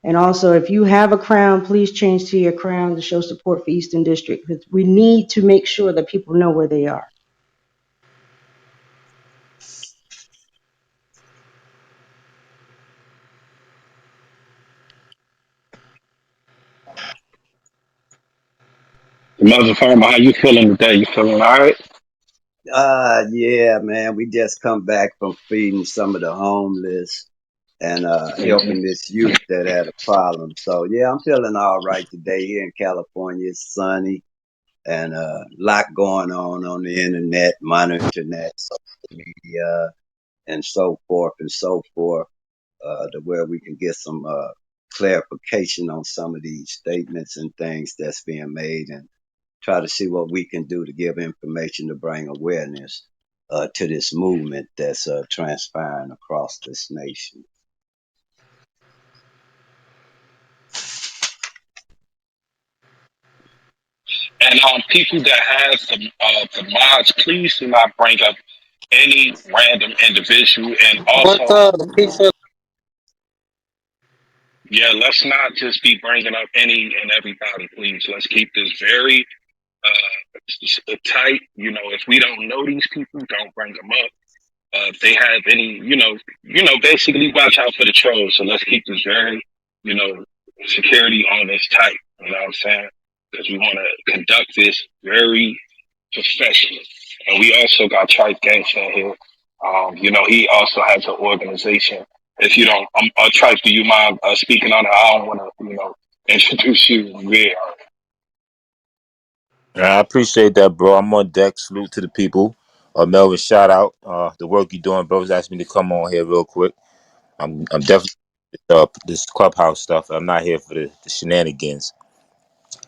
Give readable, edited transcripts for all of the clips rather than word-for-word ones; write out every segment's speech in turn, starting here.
And also, if you have a crown, please change to your crown to show support for Eastern District. Because we need to make sure that people know where they are. Mother Farmer, how you feeling today? You feeling all right? Yeah, man. We just come back from feeding some of the homeless and Mhm. helping this youth that had a problem. So yeah, I'm feeling all right today here in California. It's sunny and a lot going on the internet, monitoring that social media and so forth and so forth, to where we can get some clarification on some of these statements and things that's being made, and try to see what we can do to give information to bring awareness to this movement that's transpiring across this nation. And people that have the mods, please do not bring up any random individual. And What's also, up? Peace and yeah, let's not just be bringing up any and everybody. Please, let's keep this very tight. You know, if we don't know these people, don't bring them up. If they have any, basically watch out for the trolls. So let's keep this very, you know, security on this tight. You know what I'm saying? Because we want to conduct this very professionally. And we also got Trice Gangsta here. He also has an organization. If you don't, Trice, do you mind speaking on it? I don't want to, introduce you. Yeah. I appreciate that, bro. I'm on deck. Salute to the people. Melvin, shout out. The work you're doing, brothers asked me to come on here real quick. I'm definitely this clubhouse stuff. I'm not here for the shenanigans.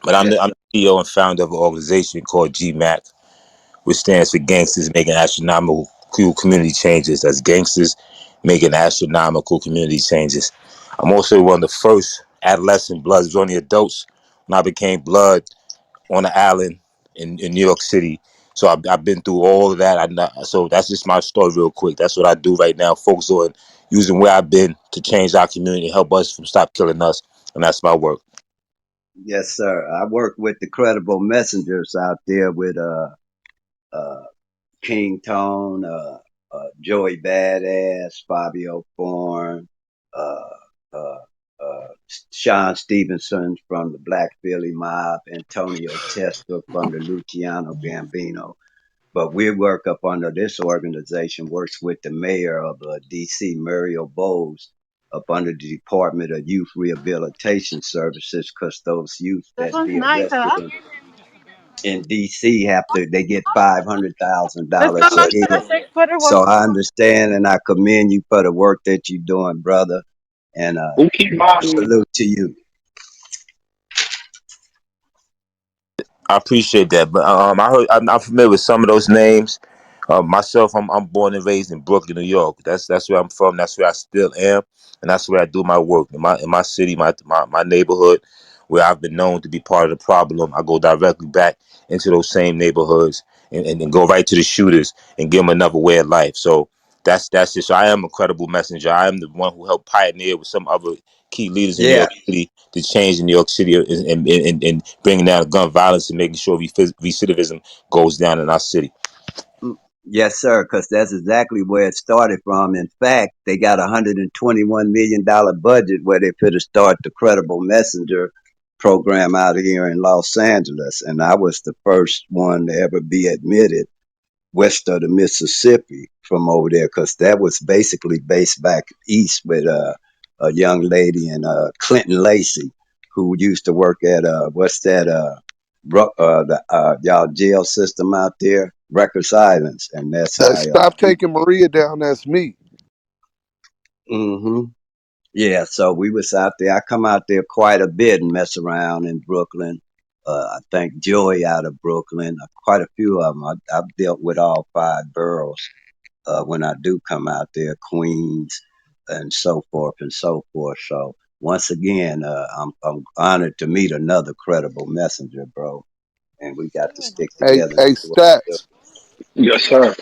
But Yes, I'm sir. the CEO and founder of an organization called GMAC, which stands for Gangsters Making Astronomical Community Changes. That's Gangsters Making Astronomical Community Changes. I'm also one of the first adolescent bloods. It was only adults when I became blood on the island in New York City. So I've been through all of that. So that's just my story, real quick. That's what I do right now. Focus on using where I've been to change our community, help us from stop killing us, and that's my work. Yes, sir. I work with the credible messengers out there with uh, King Tone, Joey Badass, Fabio Thorne, uh, uh, Sean Stevenson from the Black Philly Mob, Antonio Testa from the Luciano Gambino. But we work up under this organization, works with the mayor of D.C., Muriel Bowles, up under the Department of Youth Rehabilitation Services, because those youth This that one's be nice, arrested huh? in D.C. they get $500,000 Let's go a back to the head. 6-footer one. So I understand and I commend you for the work that you're doing, brother. And Who keep modding me? salute to you. I appreciate that, but I heard I'm familiar with some of those names. Myself, I'm born and raised in Brooklyn, New York. That's where I'm from. That's where I still am, and that's where I do my work in my city, my neighborhood, where I've been known to be part of the problem. I go directly back into those same neighborhoods and go right to the shooters and give them another way of life. So that's it. So I am a credible messenger. I am the one who helped pioneer with some other key leaders in New Yeah. York City to change in New York City and bringing down gun violence and making sure recidivism goes down in our city. Mm, yes, sir, because that's exactly where it started from. In fact, they got $121 million budget where they could have started the Credible Messenger program out here in Los Angeles. And I was the first one to ever be admitted west of the Mississippi from over there, because that was basically based back east with a young lady in Clinton Lacey, who used to work at what's that the y'all jail system out there, Records Islands, and that's how stop taking Maria down. That's me. hmm yeah, so we was out there. I come out there quite a bit and mess around in Brooklyn. I think Joey out of Brooklyn, quite a few of them. I've dealt with all five boroughs when I do come out there, Queens and so forth and so forth. So once again, I'm honored to meet another credible messenger, bro. And we got to stick together and Hey, do what we do. stats. Yes, sir.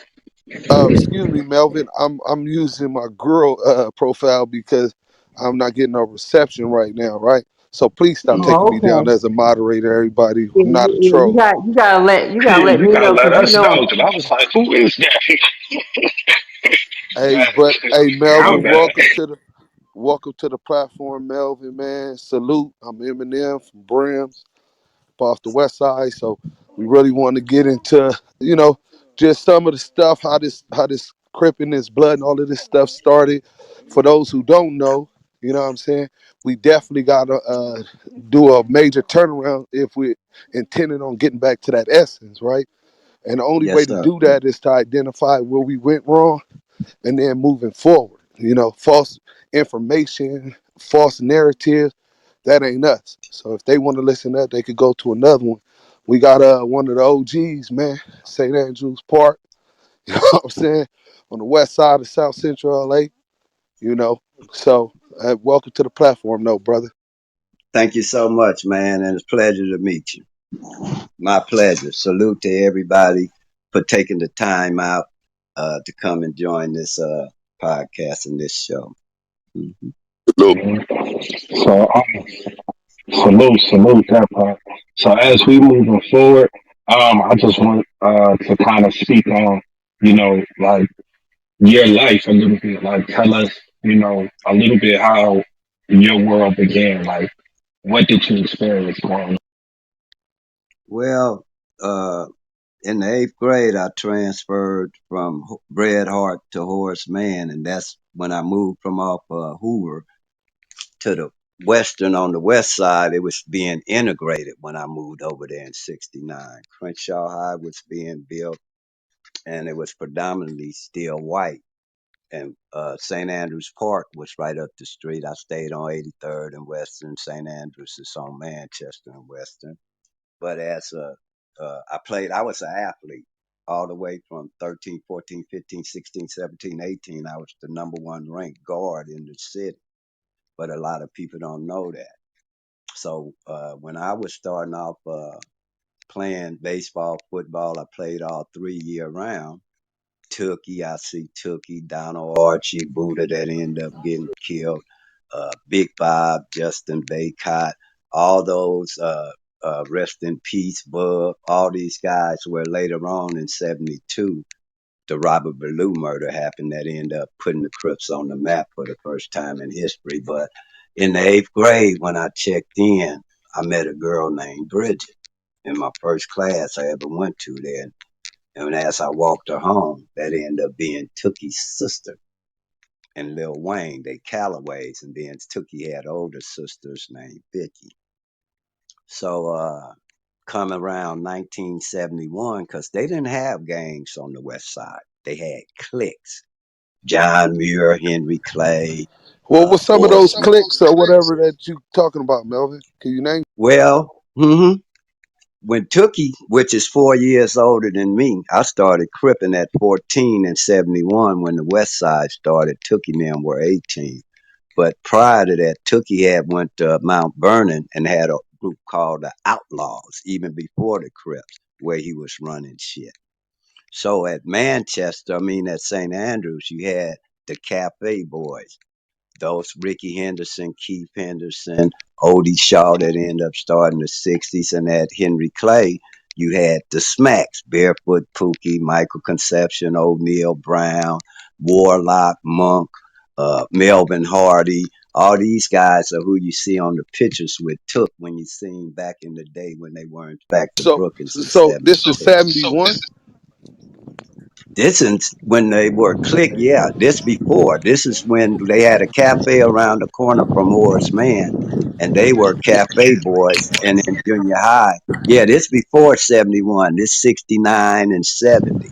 Excuse me, Melvin. I'm using my girl profile because I'm not getting no reception right now, right? So please stop taking Oh, me down okay. as a moderator, everybody. Yeah, I'm not a you troll. got you gotta Yeah, let you me gotta know let because us know, because I was like, who is that? Hey, Man, but hey, I my Melvin, was bad. welcome to the platform, Melvin, man. Salute. I'm Eminem from Brims, off the west side. So we really want to get into, just some of the stuff, how this Crip in this blood and all of this stuff started. For those who don't know, you know what I'm saying? We definitely gotta do a major turnaround if we're intending on getting back to that essence, right? And the only way Yes, to sir. do that is to identify where we went wrong and then moving forward. False information, false narratives, that ain't us. So if they want to listen to that, they could go to another one. We got one of the OGs, man, St. Andrews Park, you know what I'm saying? On the west side of South Central LA, you know. So welcome to the platform, though, brother. Thank you so much, man, and it's a pleasure to meet you. My pleasure. Salute to everybody for taking the time out to come and join this podcast and this show. Mhm. So, salute that part. So as we moving forward, I just want to kind of speak on, like your life a little bit. Like tell us, a little bit how your world began. Like what did you experience growing up? Well, uh, in the eighth grade, I transferred from Bred Hart to Horace Mann, and that's when I moved from off Hoover to the Western on the west side. It was being integrated when I moved over there in '69. Crenshaw High was being built, and it was predominantly still white. And St. Andrews Park was right up the street. I stayed on 83rd and Western. St. Andrews is on Manchester and Western. But I was an athlete all the way from 13, 14, 15, 16, 17, 18. I was the number one ranked guard in the city, but a lot of people don't know that. So when I was starting off playing baseball, football, I played all 3 year round. Tookie, I see Tookie, Donald Archie, Buddha that ended up getting killed, Big Bob, Justin Baycott, all those, rest in peace, Bub, all these guys were later on in '72. The Robert Ballou murder happened that ended up putting the Crips on the map for the first time in history. But in the eighth grade, when I checked in, I met a girl named Bridget in my first class I ever went to there. And as I walked her home, that ended up being Tookie's sister and Lil Wayne. They Callaways, and then Tookie had older sisters named Vicky. So come around 1971, because they didn't have gangs on the west side. They had cliques. John Muir, Henry Clay, Well, what's some of Horace. those clicks or whatever that you talking about, Melvin? Can you name? Well, when Tookie, which is 4 years older than me, I started cripping at 14 in '71 when the West Side started. Tookie and them were 18. But prior to that, Tookie had went to Mount Vernon and had a group called the Outlaws, even before the Crips, where he was running shit. So at Manchester, I mean at St. Andrews, you had the Cafe Boys, those Ricky Henderson, Keith Henderson, Odie Shaw that ended up starting the '60s, and at Henry Clay, you had the Smacks, Barefoot Pookie, Michael Conception, O'Neal Brown, Warlock, Monk, Melvin Hardy. All these guys are who you see on the pictures with Took when you see them back in the day when they were in fact the So, Brookings in so this is '72. '71. This is when they were click. Yeah, this before. This is when they had a cafe around the corner from Horace Mann, and they were cafe boys. And in junior high, yeah, this before '71. This '69 and '70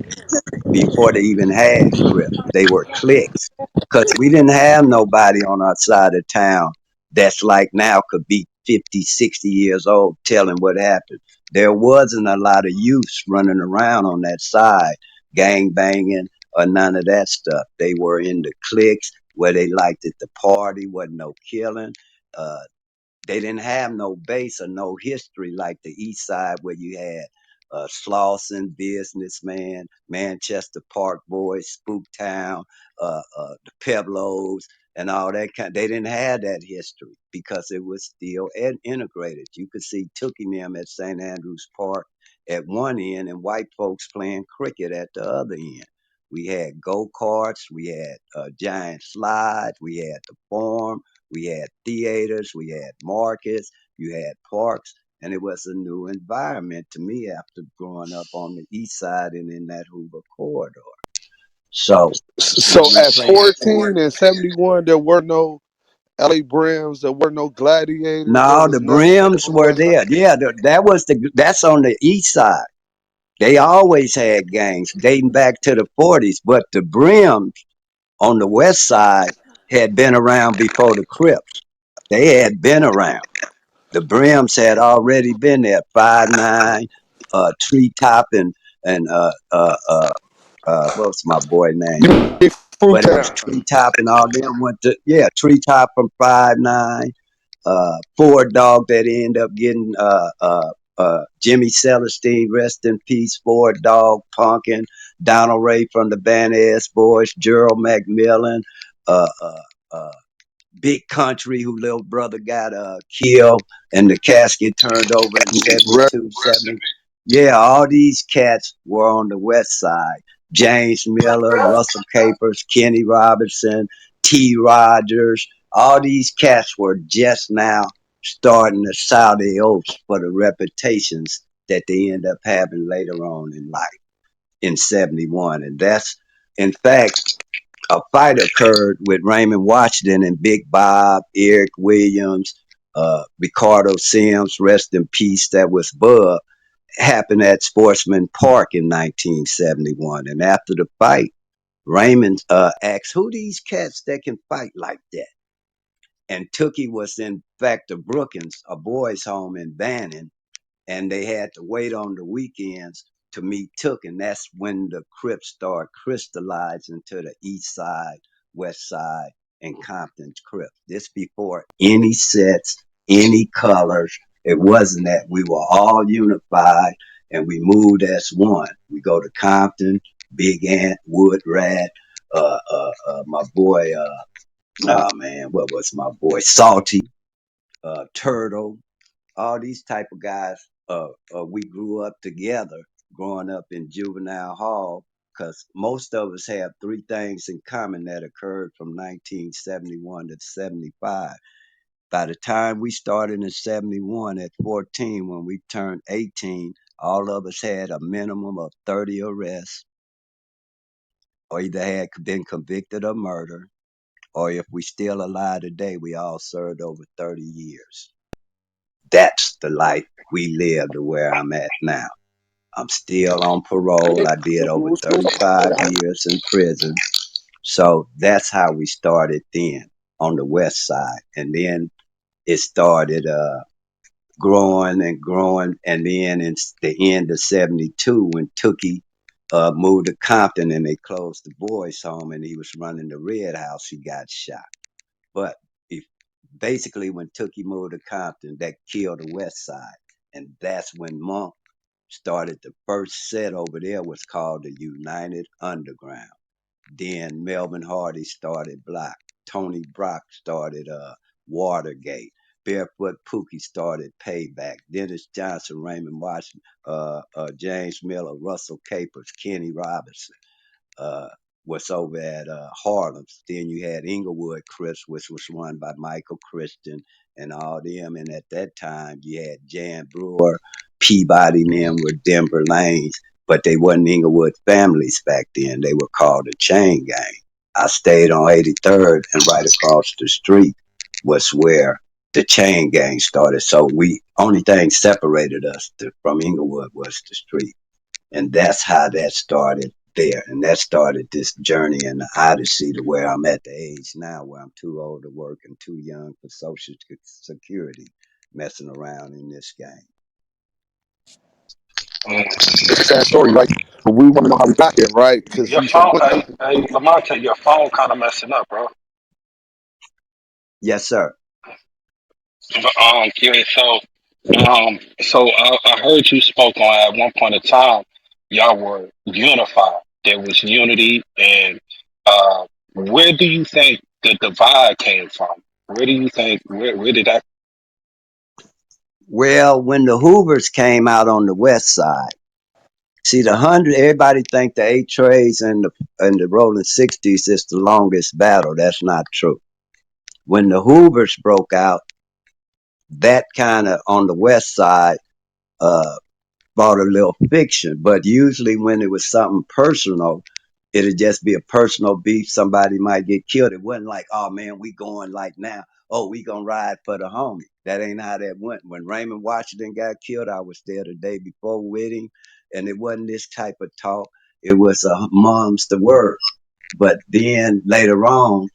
before they even had Crips. They were cliques because we didn't have nobody on our side of town that's like now could be 50, 60 years old telling what happened. There wasn't a lot of youths running around on that side, gang banging or none of that stuff. They were in the cliques where they liked it to party, wasn't no killing. Uh, they didn't have no base or no history like the East Side, where you had Slauson, Businessman, Manchester Park Boys, Spooktown, the Peblos. and all that kind. They didn't have that history because it was still integrated. You could see Tookie and them at St. Andrews Park at one end, and white folks playing cricket at the other end. We had go karts, we had giant slides, we had the farm, we had theaters, we had markets, you had parks, and it was a new environment to me after growing up on the east side and in that Hoover corridor. So So when we at played 14 sports, and 71, there were no LA Brims, there were no Gladiators, there no, the was nothing brims on the were west side. there. Yeah, that's on the east side. They always had gangs dating back to the 40s, but the brims on the west side had been around before the Crips. They had been around. The brims had already been there. 5'9", treetop and what's my boy name? You mean Fruit But it was Town. treetop and all them went to treetop from 5'9". Ford dog that ended up getting Jimmy Celestine, rest in peace. Ford dog, Punkin, Donald Ray from the Band Ass Boys, Gerald McMillan, uh, uh, uh, Big Country, who little brother got killed and the casket turned over in Right. 72, 70. Yeah, all these cats were on the west side. James Miller, Russell Capers, Kenny Robinson, T. Rogers, all these cats were just now starting to sow their oats for the reputations that they end up having later on in life in 71. And that's, in fact, a fight occurred with Raymond Washington and Big Bob, Eric Williams, Ricardo Sims, rest in peace, that was Bub, happened at Sportsman Park in 1971. And after the fight, Raymond asked, who these cats that can fight like that? And Tookie was in fact the Brookins, a boys' home in Bannon, and they had to wait on the weekends to meet Took, and that's when the Crips started crystallizing to the east side, west side, and Compton's Crips. This before any sets, any colors. It wasn't that we were all unified and we moved as one. We go to Compton, Big Ant, Wood Rat, my boy, oh man, what was my boy? Salty, Turtle, all these type of guys, we grew up together growing up in juvenile hall because most of us have three things in common that occurred from 1971 to 75. By the time we started in 71 at 14, when we turned 18, all of us had a minimum of 30 arrests or either had been convicted of murder, or if we still alive today, we all served over 30 years. That's the life we live to where I'm at now. I'm still on parole. I did over 35 years in prison. So that's how we started then on the west side. And then it started growing and growing. And then in the end of 72, when Tookie moved to Compton and they closed the boys' home and he was running the Red House, he got shot. But if, basically, when Tookie moved to Compton, that killed the west side. And that's when Monk started the first set over there was called the United Underground. Then Melvin Hardy started Block. Tony Brock started Watergate. Barefoot Pookie started Payback. Dennis Johnson, Raymond Washington, James Miller, Russell Capers, Kenny Robinson, uh, was over at Harlem's. Then you had Inglewood Crips, which was run by Michael Christian and all them. And at that time, you had Jan Brewer, Peabody, and them were Denver Lanes, but they wasn't Inglewood families back then. They were called the Chain Gang. I stayed on 83rd, and right across the street was where the Chain Gang started. So we only thing separated us from Inglewood was the street, and that's how that started there. And that started this journey and the odyssey to where I'm at the age now where I'm too old to work and too young for social security, messing around in this game. It's a sad story, right? But we want to know how we got there, right? Because Your you said, phone, what? hey, Lamonte, your phone kind of messing up, bro. Yes, sir. But, yeah, so I heard you spoke on at one point in time, y'all were unified. There was unity, and where do you think? the divide came from? Where do you think where did that? Well, when the Hoovers came out on the west side, see the hundred. Everybody think the eight trays and the rolling 60s is the longest battle. That's not true. When the Hoovers broke out, that kind of on the west side uh, brought a little fiction. But usually, when it was something personal, it'd just be a personal beef. Somebody might get killed. It wasn't like, oh man, we going like now. Oh, we gonna ride for the homie. That ain't how that went. When Raymond Washington got killed, I was there the day before with him, and it wasn't this type of talk. It was a mom's the word. But then later on,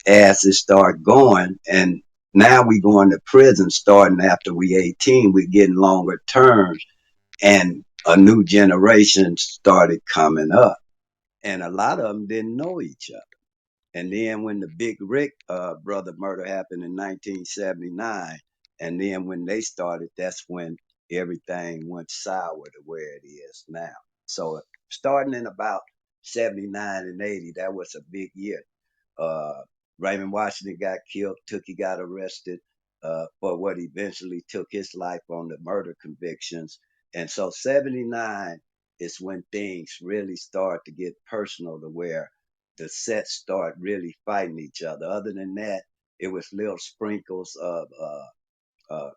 as it started going, and now we going to prison starting after we 18, we getting longer terms, and a new generation started coming up, and a lot of them didn't know each other. And then when the Big Rick brother murder happened in 1979, and then when they started, that's when everything went sour to where it is now. So starting in about 79 and 80, that was a big year. uh, Raymond Washington got killed. Tookie got arrested for what eventually took his life on the murder convictions. And so 79 is when things really start to get personal to where the sets start really fighting each other. Other than that, it was little sprinkles of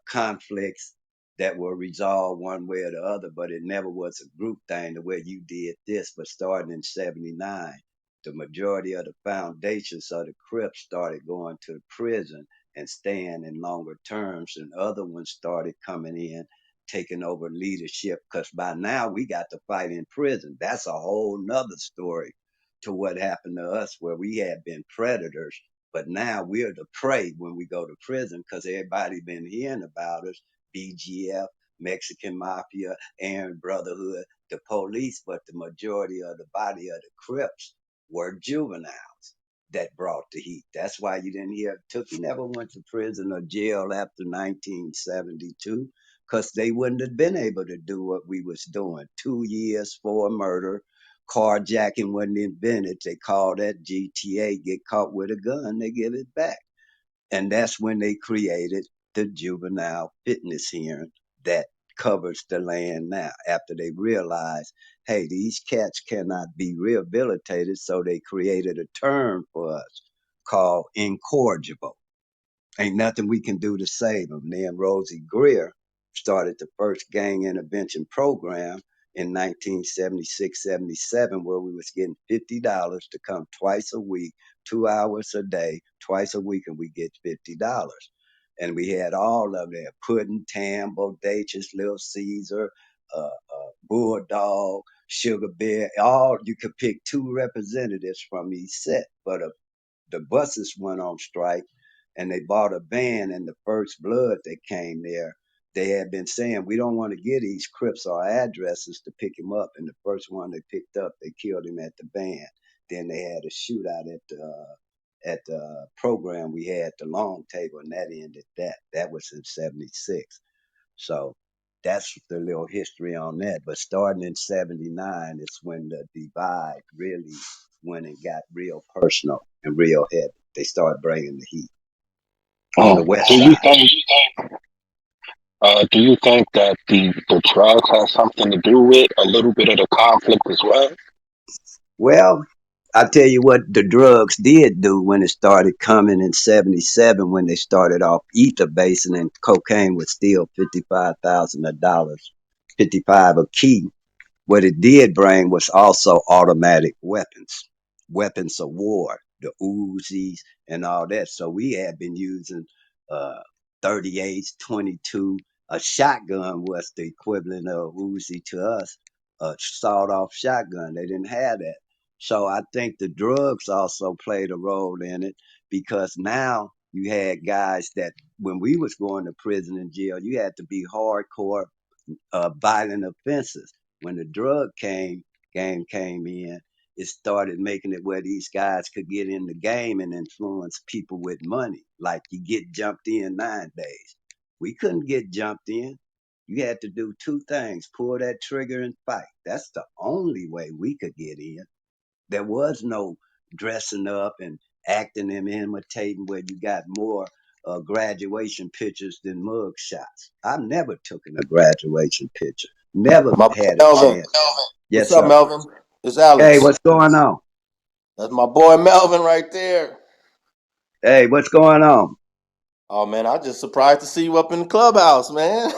conflicts that were resolved one way or the other, but it never was a group thing the way you did this. But starting in 79, the majority of the foundations of the Crips started going to the prison and staying in longer terms, and other ones started coming in, taking over leadership. Because by now we got to fight in prison. That's a whole nother story to what happened to us, where we had been predators, but now we're the prey when we go to prison because everybody been hearing about us. BGF, Mexican Mafia, Aryan Brotherhood, the police, but the majority of the body of the Crips were juveniles that brought the heat. That's why you didn't hear Tookie never went to prison or jail after 1972 because they wouldn't have been able to do what we was doing. 2 years for a murder, carjacking wasn't invented. They call that GTA. Get caught with a gun, they give it back. And that's when they created the juvenile fitness hearing that covers the land now. After they realized, hey, these cats cannot be rehabilitated, so they created a term for us called incorrigible. Ain't nothing we can do to save them. Then Rosie Greer started the first gang intervention program in 1976, 77, where we was getting $50 to come twice a week, 2 hours a day, twice a week, and we get $50. And we had all of them: Puddin', Tam, Bodacious, Little Caesar, Bulldog, Sugar Bear. All you could pick two representatives from each set, but the buses went on strike, and they bought a van, and the first blood that came there, they had been saying, we don't want to give these Crips our addresses to pick him up. And the first one they picked up, they killed him at the van. Then they had a shootout at the program we had, the long table, and that ended that. That was in 76. So that's the little history on that. But starting in 79 is when the divide really went and got real personal and real heavy. They started bringing the heat on the west Do you side. think do you think that the drugs has something to do with a little bit of the conflict as well? Well, I tell you what the drugs did do when it started coming in 77, when they started off ether basing, and cocaine was still $55,000, 55 a key. What it did bring was also automatic weapons, weapons of war, the Uzis and all that. So we had been using uh, 38s, 22. A shotgun was the equivalent of Uzi to us, a sawed-off shotgun. They didn't have that. So I think the drugs also played a role in it, because now you had guys that when we was going to prison and jail, you had to be hardcore violent offenses. When the drug game came in, it started making it where these guys could get in the game and influence people with money. Like you get jumped in 9 days. We couldn't get jumped in. You had to do two things: pull that trigger and fight. That's the only way we could get in. There was no dressing up and acting and imitating where you got more graduation pictures than mug shots. I never took a graduation picture. Never My boy had a Melvin. chance. What's Yes, up, sir. Melvin? It's Hey, Alex. what's going on? That's my boy Melvin right there. Hey, what's going on? Oh man, I just surprised to see you up in the clubhouse, man.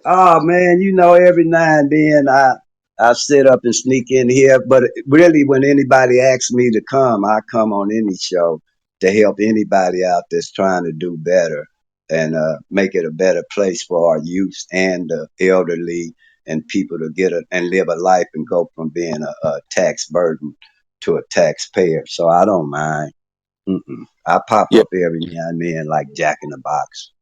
Oh man, every now and then I sit up and sneak in here, but really when anybody asks me to come, I come on any show to help anybody out that's trying to do better and make it a better place for our youth and the elderly and people to and live a life and go from being a tax burden to a taxpayer. So I don't mind. I pop Yeah, up every now and then like Jack in the Box.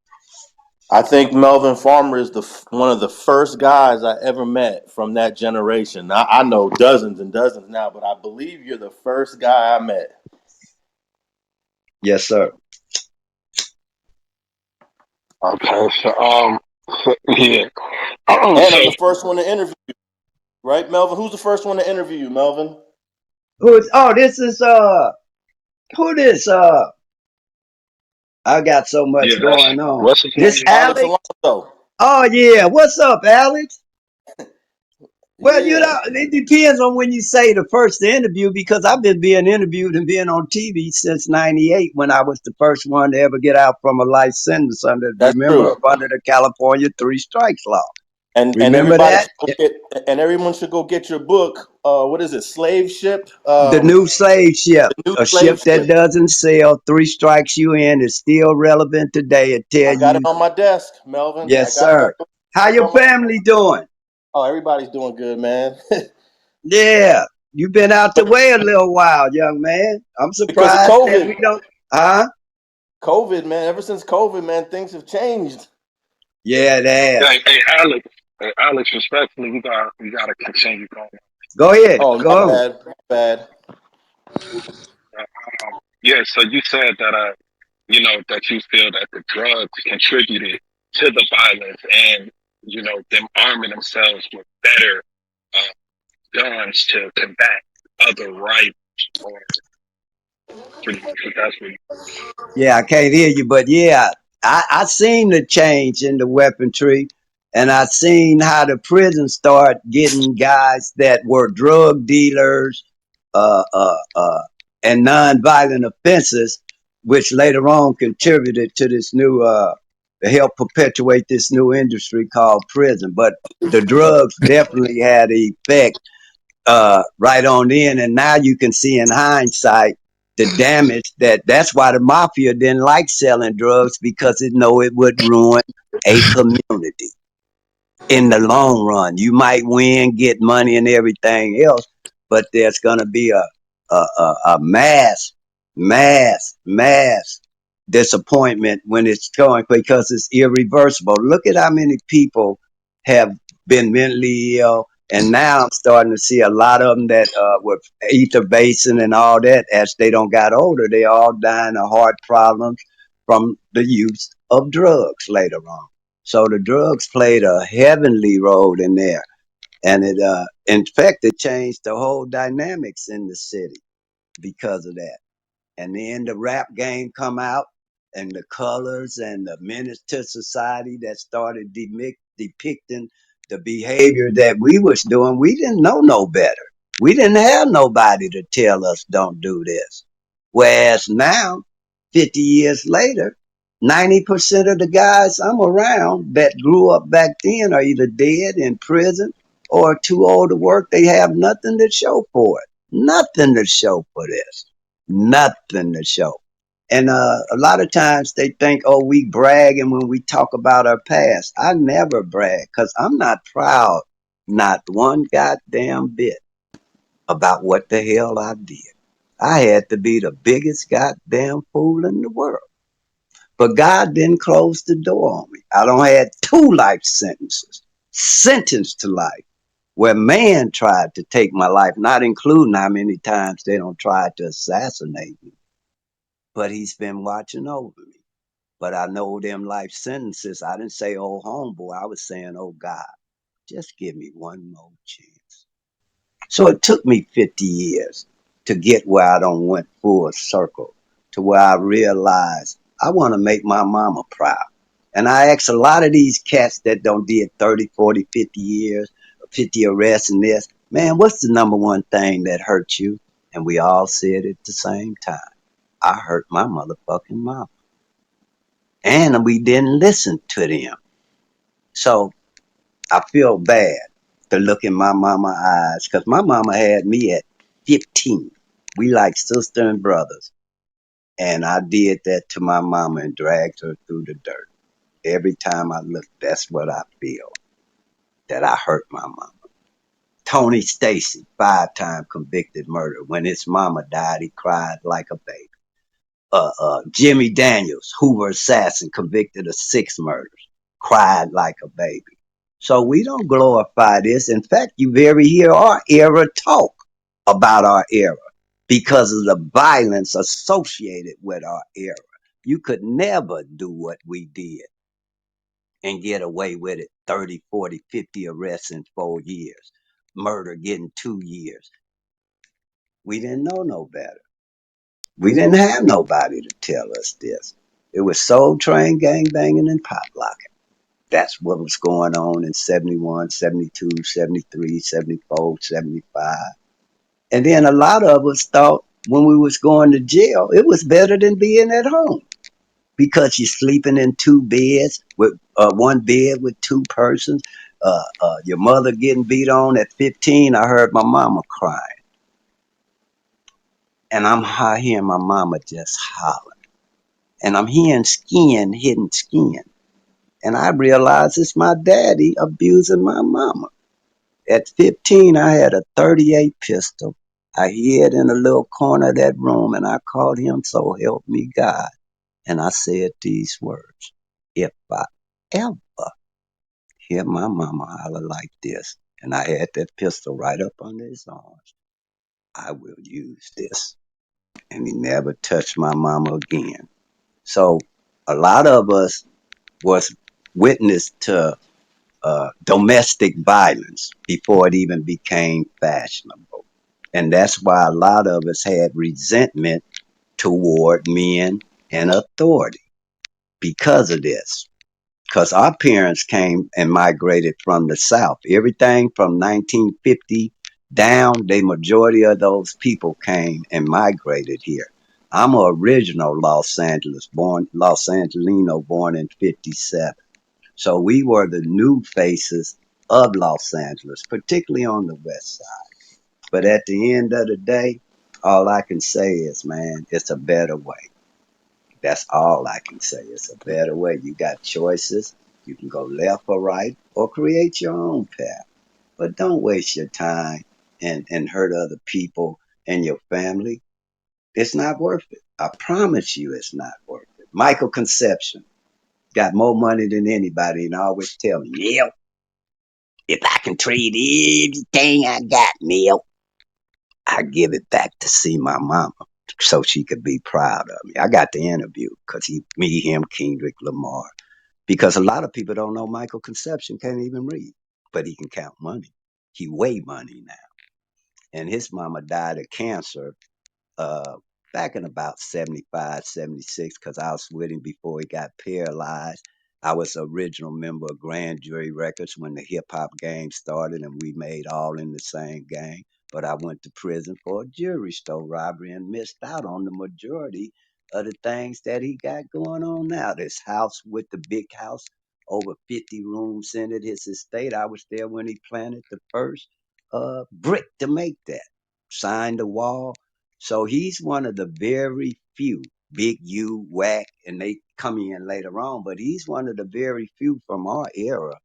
I think Melvin Farmer is one of the first guys I ever met from that generation. I know dozens and dozens now, but I believe you're the first guy I met, Yes, sir. Okay, yeah. and So I'm the first one to interview you, right, Melvin? Who's the first one to interview you, Melvin? This is who this I got so yeah, much that's going on. what's his This name? Alex Alex? Alonso. Oh yeah. What's up, Alex? Well, Yeah, it depends on when you say the first interview because I've been being interviewed and being on TV since '98 when I was the first one to ever get out from a life sentence that's true. under the California three strikes law. And Remember everybody that? should go get and everyone should go get your book. What is it? Slave Ship. The new slave ship, The new a ship slave that ship. doesn't sail, three strikes you in, is still relevant today. It tell I got it you, on my desk, Melvin. I yes, got that sir. book How your on my. family doing? Oh, everybody's doing good, man. Yeah, you've been out the But way a little while, young man. I'm because of surprised that COVID, we don't. Huh? COVID, man. Ever since COVID, man, things have changed. Yeah, that. Hey, Alex, respectfully, we gotta continue going. Go ahead. Oh, my Go. bad, my bad. Yeah, so you said that that you feel that the drugs contributed to the violence and them arming themselves with better uh, guns to combat other rivals or pretty much what that's what Yeah, I can't hear you, but yeah, I seen the change in the weaponry, and I seen how the prison start getting guys that were drug dealers, uh, uh, uh, and nonviolent offenses, which later on contributed to this new, to help perpetuate this new industry called prison. But the drugs definitely had an effect right on in. And now you can see in hindsight the damage that's why the mafia didn't like selling drugs because it know it would ruin a community in the long run. You might win, get money and everything else, but there's going to be a mass disappointment when it's going because it's irreversible. Look at how many people have been mentally ill. And now I'm starting to see a lot of them that with ether basing and all that, as they don't got older, they all dying of heart problems from the use of drugs later on. So the drugs played a heavenly role in there. And in fact, it changed the whole dynamics in the city because of that. And then the rap game come out and the colors and the menace to society that started depicting the behavior that we was doing. We didn't know no better. We didn't have nobody to tell us don't do this. Whereas now, 50 years later, 90% of the guys I'm around that grew up back then are either dead in prison or too old to work. They have nothing to show for it. Nothing to show for this. Nothing to show. And a lot of times they think, oh, we bragging when we talk about our past. I never brag because I'm not proud, not one goddamn bit about what the hell I did. I had to be the biggest goddamn fool in the world. But God didn't close the door on me. I don't had two life sentences, sentenced to life, where man tried to take my life, not including how many times they don't try to assassinate me. But he's been watching over me. But I know them life sentences. I didn't say, oh, homeboy. I was saying, oh, God, just give me one more chance. So it took me 50 years to get where I don't went full circle. to where I realized I want to make my mama proud. And I ask a lot of these cats that don't did 30, 40, 50 years, 50 arrests and this, man, what's the number one thing that hurt you? And we all said it at the same time. I hurt my motherfucking mama. And we didn't listen to them. So I feel bad to look in my mama eyes because my mama had me at 15. We like sister and brothers. And I did that to my mama and dragged her through the dirt. Every time I look, that's what I feel, that I hurt my mama. Tony Stacy, 5-time convicted murderer. When his mama died, he cried like a baby. Jimmy Daniels, Hoover assassin, convicted of 6 murders, cried like a baby. So we don't glorify this. In fact, you very hear our era talk about our era because of the violence associated with our era. You could never do what we did and get away with it. 30, 40, 50 arrests in 4 years, murder getting 2 years. We didn't know no better. We didn't have nobody to tell us this. It was Soul Train, gang banging, and pop locking. That's what was going on in 71, 72, 73, 74, 75. And then a lot of us thought when we was going to jail, it was better than being at home because you're sleeping in 2 beds with 1 bed with 2 persons. Your mother getting beat on at 15. I heard my mama crying. And I'm hearing my mama just holler. And I'm hearing skin hitting skin. And I realize it's my daddy abusing my mama. At 15, I had a 38 pistol. I hid in a little corner of that room and I called him, so help me God. And I said these words: if I ever hear my mama holler like this, and I had that pistol right up under his arms, I will use this. And he never touched my mama again. So a lot of us was witness to domestic violence before it even became fashionable. And that's why a lot of us had resentment toward men and authority because of this. Because our parents came and migrated from the South. Everything from 1950 down, the majority of those people came and migrated here. I'm an original Los Angelino, born in 57. So we were the new faces of Los Angeles, particularly on the west side. But at the end of the day, all I can say is, man, it's a better way. That's all I can say. It's a better way. You got choices. You can go left or right or create your own path. But don't waste your time and hurt other people and your family. It's not worth it. I promise you it's not worth it. Michael Conception got more money than anybody and always tell me, Neil, if I can trade everything I got, Neil, I give it back to see my mama so she could be proud of me. I got the interview because me, him, Kendrick Lamar. Because a lot of people don't know Michael Conception can't even read, but he can count money. He weigh money now. And his mama died of cancer uh, back in about 75, 76, because I was with him before he got paralyzed. I was an original member of Grand Jury Records when the hip hop gang started, and we made All in the Same Gang. But I went to prison for a jewelry store robbery and missed out on the majority of the things that he got going on now. This house with the big house, over 50 rooms in it, his estate. I was there when he planted the first brick to make that. Signed the wall, so he's one of the very few, Big U, Whack, and they come in later on, but he's one of the very few from our era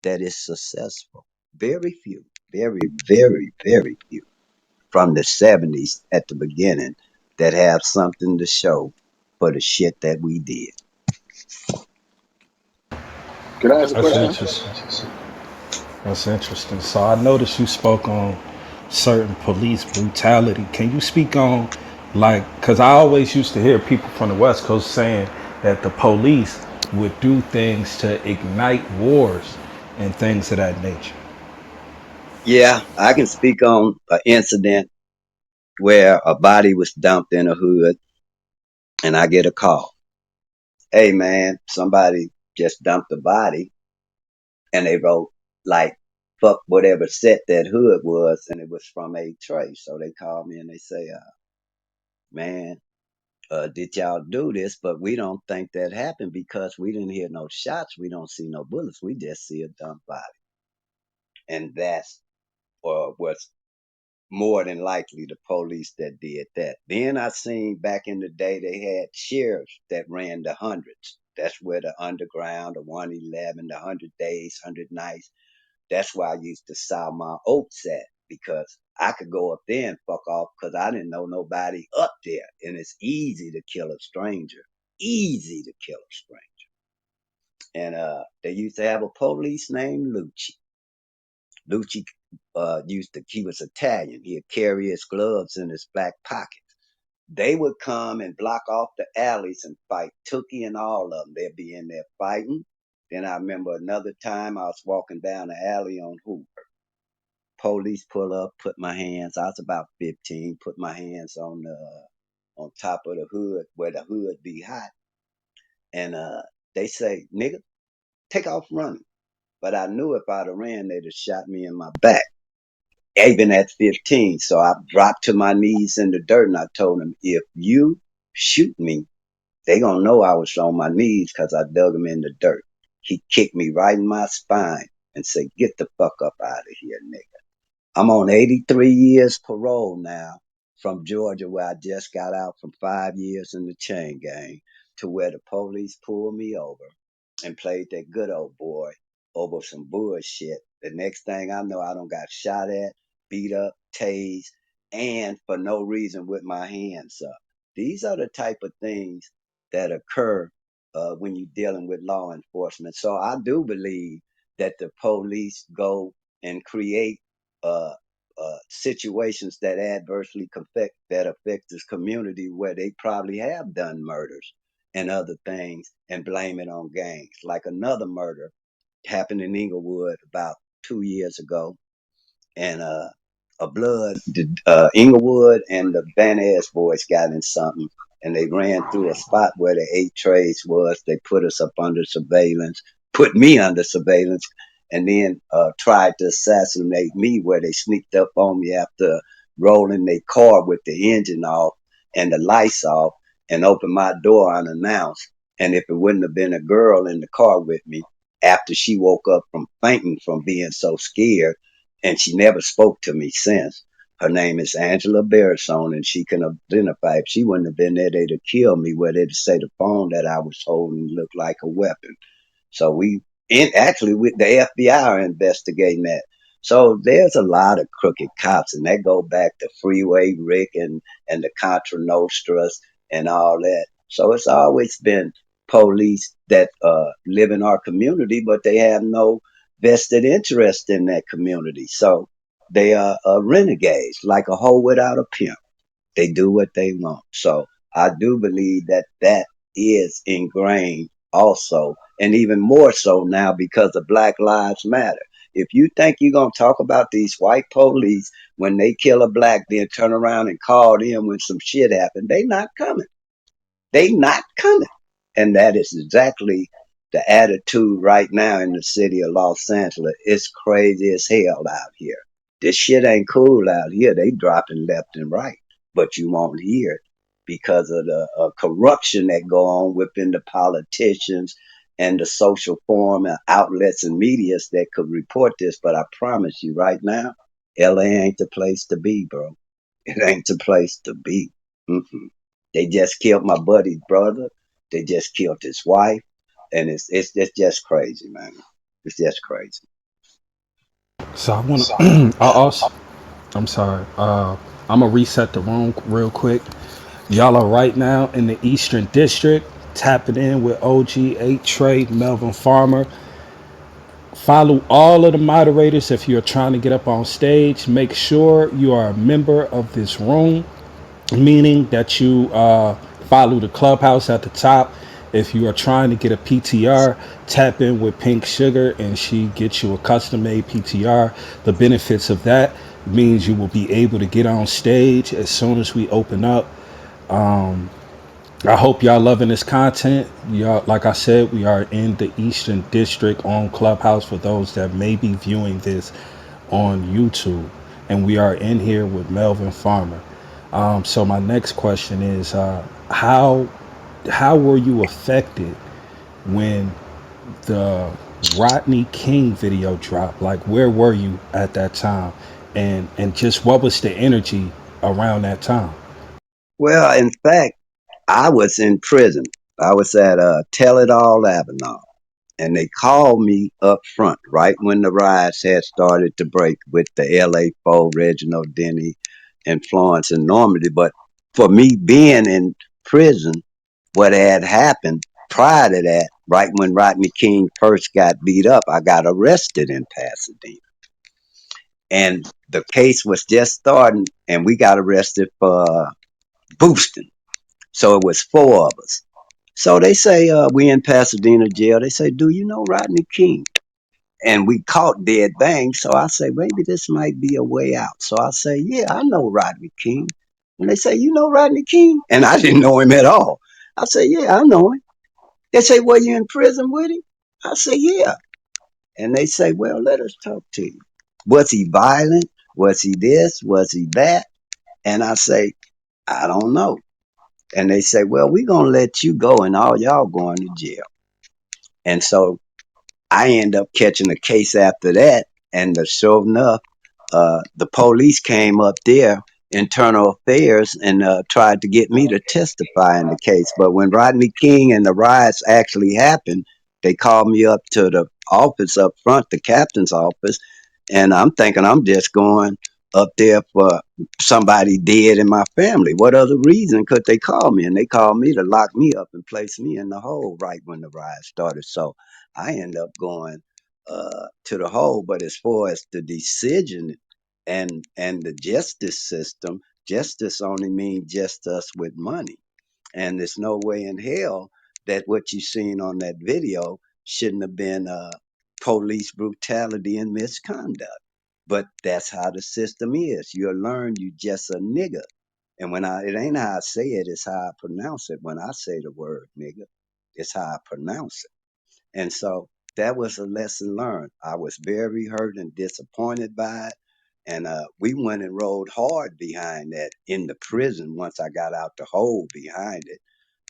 that is successful. Very few, very, very, very few from the 70s at the beginning that have something to show for the shit that we did. Can I ask a That's question? interesting. That's interesting. So I noticed you spoke on certain police brutality. Can you speak on, like, because I always used to hear people from the West Coast saying that the police would do things to ignite wars and things of that nature. Yeah, I can speak on an incident where a body was dumped in a hood and I get a call. Hey man, somebody just dumped a body, and they wrote like fuck whatever set that hood was, and it was from a trace. So they call me and they say, man, did y'all do this? But we don't think that happened because we didn't hear no shots. We don't see no bullets. We just see a dump body. And that's, or was more than likely the police that did that. Then I seen back in the day they had sheriffs that ran the hundreds. That's where the underground, the 111, the 100 days, 100 nights. That's why I used to sow my oats at because I could go up there and fuck off because I didn't know nobody up there. And it's easy to kill a stranger. Easy to kill a stranger. And they used to have a police named Lucci. Lucci he was Italian. He'd carry his gloves in his back pocket. They would come and block off the alleys and fight Tookie and all of them. They'd be in there fighting. Then I remember another time I was walking down the alley on Hoover. Police pull up, put my hands. I was about 15. Put my hands on top of the hood where the hood be hot, and they say, "Nigga, take off running." But I knew if I'd have ran, they'd have shot me in my back. Even at 15, so I dropped to my knees in the dirt and I told them, "If you shoot me, they gonna know I was on my knees because I dug him in the dirt." He kicked me right in my spine and said, "Get the fuck up out of here, nigga." I'm on 83 years parole now from Georgia, where I just got out from 5 years in the chain gang, to where the police pulled me over and played that good old boy over some bullshit. The next thing I know, I done got shot at, beat up, tased, and for no reason with my hands up. These are the type of things that occur when you're dealing with law enforcement. So I do believe that the police go and create situations that adversely affect this community where they probably have done murders and other things and blame it on gangs. Like another murder happened in Inglewood about 2 years ago, and Inglewood and the Van Ness boys got in something, and they ran through a spot where the 8 Trades was. They put us up under surveillance, put me under surveillance, and then tried to assassinate me where they sneaked up on me after rolling their car with the engine off and the lights off and opened my door unannounced. And if it wouldn't have been a girl in the car with me, after she woke up from fainting from being so scared, and she never spoke to me since. Her name is Angela Barrisone, and she can identify. If she wouldn't have been there, they'd have killed me. Where they'd say the phone that I was holding looked like a weapon. So actually, with the FBI are investigating that. So there's a lot of crooked cops, and that go back to Freeway Rick and the Contra Nostras and all that. So it's always been police that live in our community, but they have no vested interest in that community. So they are renegades, like a hoe without a pimp. They do what they want. So I do believe that that is ingrained also, and even more so now because of Black Lives Matter. If you think you're going to talk about these white police when they kill a black, then turn around and call them when some shit happened, they not coming. They not coming. And that is exactly the attitude right now in the city of Los Angeles. It's crazy as hell out here. This shit ain't cool out here. They dropping left and right, but you won't hear it because of the corruption that go on within the politicians and the social forum and outlets and medias that could report this. But I promise you right now, LA ain't the place to be, bro. It ain't the place to be. Mm-mm. They just killed my buddy's brother. They just killed his wife, and it's just crazy, man. It's just crazy. So I want to. I also. I'm sorry. I'm gonna reset the room real quick. Y'all are right now in the Eastern District, tapping in with OG 8 Trey, Melvin Farmer. Follow all of the moderators if you're trying to get up on stage. Make sure you are a member of this room, meaning that you follow the clubhouse at the top. If you are trying to get a PTR, tap in with Pink Sugar and she gets you a custom made PTR. The benefits of that means you will be able to get on stage as soon as we open up. I hope y'all loving this content. Y'all, like I said, we are in the Eastern District on Clubhouse for those that may be viewing this on YouTube, and we are in here with Melvin Farmer. So my next question is, how were you affected when the Rodney King video dropped? Like, where were you at that time, and just what was the energy around that time? Well, in fact, I was in prison. I was at Tell It All Avenue, and they called me up front right when the riots had started to break with the LA4, Reginald Denny, and Florence and Normandy. But for me being in prison, what had happened prior to that, right when Rodney King first got beat up, I got arrested in Pasadena. And the case was just starting, and we got arrested for boosting. So it was four of us. So they say, we in Pasadena jail. They say, do you know Rodney King? And we caught dead bang. So I say, maybe this might be a way out. So I say, yeah, I know Rodney King. And they say, you know Rodney King? And I didn't know him at all. I say, yeah, I know him. They say, were you in prison with him? I say, yeah. And they say, well, let us talk to you. Was he violent? Was he this? Was he that? And I say, I don't know. And they say, well, we're going to let you go and all y'all going to jail. And so I end up catching a case after that. And sure enough, the police came up there, internal affairs, and tried to get me to testify in the case. But when Rodney King and the riots actually happened, they called me up to the office up front, the captain's office, and I'm thinking I'm just going up there for somebody dead in my family. What other reason could they call me? And they called me to lock me up and place me in the hole right when the riot started. So I end up going to the hole. But as far as the decision and the justice system, justice only means just us with money. And there's no way in hell that what you seen on that video shouldn't have been police brutality and misconduct. But that's how the system is. You'll learn you just a nigga. And it ain't how I say it, it's how I pronounce it. When I say the word nigga, it's how I pronounce it. And so that was a lesson learned. I was very hurt and disappointed by it. And we went and rode hard behind that in the prison once I got out the hole behind it.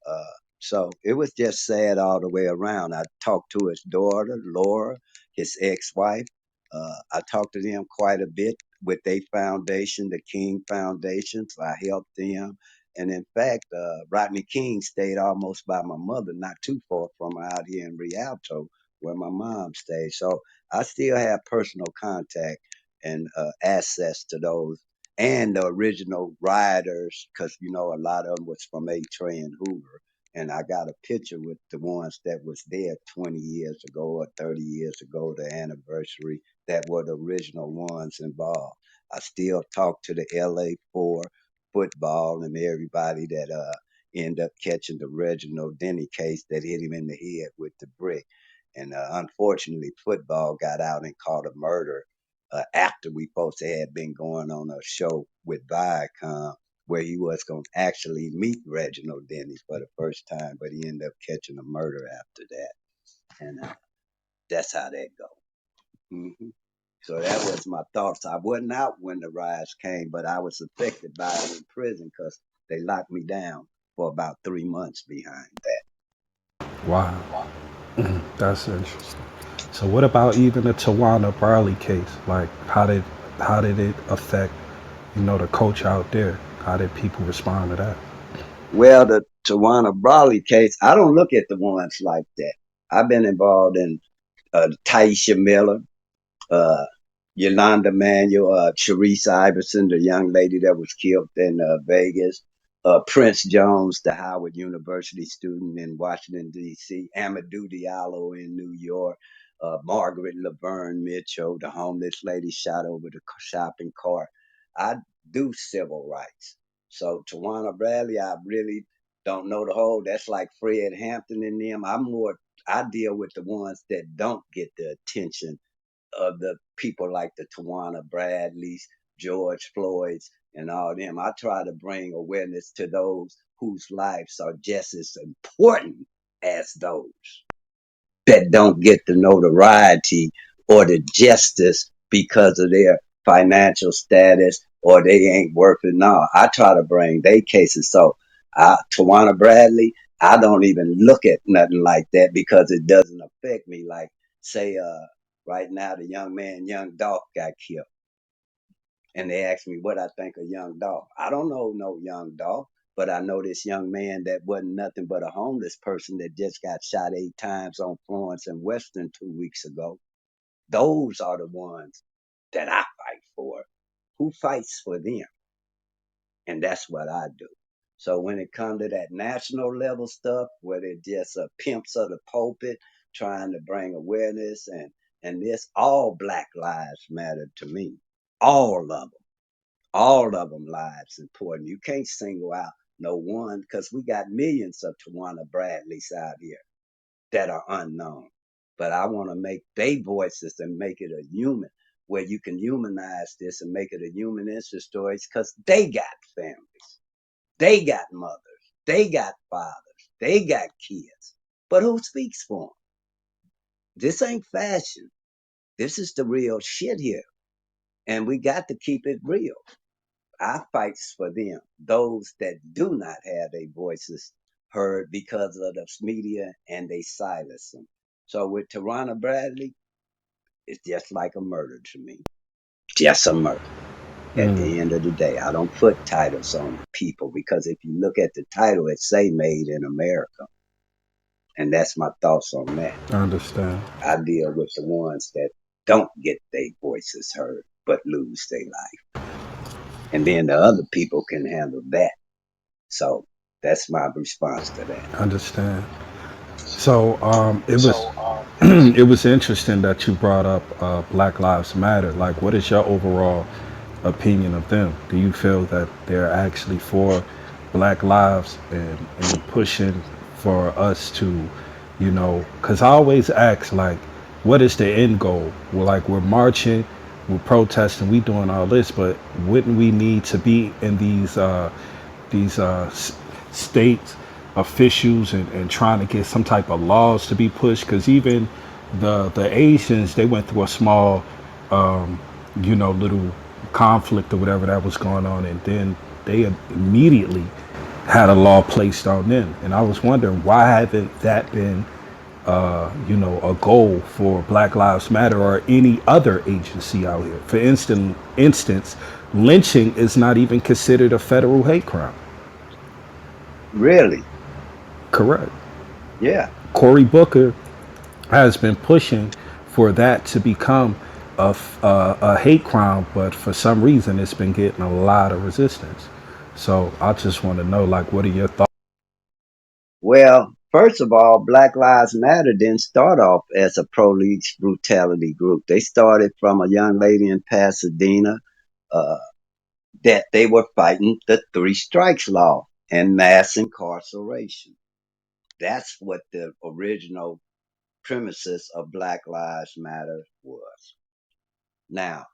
Uh, so it was just sad all the way around. I talked to his daughter, Laura, his ex-wife. I talked to them quite a bit with their foundation, the King Foundation. So I helped them. And in fact, Rodney King stayed almost by my mother, not too far from her out here in Rialto, where my mom stayed. So I still have personal contact and access to those and the original rioters, because a lot of them was from A. Trey and Hoover. And I got a picture with the ones that was there 20 years ago or 30 years ago, the anniversary, that were the original ones involved. I still talk to the LA4 football and everybody that end up catching the Reginald Denny case that hit him in the head with the brick. And unfortunately, football got out and caught a murder after we supposed to have been going on a show with Viacom where he was going to actually meet Reginald Denny for the first time, but he ended up catching a murder after that. And that's how that go. hmm So that was my thoughts. I wasn't out when the riots came, but I was affected by it in prison because they locked me down for about 3 months behind that. Wow, that's interesting. So what about even the Tawana Brawley case? Like, how did it affect the coach out there? How did people respond to that? Well, the Tawana Brawley case, I don't look at the ones like that. I've been involved in Taisha Miller, uh, Yolanda Manuel, Sharice Iverson, the young lady that was killed in Vegas, Prince Jones, the Howard University student in Washington, D.C., Amadou Diallo in New York, Margaret Laverne Mitchell, the homeless lady shot over the shopping cart. I do civil rights. So Tawana Bradley, I really don't know the whole. That's like Fred Hampton and them. I deal with the ones that don't get the attention of the people like the Tawana Bradleys, George Floyd's. and all them. I try to bring awareness to those whose lives are just as important as those that don't get the notoriety or the justice because of their financial status or they ain't worth it now. I try to bring their cases. So, Tawana Bradley, I don't even look at nothing like that because it doesn't affect me. Like, say, right now, the young man, Young Dolph, got killed. And they asked me what I think of Young Dolph. I don't know no Young Dolph, but I know this young man that wasn't nothing but a homeless person that just got shot 8 times on Florence and Western 2 weeks ago. Those are the ones that I fight for. Who fights for them? And that's what I do. So when it comes to that national level stuff, where they're just pimps of the pulpit trying to bring awareness and this, all Black lives matter to me. All of them lives important. You can't single out no one because we got millions of Tawana Bradleys out here that are unknown. But I want to make their voices and make it a human, where you can humanize this and make it a human interest stories because they got families, they got mothers, they got fathers, they got kids. But who speaks for them? This ain't fashion. This is the real shit here. And we got to keep it real. I fights for them, those that do not have their voices heard because of the media and they silence them. So with Tarana Bradley, it's just like a murder to me. Just a murder. At the end of the day, I don't put titles on the people because if you look at the title, it say made in America. And that's my thoughts on that. I understand. I deal with the ones that don't get their voices heard but lose their life. And then the other people can handle that. So that's my response to that. I understand. So it was it was interesting that you brought up Black Lives Matter. Like, what is your overall opinion of them? Do you feel that they're actually for Black lives and pushing for us to, because I always ask, like, what is the end goal? We're like, we're marching, we're protesting, we doing all this, but wouldn't we need to be in these state officials and trying to get some type of laws to be pushed? Because even the Asians, they went through a small little conflict or whatever that was going on, and then they immediately had a law placed on them. And I was wondering, why haven't that been a goal for Black Lives Matter or any other agency out here? For instance, lynching is not even considered a federal hate crime. Really? Correct. Yeah. Cory Booker has been pushing for that to become a hate crime, but for some reason it's been getting a lot of resistance. So I just want to know, like, what are your thoughts? Well, first of all, Black Lives Matter didn't start off as a police brutality group. They started from a young lady in Pasadena uh, that they were fighting the three strikes law and mass incarceration. That's what the original premises of Black Lives Matter was. Now,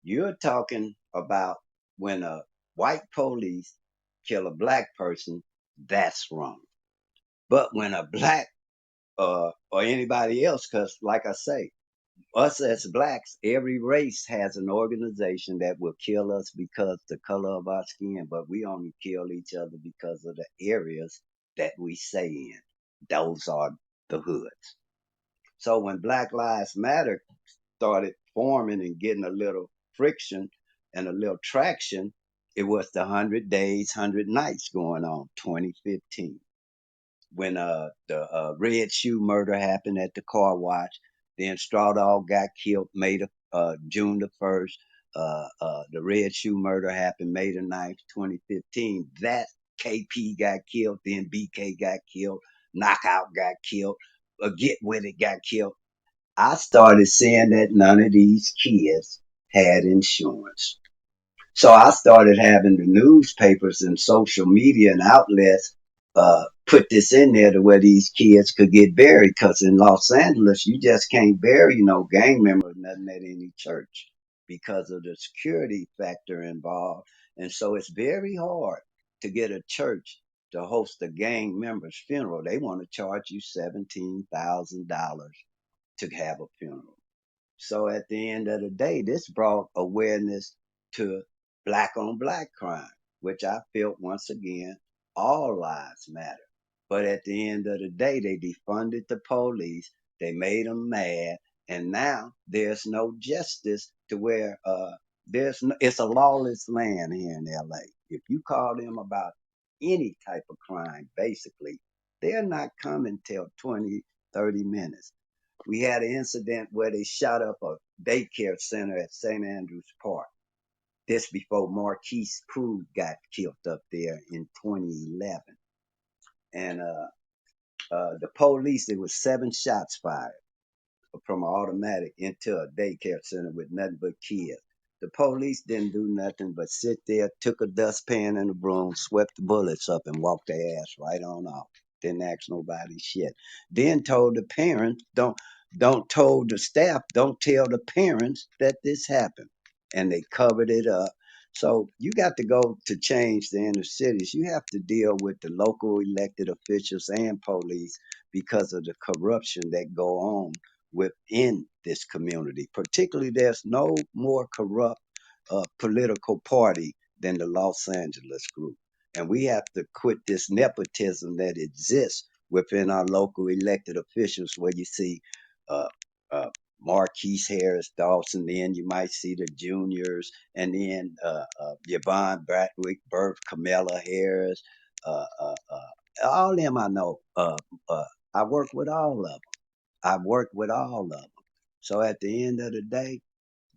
you're talking about when a white police kill a black person, that's wrong. But when a black or anybody else, because like I say, us as blacks, every race has an organization that will kill us because the color of our skin, but we only kill each other because of the areas that we stay in. Those are the hoods. So when Black Lives Matter started forming and getting a little friction and a little traction, it was the 100 Days, 100 Nights going on, 2015. When the Red Shoe murder happened at the car wash, then Straw Dog got killed June the 1st. The Red Shoe murder happened May the 9th, 2015. That KP got killed, then BK got killed, Knockout got killed, Get With It got killed. I started seeing that none of these kids had insurance. So I started having the newspapers and social media and outlets put this in there to where these kids could get buried. Because in Los Angeles, you just can't bury no gang member or nothing at any church because of the security factor involved. And so it's very hard to get a church to host a gang member's funeral. They want to charge you $17,000 to have a funeral. So at the end of the day, this brought awareness to black on black crime, which I felt once again, all lives matter. But at the end of the day, they defunded the police, they made them mad, and now there's no justice to where it's a lawless land here in LA. If you call them about any type of crime, basically, they're not coming till 20, 30 minutes. We had an incident where they shot up a daycare center at St. Andrews Park. This before Marquise Cruz got killed up there in 2011. And the police, there was 7 shots fired from an automatic into a daycare center with nothing but kids. The police didn't do nothing but sit there, took a dustpan and a broom, swept the bullets up, and walked their ass right on off. Didn't ask nobody shit. Then told the parents, don't told the staff, don't tell the parents that this happened. And they covered it up. So you got to go to change the inner cities. You have to deal with the local elected officials and police because of the corruption that go on within this community. Particularly, there's no more corrupt political party than the Los Angeles group. And we have to quit this nepotism that exists within our local elected officials, where you see uh, uh, Marquise Harris Dawson, then you might see the juniors, and then Yvonne Bradwick Birth, Camilla Harris, all them I know. I work with all of them. I've worked with all of them. So at the end of the day,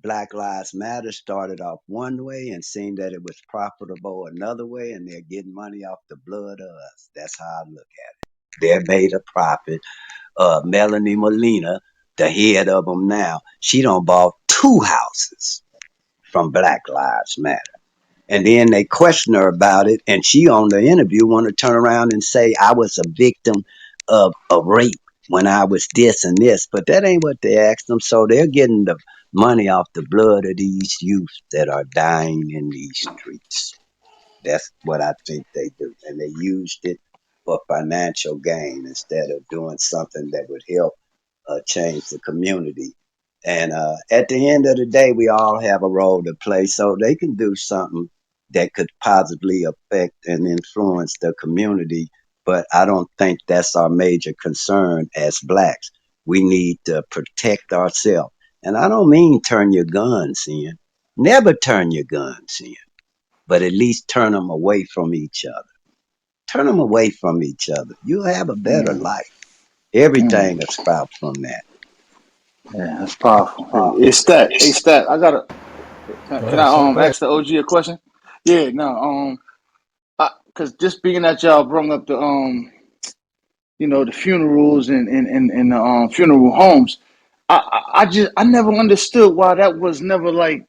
Black Lives Matter started off one way and seemed that it was profitable another way, and they're getting money off the blood of us. That's how I look at it. They made a profit. Melanie Molina, the head of them now, she done bought 2 houses from Black Lives Matter. And then they question her about it, and she on the interview want to turn around and say I was a victim of a rape when I was this and this, but that ain't what they asked them. So they're getting the money off the blood of these youth that are dying in these streets. That's what I think they do, and they used it for financial gain instead of doing something that would help change the community. And at the end of the day, we all have a role to play, so they can do something that could positively affect and influence the community. But I don't think that's our major concern as blacks. We need to protect ourselves. And I don't mean turn your guns in. Never turn your guns in, but at least turn them away from each other. Turn them away from each other. You'll have a better life. Everything is sprouts from that. Yeah, that's powerful. It's that. It's that. I gotta. Go Can ahead, I sir. Go ahead. ask the OG a question? Yeah, no. Cause just being that y'all brought up the the funerals and the funeral homes, I never understood why that was never like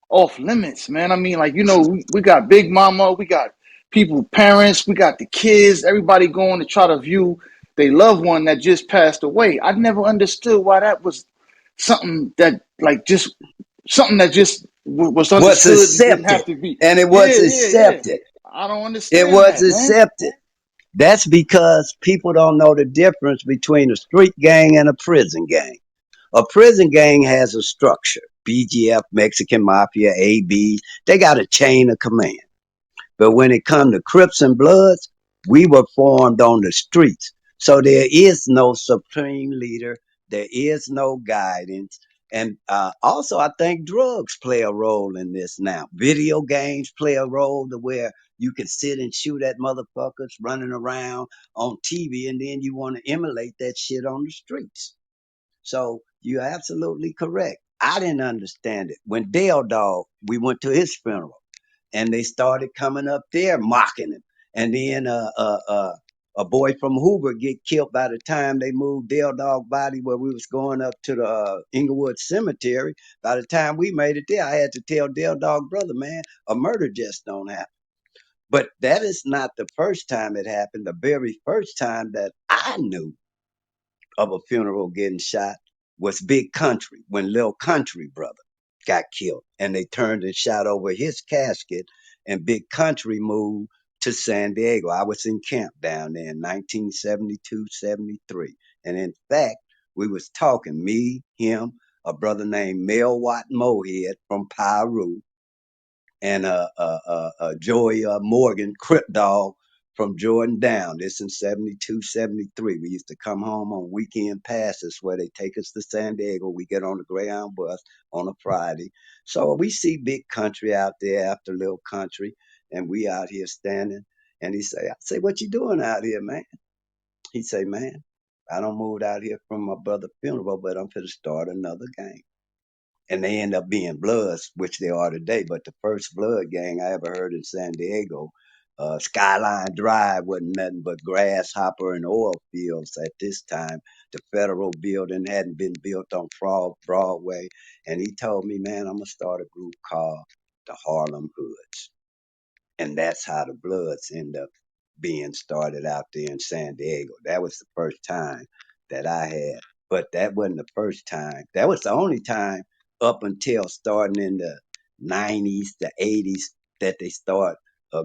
off limits, man. I mean, like we got Big Mama, we got people, parents, we got the kids, everybody going to try to view their loved one that just passed away. I never understood why that was something that like just something that just was Was understood and didn't accepted, have to be. and it Yeah, was yeah, yeah. accepted. I don't It understand was that, man. accepted. That's because people don't know the difference between a street gang and a prison gang. A prison gang has a structure. BGF, Mexican Mafia, AB, they got a chain of command. But when it comes to Crips and Bloods, we were formed on the streets. So there is no supreme leader. There is no guidance. And also, I think drugs play a role in this now. Video games play a role to where you can sit and shoot at motherfuckers running around on TV, and then you want to emulate that shit on the streets. So you're absolutely correct. I didn't understand it. When Dale Dog, we went to his funeral and they started coming up there mocking him. And then a boy from Hoover get killed by the time they moved Dale Dog body where we was going up to the Inglewood Cemetery. By the time we made it there, I had to tell Dale Dog brother, man, a murder just don't happen. But that is not the first time it happened. The very first time that I knew of a funeral getting shot was Big Country when Lil Country brother got killed, and they turned and shot over his casket. and Big Country moved to San Diego. I was in camp down there in 1972, 73. And in fact, we was talking, me, him, a brother named Mel Watt Mohead from Piru, and Joey Morgan, Crip dog from Jordan Down. This in 72, 73. We used to come home on weekend passes where they take us to San Diego. We get on the Greyhound bus on a Friday. So we see Big Country out there after Little Country, and we out here standing. And I say, what you doing out here, man? He say, man, I don't moved out here from my brother's funeral, but I'm finna start another gang, and they end up being Bloods, which they are today. But the first Blood gang I ever heard in San Diego, Skyline Drive wasn't nothing but grasshopper and oil fields at this time. The federal building hadn't been built on Broadway, and he told me, man, I'm gonna start a group called the Harlem Hoods, and that's how the Bloods end up being started out there in San Diego. That was the first time that I had, but that wasn't the first time. That was the only time up until starting in the 90s, the 80s, that they start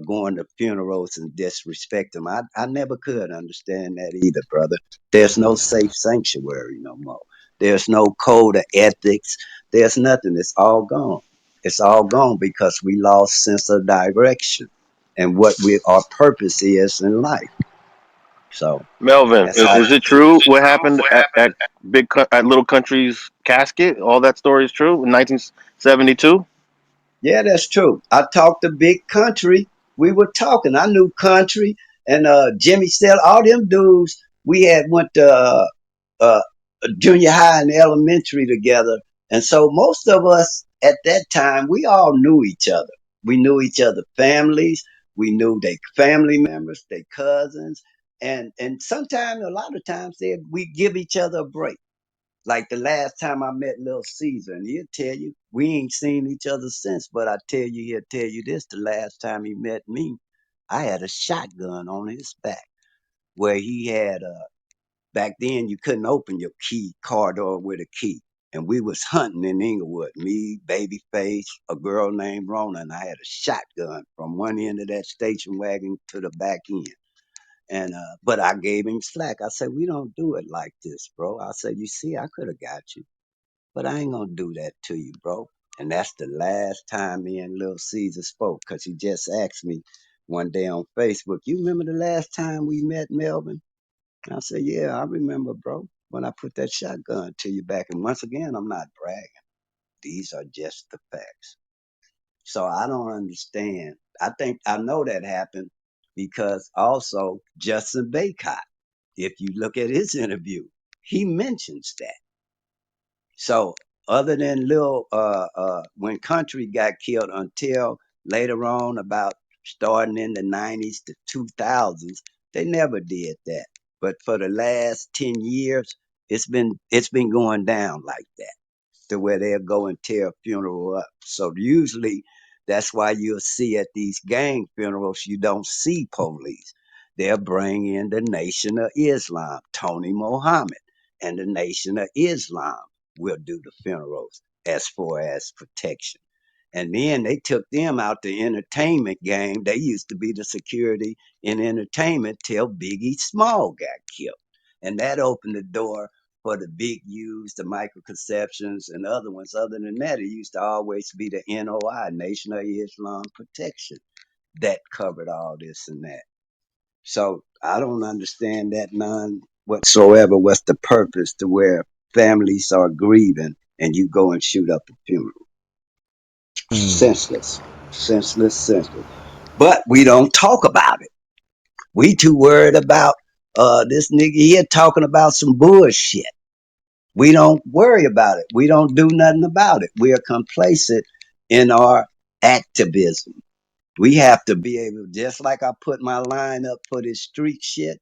going to funerals and disrespect them. I never could understand that either, brother. There's no safe sanctuary no more. There's no code of ethics. There's nothing. It's all gone. It's all gone because we lost sense of direction and what our purpose is in life. So Melvin, that's how. is it true what happened at at Little Country's casket? All that story is true in 1972. Yeah, that's true. I talked to Big Country. We were talking. I knew Country and Jimmy Stell, all them dudes. We had went to uh, junior high and elementary together, and so most of us at that time we all knew each other. We knew each other families. We knew their family members, their cousins, and sometimes a lot of times we give each other a break. Like the last time I met Little Caesar, and he'll tell you, we ain't seen each other since, but I tell you, he'll tell you this, the last time he met me, I had a shotgun on his back where he had, back then you couldn't open your car door with a key. And we was hunting in Inglewood, me, Babyface, a girl named Rona, and I had a shotgun from one end of that station wagon to the back end. And but I gave him slack. I said, we don't do it like this, bro. I said, you see, I could have got you, but I ain't gonna do that to you, bro. And that's the last time me and Lil Caesar spoke, because he just asked me one day on Facebook, you remember the last time we met, Melvin? And I said, yeah, I remember, bro, when I put that shotgun to you back. And once again, I'm not bragging. These are just the facts. So I don't understand. I know that happened because also Justin Baycott, if you look at his interview, he mentions that. So other than Lil when Country got killed until later on about starting in the 90s to 2000s, they never did that. But for the last 10 years, it's been going down like that, to where they'll go and tear a funeral up. So usually that's why you'll see at these gang funerals, you don't see police. They'll bring in the Nation of Islam, Tony Mohammed, and the Nation of Islam will do the funerals as far as protection. And then they took them out the entertainment game. They used to be the security in entertainment till Biggie Small got killed. And that opened the door for the big U's, the microconceptions, and other ones. Other than that, it used to always be the NOI, Nation of Islam Protection, that covered all this and that. So I don't understand that none whatsoever. What's the purpose to where families are grieving and you go and shoot up a funeral? Senseless, senseless, senseless. But we don't talk about it. We too worried about this nigga here talking about some bullshit. We don't worry about it. We don't do nothing about it. We are complacent in our activism. We have to be able, just like I put my line up for this street shit,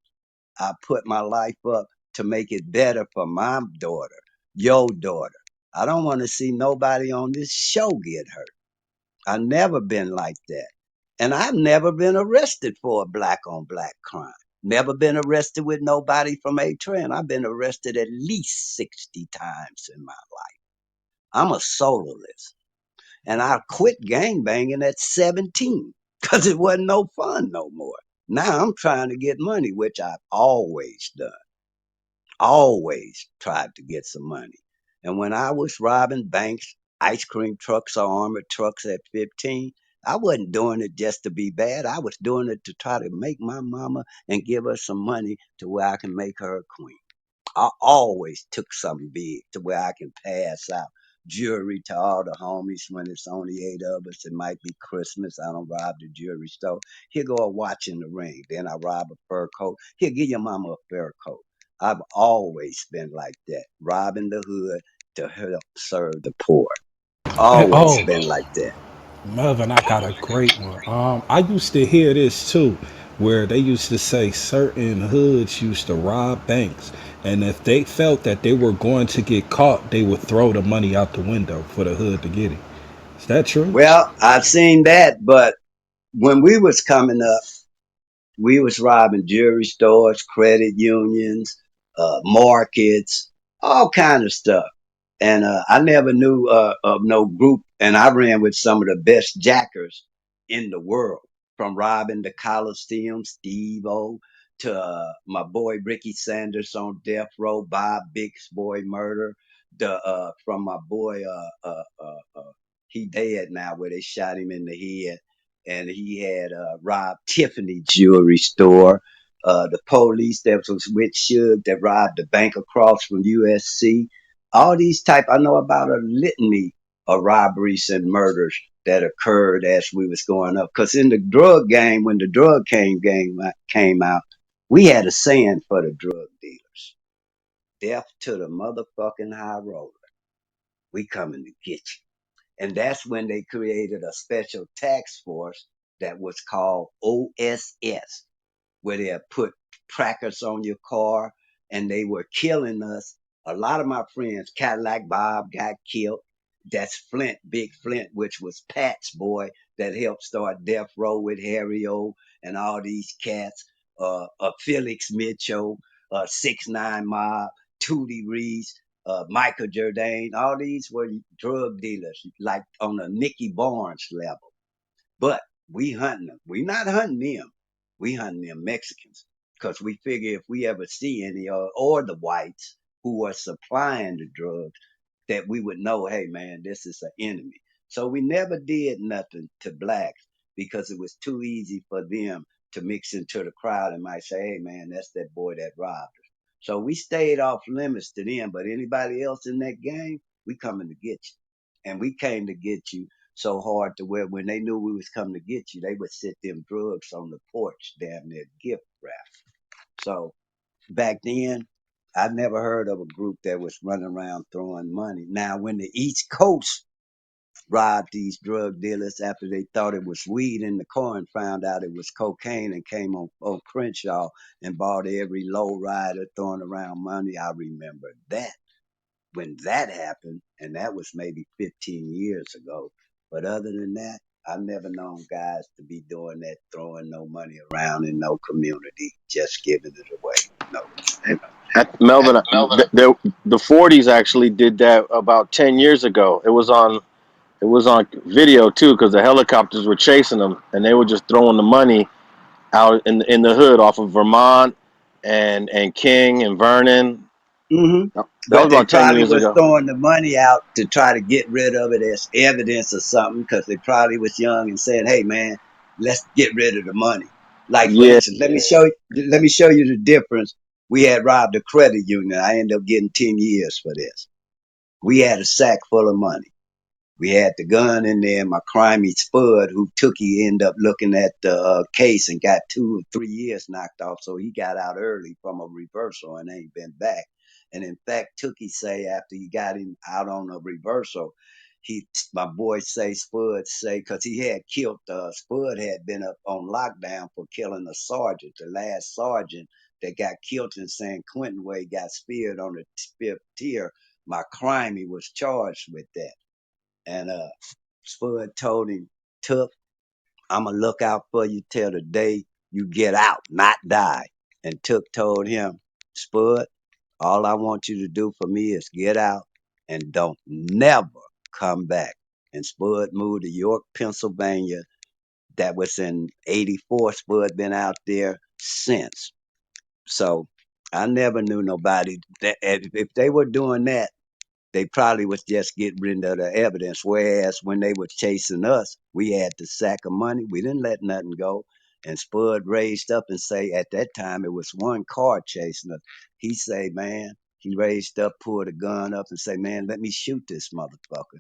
I put my life up to make it better for my daughter, your daughter. I don't want to see nobody on this show get hurt. I've never been like that. And I've never been arrested for a black on black crime. Never been arrested with nobody from A Train. I've been arrested at least 60 times in my life. I'm a soloist. And I quit gangbanging at 17. because it wasn't no fun no more. Now I'm trying to get money, which I've always done, always tried to get some money. And when I was robbing banks, ice cream trucks, or armored trucks at 15, I wasn't doing it just to be bad. I was doing it to try to make my mama and give her some money to where I can make her a queen. I always took something big to where I can pass out jewelry to all the homies when it's only 8 of us. It might be Christmas. I don't rob the jewelry store. Here go a watch in the ring. Then I rob a fur coat. Here, give your mama a fur coat. I've always been like that, robbing the hood to help serve the poor. Hey, Always oh, been like that. Melvin, I got a great one. I used to hear this too, where they used to say certain hoods used to rob banks, and if they felt that they were going to get caught, they would throw the money out the window for the hood to get it. Is that true? Well, I've seen that, but when we was coming up, we was robbing jewelry stores, credit unions, markets, all kind of stuff. And I never knew of no group. And I ran with some of the best jackers in the world, from robbing the Coliseum, Steve O, to my boy Ricky Sanders on death row, Bob Biggs boy murder, the from my boy he dead now, where they shot him in the head, and he had robbed Tiffany jewelry store. The police that was with Suge that robbed the bank across from USC. All these type, I know about a litany of robberies and murders that occurred as we was growing up. Because in the drug game, when the drug came out, we had a saying for the drug dealers: "Death to the motherfucking high roller. We coming to get you." And that's when they created a special task force that was called OSS, where they had put trackers on your car and they were killing us. A lot of my friends, Cadillac Bob got killed. That's Flint, Big Flint, which was Pat's boy that helped start Death Row with Harry O and all these cats. Felix Mitchell, 6 9 Mob, Tootie Reese, Michael Jordan. All these were drug dealers, like on a Nicky Barnes level. But we hunting them. We not hunting them. We hunting them Mexicans, because we figure if we ever see any or the whites who are supplying the drugs, that we would know, hey man, this is an enemy. So we never did nothing to blacks because it was too easy for them to mix into the crowd and might say, hey man, that's that boy that robbed us. So we stayed off limits to them, but anybody else in that game, we coming to get you. And we came to get you so hard to where when they knew we was coming to get you, they would sit them drugs on the porch, damn near gift wrap. So back then, I never heard of a group that was running around throwing money. Now, when the East Coast robbed these drug dealers after they thought it was weed in the car and found out it was cocaine and came on Crenshaw and bought every low rider throwing around money, I remember that when that happened, and that was maybe 15 years ago. But other than that, I've never known guys to be doing that, throwing no money around in no community, just giving it away. No, no. Melvin, the 40s actually did that about 10 years ago. It was on video too because the helicopters were chasing them and they were just throwing the money out in the hood off of Vermont and King and Vernon. hmm That was But they about 10 probably years was ago. throwing the money out to try to get rid of it as evidence or something, because they probably was young and said, "Hey, man, let's get rid of the money." Like for Yeah, instance, let me show you the difference. We had robbed a credit union. I ended up getting 10 years for this. We had a sack full of money. We had the gun in there. My crimey Spud, who took, he ended up looking at the case and got 2 or 3 years knocked off. So he got out early from a reversal and ain't been back. And in fact, Tookie say after he got him out on a reversal, my boy say, Spud say, because he had killed, Spud had been up on lockdown for killing a sergeant, the last sergeant that got killed in San Quentin where he got speared on the fifth tier. My crimey was charged with that. And Spud told him, Took, I'm going to look out for you till the day you get out, not die. And Took told him, Spud, all I want you to do for me is get out and don't never come back. And Spud moved to York, Pennsylvania, That was in '84. Spud been out there since. So I never knew nobody that if they were doing that, they probably was just getting rid of the evidence. Whereas when they were chasing us, we had the sack of money. We didn't let nothing go. And Spud raised up and say, at that time it was one car chasing us. He say, man, he raised up, pulled a gun up, and say, man, let me shoot this motherfucker.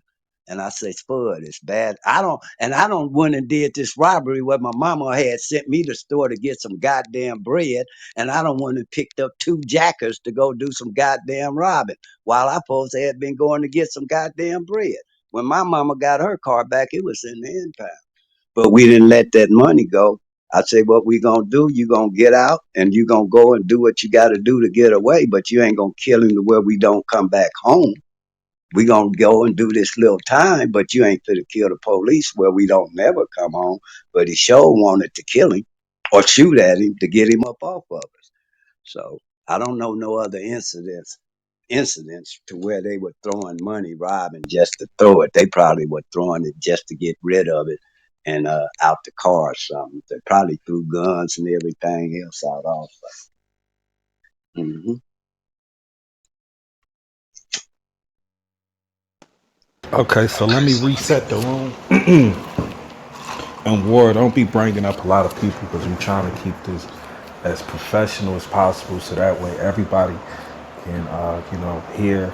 And I say, Spud, it's bad. I don't went and did this robbery where my mama had sent me to the store to get some goddamn bread, and I don't want to picked up two jackers to go do some goddamn robbing while I supposed to had been going to get some goddamn bread. When my mama got her car back, it was in the impound. But we didn't let that money go. I say, what we gonna do? You gonna get out and you gonna go and do what you gotta do to get away, but you ain't gonna kill him to where we don't come back home. We gonna go and do this little time, but you ain't finna kill the police where we don't never come home. But he sure wanted to kill him or shoot at him to get him up off of us. So I don't know no other incidents to where they were throwing money, robbing just to throw it. They probably were throwing it just to get rid of it and out the car or something. They probably threw guns and everything else out also. Hmm. Okay, so let me reset the room. And War, don't be bringing up a lot of people because we're trying to keep this as professional as possible, so that way everybody can, hear,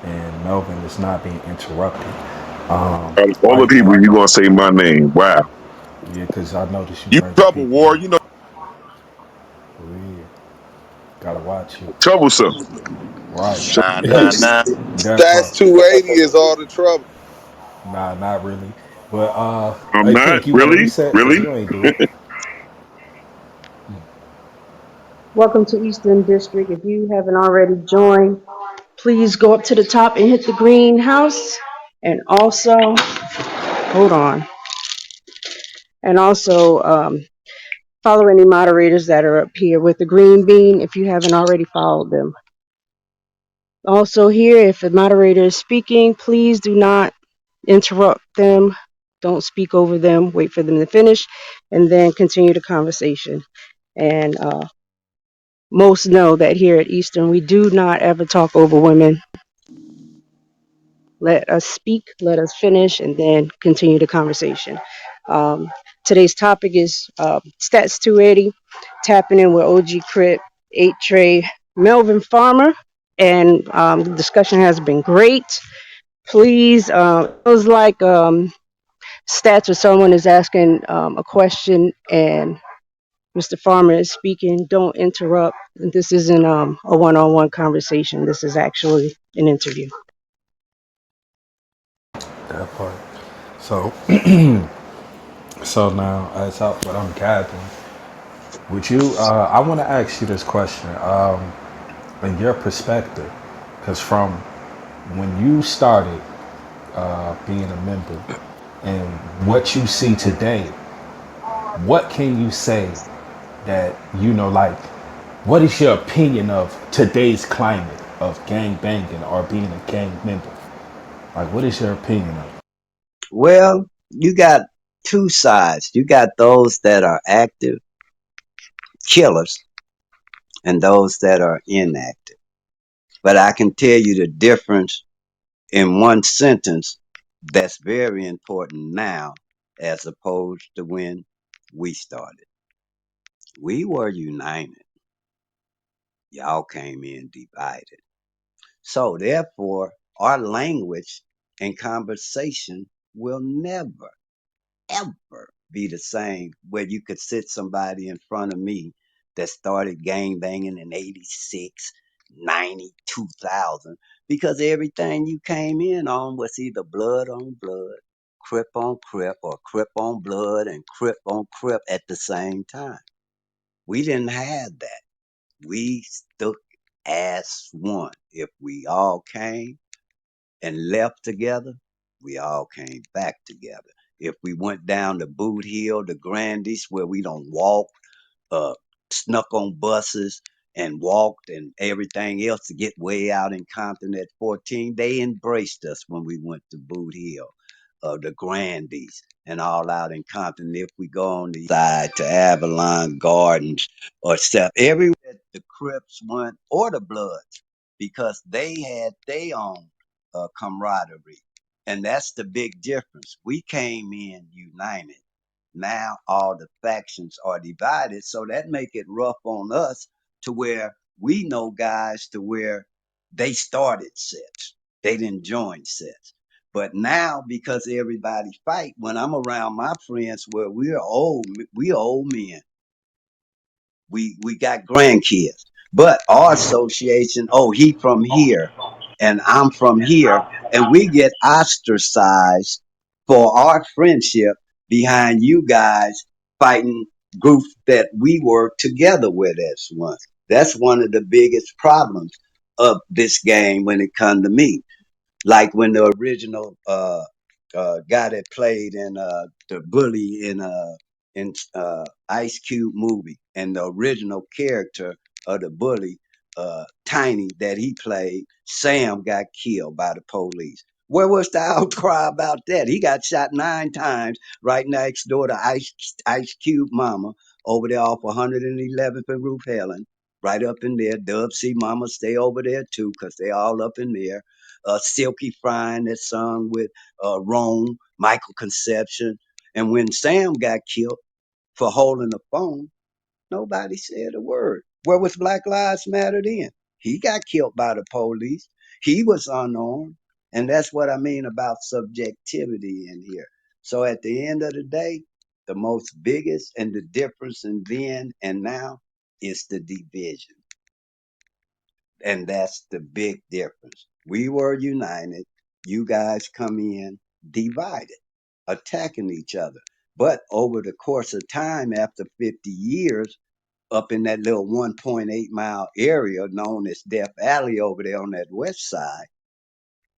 and Melvin is not being interrupted. All the Like, people you gonna say my name. Wow. yeah, because I noticed you You bringing trouble, people War. up. You know, Yeah, gotta watch you. troublesome. Right. Nah, nah, nah. That That's part. 280 is all the trouble. Nah, not really. But I'm hey, not Pink, you want to really, reset? Cause really. you ain't do it. Welcome to Eastern District. If you haven't already joined, please go up to the top and hit the green house. And also, hold on. And also, follow any moderators that are up here with the green bean if you haven't already followed them. Also, here, if a moderator is speaking, please do not interrupt them. Don't speak over them. Wait for them to finish and then continue the conversation. And most know that here at Eastern, we do not ever talk over women. Let us speak, let us finish, and then continue the conversation. Um, Today's topic is Stats 280, tapping in with OG Crip, 8 Tray, Melvin Farmer, and the discussion has been great. Please, it was like stats or someone is asking a question and Mr. Farmer is speaking. Don't interrupt. This isn't a one-on-one conversation. This is actually an interview. That part. So, so now, as up, what I'm gathering, would you? I want to ask you this question, in your perspective, because from when you started being a member and what you see today, what can you say that like? What is your opinion of today's climate of gang banging or being a gang member? Like, what is your opinion of it? Well, you got two sides. You got those that are active killers and those that are inactive. But I can tell you the difference in one sentence that's very important now as opposed to when we started. We were united. Y'all came in divided. So therefore, our language and conversation will never, ever be the same where you could sit somebody in front of me that started gang banging in 86, 90, 2000, because everything you came in on was either blood on blood, crip on crip, or crip on blood and crip on crip at the same time. We didn't have that. We stuck as one. If we all came and left together, we all came back together. If we went down to Boot Hill, the Grandies, where we don't walk, uh, snuck on buses and walked and everything else to get way out in Compton at 14, they embraced us when we went to Boot Hill. the Grandies and all out in Compton. If we go on the side to Avalon Gardens or stuff, everywhere the Crips went or the Bloods, because they had their own camaraderie. And that's the big difference. We came in united. Now all the factions are divided, so that make it rough on us to where we know guys to where they started sets. They didn't join sets. But now because everybody fight, when I'm around my friends where we old men, we got grandkids, but our association, oh, he from here and I'm from here, and we get ostracized for our friendship behind you guys fighting groups that we work together with as one. That's one of the biggest problems of this game when it comes to me. Like when the original guy that played in the bully in Ice Cube movie, and the original character of the bully, Tiny, that he played, Sam, got killed by the police. Where was the outcry about that? He got shot 9 times right next door to Ice Cube mama over there off 111th and Roof Helen, right up in there. Dub C mama stay over there too, because they all up in there. Silky Frying that song with Rome, Michael Conception. And when Sam got killed for holding the phone, nobody said a word. Where was Black Lives Matter then? He got killed by the police. He was unarmed. And that's what I mean about subjectivity in here. So at the end of the day, the most biggest and the difference in then and now is the division. And that's the big difference. We were united. You guys come in divided, attacking each other. But over the course of time, after 50 years, up in that little 1.8 mile area known as Death Alley over there on that west side,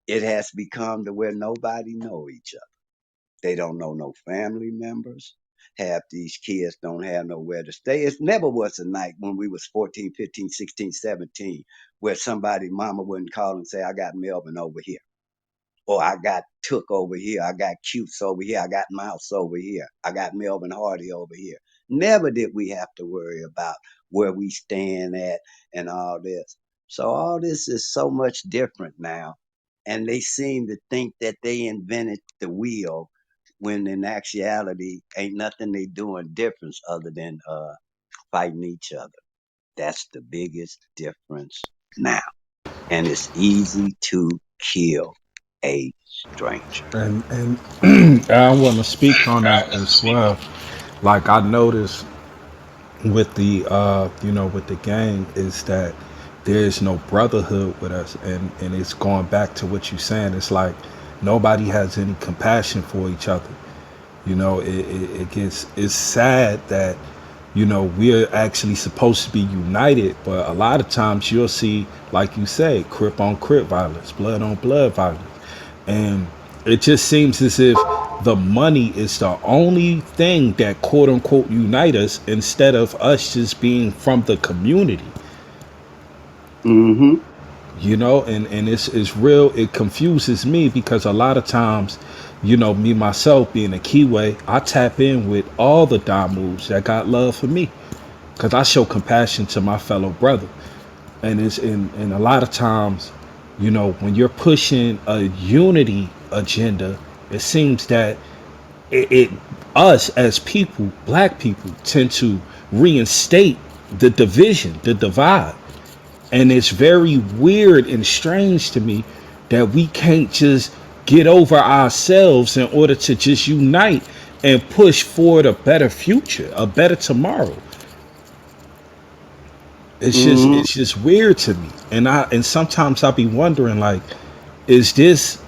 it has become to where nobody know each other. They don't know no family members. Half these kids don't have nowhere to stay. It never was a night when we was 14, 15, 16, 17, where somebody mama wouldn't call and say, I got Melvin over here. Or I got Took over here. I got Cutes over here. I got Mouse over here. I got Melvin Hardy over here. Never did we have to worry about where we stand at and all this. So all this is so much different now. And they seem to think that they invented the wheel when in actuality ain't nothing they doing different other than fighting each other. That's the biggest difference now. And it's easy to kill a stranger. And I want to speak on that as well. Like I noticed with the with the gang is that there's no brotherhood with us, and it's going back to what you're saying. It's like nobody has any compassion for each other. It gets, it's sad that we're actually supposed to be united, but a lot of times you'll see, like you say, crip on crip violence, blood on blood violence, and it just seems as if the money is the only thing that quote unquote unite us, instead of us just being from the community. Mm-hmm. And it's real, it confuses me because a lot of times, me myself being a keyway, I tap in with all the moves that got love for me because I show compassion to my fellow brother. And a lot of times, when you're pushing a unity agenda, it seems that it us as people, black people, tend to reinstate the division, the divide. And it's very weird and strange to me that we can't just get over ourselves in order to just unite and push forward a better future, a better tomorrow. Mm-hmm. It's just weird to me. And sometimes I'll be wondering, like, is this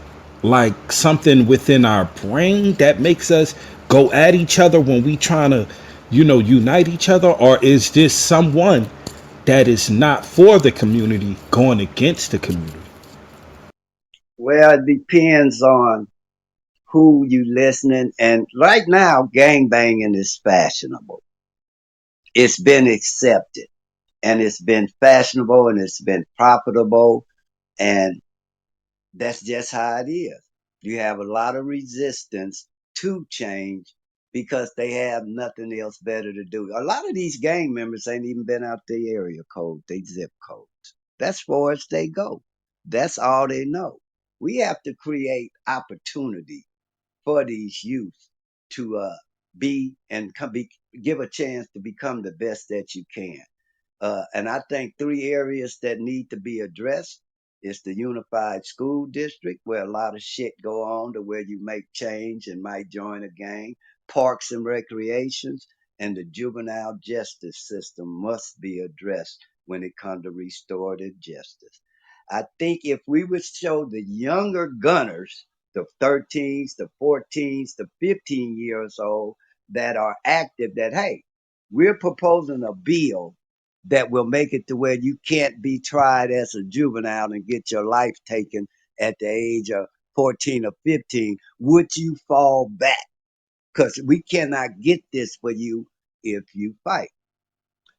like something within our brain that makes us go at each other when we trying to, unite each other? Or is this someone that is not for the community going against the community? Well, it depends on who you listening. And right now, gang banging is fashionable. It's been accepted and it's been fashionable and it's been profitable. And that's just how it is. You have a lot of resistance to change because they have nothing else better to do. A lot of these gang members ain't even been out the area code, they zip codes. That's far as they go. That's all they know. We have to create opportunity for these youth to be and give a chance to become the best that you can. And I think three areas that need to be addressed is the unified school district, where a lot of shit go on to where you make change and might join a gang, parks and recreations, and the juvenile justice system must be addressed when it comes to restorative justice. I think if we would show the younger gunners, the 13s, the 14s, the 15 years old that are active, that, hey, we're proposing a bill that will make it to where you can't be tried as a juvenile and get your life taken at the age of 14 or 15, would you fall back? Because we cannot get this for you if you fight.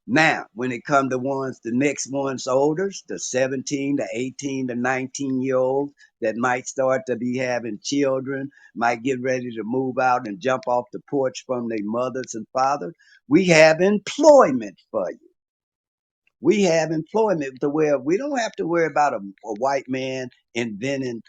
Now, when it comes to the next ones older, the 17, the 18, the 19-year olds that might start to be having children, might get ready to move out and jump off the porch from their mothers and fathers, we have employment for you. We have employment to where we don't have to worry about a white man inventing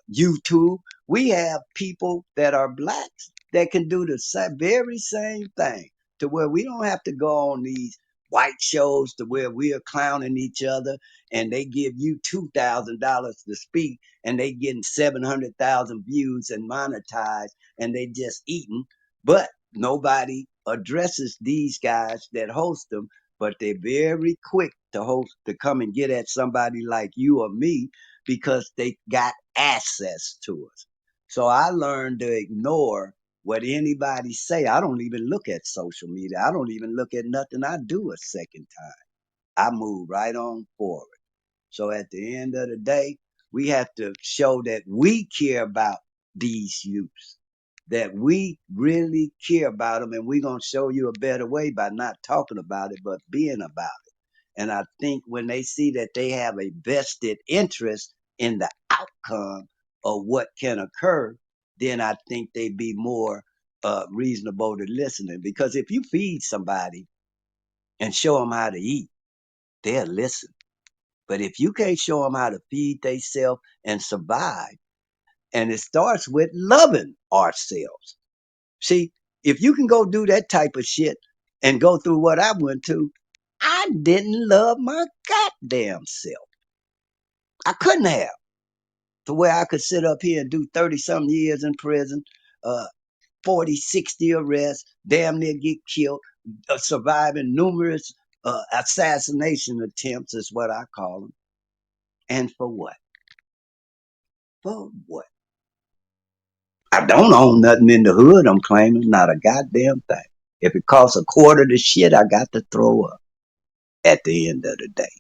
YouTube. We have people that are blacks that can do the very same thing, to where we don't have to go on these white shows to where we are clowning each other and they give you $2,000 to speak and they getting 700,000 views and monetized and they just eating, but nobody addresses these guys that host them, but they're very quick to come and get at somebody like you or me because they got access to us. So I learned to ignore what anybody say. I don't even look at social media. I don't even look at nothing I do a second time. I move right on forward. So at the end of the day, we have to show that we care about these youths, that we really care about them, and we're going to show you a better way by not talking about it, but being about it. And I think when they see that they have a vested interest in the outcome of what can occur, then I think they be more reasonable to listening. Because if you feed somebody and show them how to eat, they'll listen. But if you can't show them how to feed themselves and survive, and it starts with loving ourselves. See, if you can go do that type of shit and go through what I went to, I didn't love my goddamn self. I couldn't have, to where I could sit up here and do 30 some years in prison, uh, 40, 60 arrests, damn near get killed, surviving numerous assassination attempts, is what I call them. And for what? For what? I don't own nothing in the hood, I'm claiming, not a goddamn thing. If it costs a quarter of the shit, I got to throw up at the end of the day.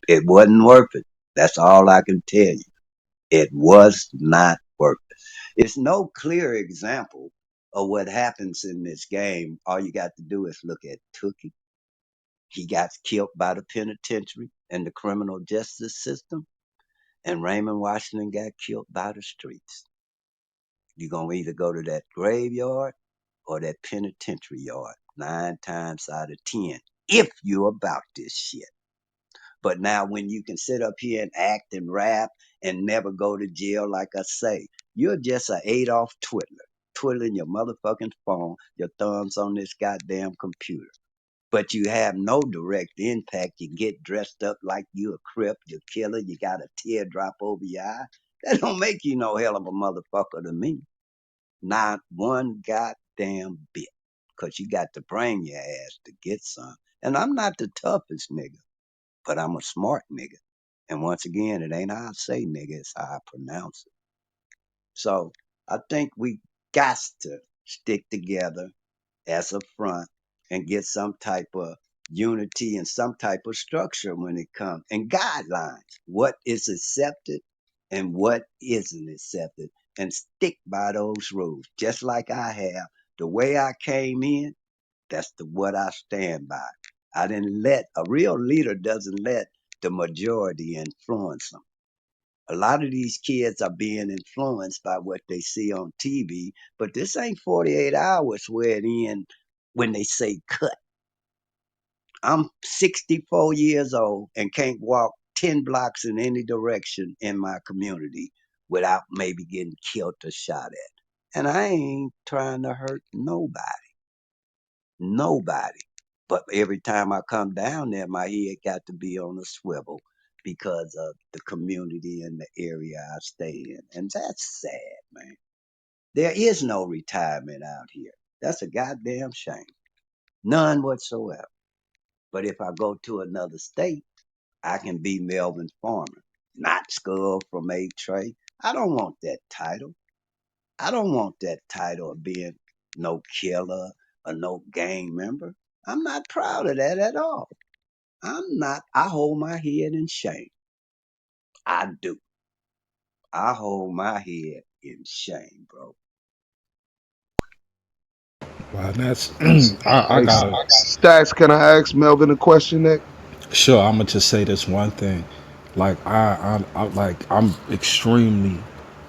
It wasn't worth it. That's all I can tell you. It was not worth it. It's no clear example of what happens in this game. All you got to do is look at Tookie. He got killed by the penitentiary and the criminal justice system, and Raymond Washington got killed by the streets. You're going to either go to that graveyard or that penitentiary yard 9 times out of 10 if you're about this shit. But now, when you can sit up here and act and rap and never go to jail, like I say, you're just a Adolf twiddler, twiddling your motherfucking phone, your thumbs on this goddamn computer. But you have no direct impact. You get dressed up like you a Crip, you killer, you got a teardrop over your eye. That don't make you no hell of a motherfucker to me. Not one goddamn bit. Cause you got to bring your ass to get some. And I'm not the toughest nigga, but I'm a smart nigga. And once again, it ain't how I say nigga, it's how I pronounce it. So I think we got to stick together as a front and get some type of unity and some type of structure when it comes, and guidelines. What is accepted and what isn't accepted, and stick by those rules. Just like I have. The way I came in, that's what I stand by. I didn't let a real leader doesn't let the majority influence them. A lot of these kids are being influenced by what they see on TV, but this ain't 48 hours where it ends when they say cut. I'm 64 years old and can't walk 10 blocks in any direction in my community without maybe getting killed or shot at. And I ain't trying to hurt nobody, nobody. But every time I come down there, my head got to be on a swivel because of the community and the area I stay in. And that's sad, man. There is no retirement out here. That's a goddamn shame. None whatsoever. But if I go to another state, I can be Melvin Farmer, not Skull from A Tray. I don't want that title. I don't want that title of being no killer or no gang member. I'm not proud of that at all. I'm not. I hold my head in shame. I do. I hold my head in shame, bro. Well, that's I Hey, gotta Stacks, can I ask Melvin a question next? sure. I'm gonna just say this one thing. Like I'm extremely,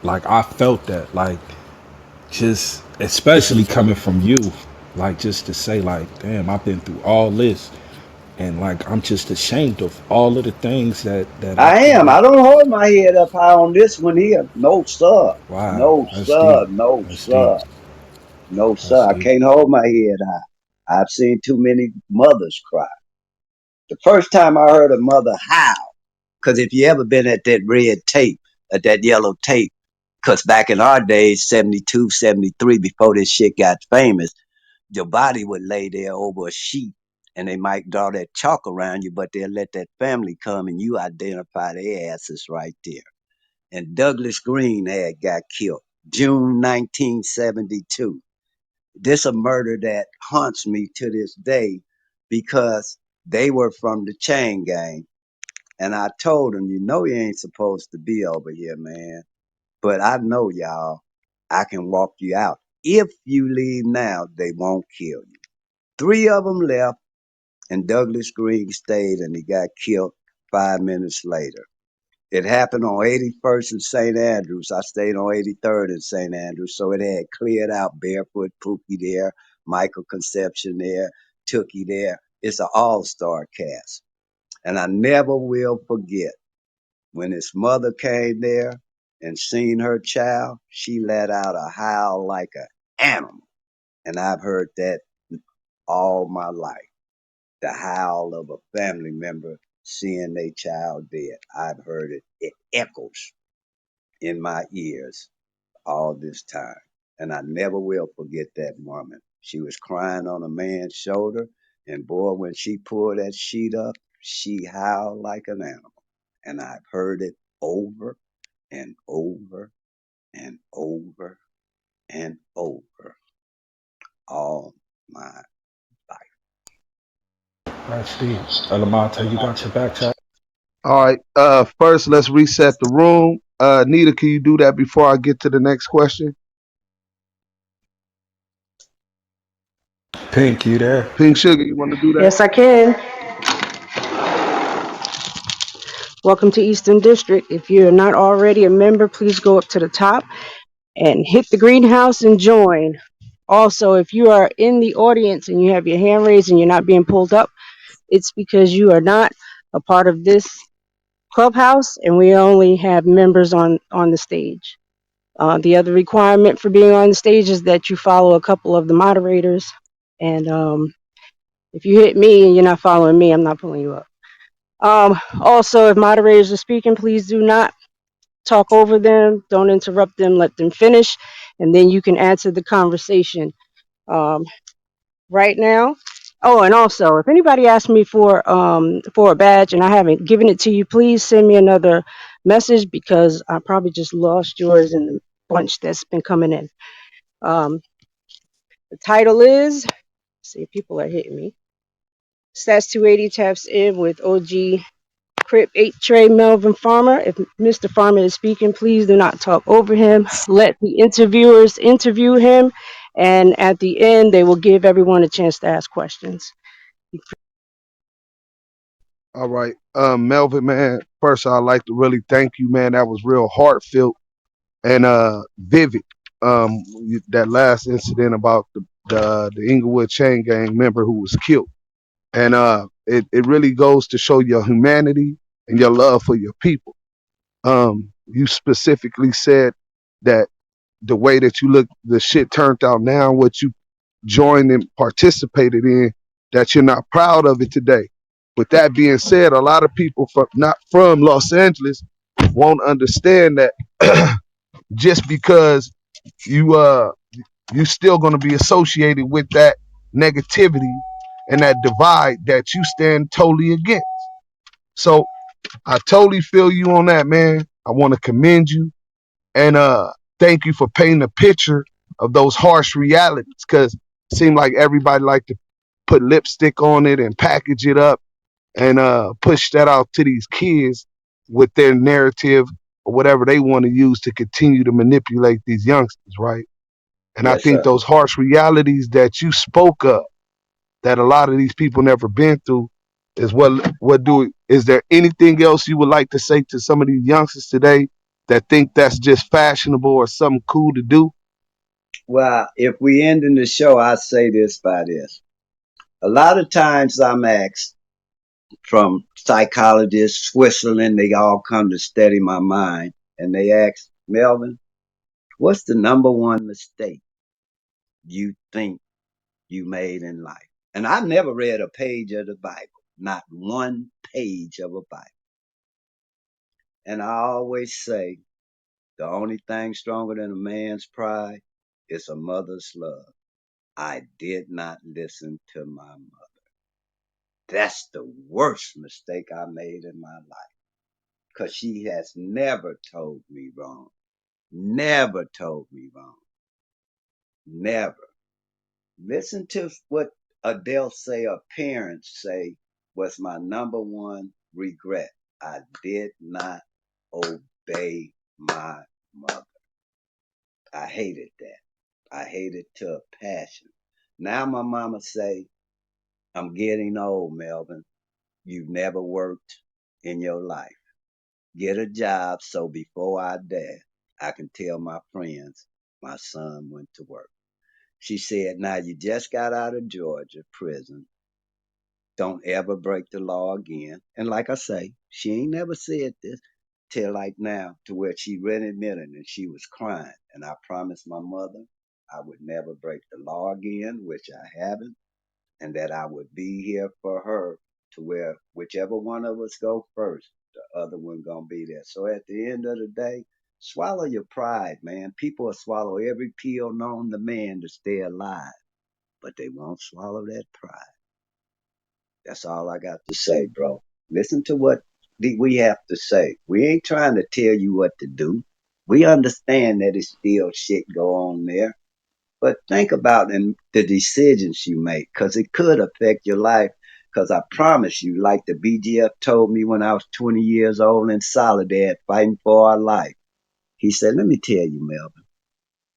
like I felt that, like just especially coming from you, like just to say like, damn, I've been through all this, and like I'm just ashamed of all of the things that I I feel am. like. I don't hold my head up high on this one here. No, sir. Wow, No, that's deep. sir. No, That's deep. sir. No, That's sir. I deep. can't hold my head high. I've seen too many mothers cry. The first time I heard a mother howl, because if you ever been at that red tape, at that yellow tape, because back in our days, 72, 73, before this shit got famous, your body would lay there over a sheet and they might draw that chalk around you, but they'll let that family come and you identify their asses right there. And Douglas Green had got killed June 1972. This a murder that haunts me to this day because they were from the chain gang. And I told them, you know, you ain't supposed to be over here, man. But I know y'all, I can walk you out. If you leave now, they won't kill you. Three of them left, and Douglas Green stayed, and he got killed 5 minutes later. It happened on 81st and St. Andrews. I stayed on 83rd and St. Andrews, so it had cleared out Barefoot Pookie there, Michael Conception there, Tookie there. It's an all-star cast. And I never will forget when his mother came there and seen her child, she let out a howl like an animal. And I've heard that all my life. The howl of a family member seeing their child dead. I've heard it. It echoes in my ears all this time. And I never will forget that woman. She was crying on a man's shoulder, and boy, when she pulled that sheet up, she howled like an animal. And I've heard it over and over and over and over all my life. That's deep. Elamata, you got your back chat. All right. First, let's reset the room. Nita, can you do that before I get to the next question? Pink, you there? Pink Sugar, you want to do that? Yes, I can. Welcome to Eastern District. If you're not already a member, please go up to the top and hit the greenhouse and join. Also, if you are in the audience and you have your hand raised and you're not being pulled up, it's because you are not a part of this clubhouse and we only have members on the stage. The other requirement for being on the stage is that you follow a couple of the moderators. And if you hit me and you're not following me, I'm not pulling you up. Also, if moderators are speaking, please do not talk over them. Don't interrupt them. Let them finish, and then you can answer the conversation. Um, right now. Oh, and also, if anybody asks me for a badge and I haven't given it to you, please send me another message because I probably just lost yours in the bunch that's been coming in. Um, the title is, see, people are hitting me. Stats 280 taps in with OG Crip 8 Trey Melvin Farmer. If Mr. Farmer is speaking, please do not talk over him. Let the interviewers interview him, and at the end, they will give everyone a chance to ask questions. All right. Melvin, man, first I'd like to really thank you, man. That was real heartfelt and vivid. That last incident about the Inglewood chain gang member who was killed. And it really goes to show your humanity and your love for your people. You specifically said that the way that you look, the shit turned out now, what you joined and participated in, that you're not proud of it today. With that being said, a lot of people from not from Los Angeles won't understand that just because you you still going to be associated with that negativity and that divide that you stand totally against. So I totally feel you on that, man. I want to commend you and thank you for painting a picture of those harsh realities, because it seemed like everybody like to put lipstick on it and package it up and push that out to these kids with their narrative or whatever they want to use to continue to manipulate these youngsters, right? And I Yes, think sir. those harsh realities that you spoke of, that a lot of these people never been through, is what do it. Is there anything else you would like to say to some of these youngsters today that think that's just fashionable or something cool to do? Well, if we end in the show, I say this by this. A lot of times I'm asked from psychologists, Switzerland, they all come to study my mind, and they ask, Melvin, what's the number one mistake you think you made in life? And I've never read a page of the Bible, not one page of a Bible. And I always say the only thing stronger than a man's pride is a mother's love. I did not listen to my mother. That's the worst mistake I made in my life, because she has never told me wrong. Never told me wrong. Never. Listen to what Adele say or parents say was my number one regret. I did not obey my mother. I hated that. I hated to a passion. Now my mama say, I'm getting old, Melvin. You've never worked in your life. Get a job so before I die, I can tell my friends my son went to work. She said, now you just got out of Georgia prison. Don't ever break the law again. And like I say, she ain't never said this till like now, to where she really admitted it and she was crying. And I promised my mother I would never break the law again, which I haven't, and that I would be here for her, to where whichever one of us go first, the other one gonna be there. So at the end of the day, swallow your pride, man. People will swallow every pill known to man to stay alive, but they won't swallow that pride. That's all I got to say, bro. Listen to what we have to say. We ain't trying to tell you what to do. We understand that it's still shit go on there, but think about the decisions you make, because it could affect your life. Because I promise you, like the BGF told me when I was 20 years old in Soledad fighting for our life, he said, let me tell you, Melvin,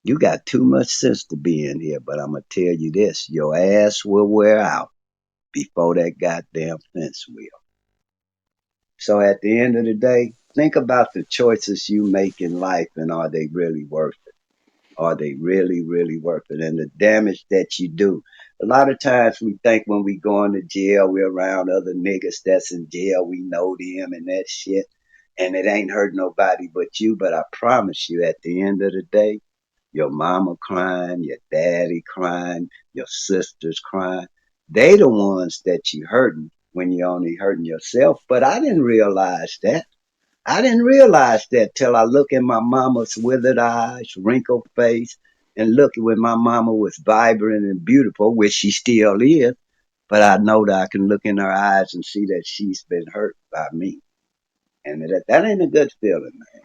you got too much sense to be in here, but I'm going to tell you this, your ass will wear out before that goddamn fence will. So at the end of the day, think about the choices you make in life, and are they really worth it? Are they really, really worth it? And the damage that you do. A lot of times we think when we go into jail, we're around other niggas that's in jail. We know them and that shit. And it ain't hurt nobody but you. But I promise you, at the end of the day, your mama crying, your daddy crying, your sisters crying. They the ones that you hurting when you only hurting yourself. But I didn't realize that. I didn't realize that till I look in my mama's withered eyes, wrinkled face, and look when my mama was vibrant and beautiful, which she still is. But I know that I can look in her eyes and see that she's been hurt by me. And that ain't a good feeling, man.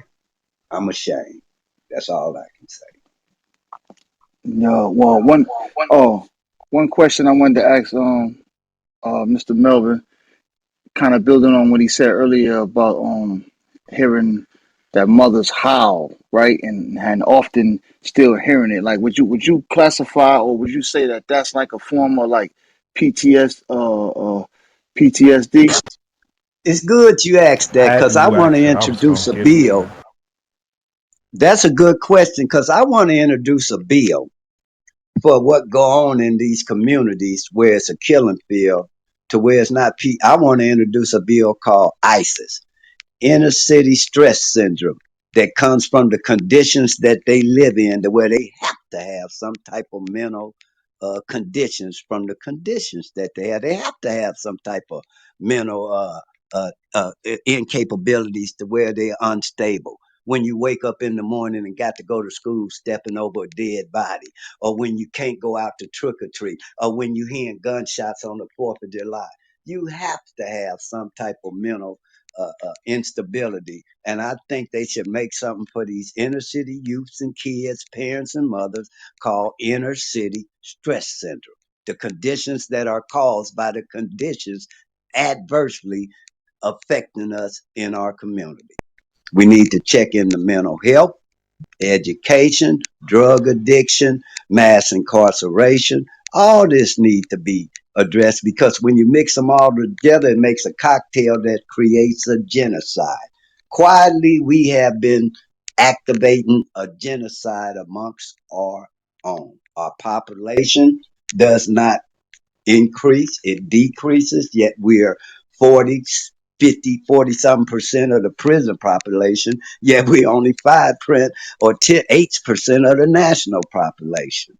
I'm ashamed. That's all I can say. No, well, one question I wanted to ask Mr. Melvin, kind of building on what he said earlier about hearing that mother's howl, right, and often still hearing it. Like, would you classify or would you say that that's like a form of like PTS PTSD? It's good you asked that because Happy I you want to asked it. I was introduce gonna a get into bill. that. That's a good question because I want to introduce a bill for what go on in these communities where it's a killing field to where it's not. I want to introduce a bill called ISIS, inner city stress syndrome, that comes from the conditions that they live in, to where they have to have some type of mental conditions from the conditions that they have. They have to have some type of mental incapabilities to where they're unstable. When you wake up in the morning and got to go to school stepping over a dead body, or when you can't go out to trick or treat, or when you hearing gunshots on the 4th of July, you have to have some type of mental instability. And I think they should make something for these inner city youths and kids, parents and mothers, called inner city stress syndrome. The conditions that are caused by the conditions adversely affecting us in our community. We need to check into mental health, education, drug addiction, mass incarceration. All this need to be addressed because when you mix them all together, it makes a cocktail that creates a genocide. Quietly, we have been activating a genocide amongst our own. Our population does not increase, it decreases, yet we're 40, 50, 40 something percent of the prison population, yet we only 5% or 8% of the national population.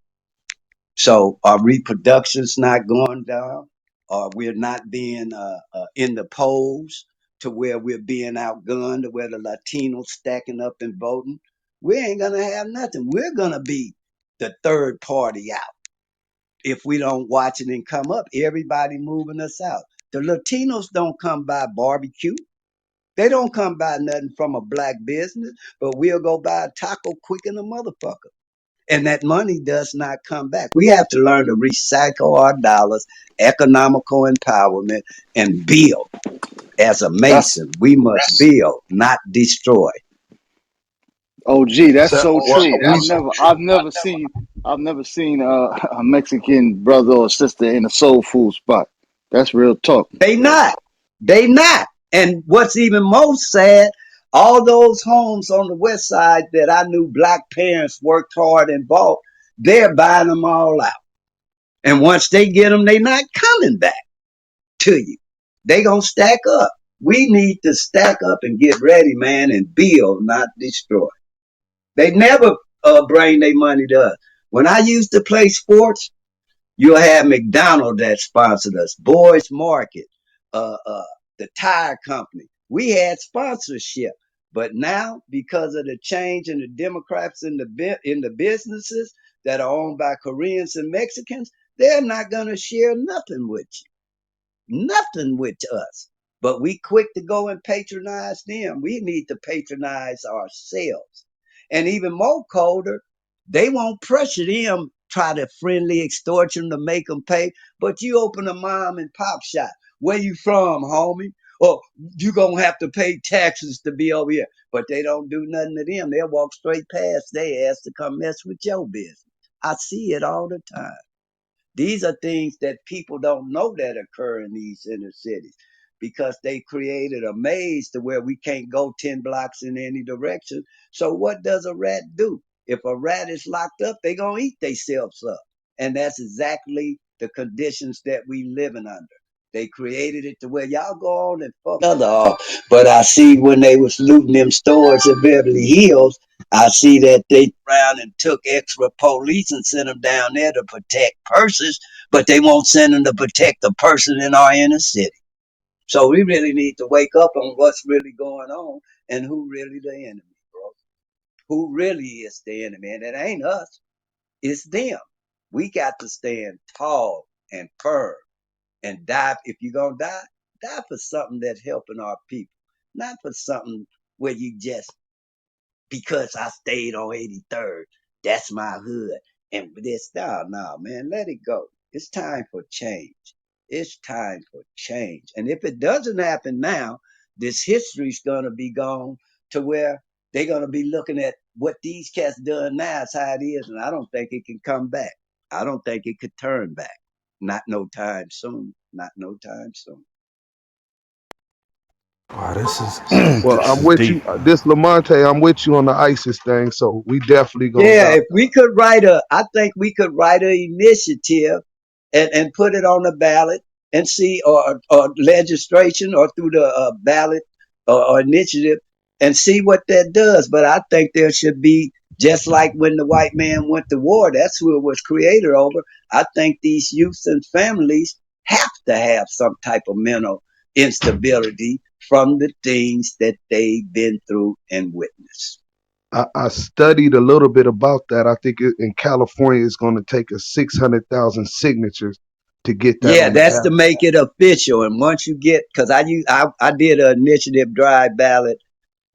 So our reproduction's not going down, or we're not being in the polls to where we're being outgunned, to where the Latinos stacking up and voting. We ain't gonna have nothing. We're gonna be the third party out if we don't watch it and come up. Everybody moving us out. The Latinos don't come by barbecue. They don't come by nothing from a black business, but we'll go buy a taco quick in a motherfucker. And that money does not come back. We have to learn to recycle our dollars, economical empowerment, and build. As a That's Mason, we must build, not destroy. OG. That's so What true. I've never seen a Mexican brother or sister in a soul food spot. That's real talk. They not. They not. And what's even most sad, all those homes on the west side that I knew black parents worked hard and bought, they're buying them all out. And once they get them, they not coming back to you. They gonna stack up. We need to stack up and get ready, man, and build, not destroy. They never bring their money to us. When I used to play sports, you'll have McDonald's that sponsored us, Boys Market, uh, uh, the tire company. We had sponsorship, but now because of the change in the Democrats in the businesses that are owned by Koreans and Mexicans, they're not gonna share nothing with you, nothing with us. But we quick to go and patronize them. We need to patronize ourselves. And even more colder, they won't pressure them, try to friendly extort them to make them pay. But you open a mom and pop shop. Where you from, homie? Oh, you gonna have to pay taxes to be over here. But they don't do nothing to them. They'll walk straight past their ass to come mess with your business. I see it all the time. These are things that people don't know that occur in these inner cities because they created a maze to where we can't go 10 blocks in any direction. So what does a rat do? If a rat is locked up, they going to eat themselves up. And that's exactly the conditions that we living under. They created it to where y'all go on and fuck other off. But I see when they was looting them stores in Beverly Hills, I see that they around and took extra police and sent them down there to protect purses, but they won't send them to protect the person in our inner city. So we really need to wake up on what's really going on and who really the enemy, bro. Who really is the enemy? And it ain't us, it's them. We got to stand tall and firm and die. If you're gonna die, die for something that's helping our people, not for something where you just because I stayed on 83rd. That's my hood. And this, no, man, let it go. It's time for change. It's time for change. And if it doesn't happen now, this history's going to be gone to where they're going to be looking at what these cats done now is how it is. And I don't think it can come back. I don't think it could turn back. Not no time soon. Not no time soon. Wow, this is Well, this I'm is with deep. you. This Lamonte, I'm with you on the ISIS thing, so we definitely gonna Yeah, dock. if we could I think we could write an initiative and put it on the ballot and see, or legislation or through the ballot or initiative and see what that does. But I think there should be, just like when the white man went to war, that's who it was created over. I think these youths and families have to have some type of mental instability from the things that they've been through and witnessed. I studied a little bit about that. I think in California it's going to take us 600,000 signatures to get that Yeah, on the that's to ballot. make it official. And once you get, because I did an initiative drive ballot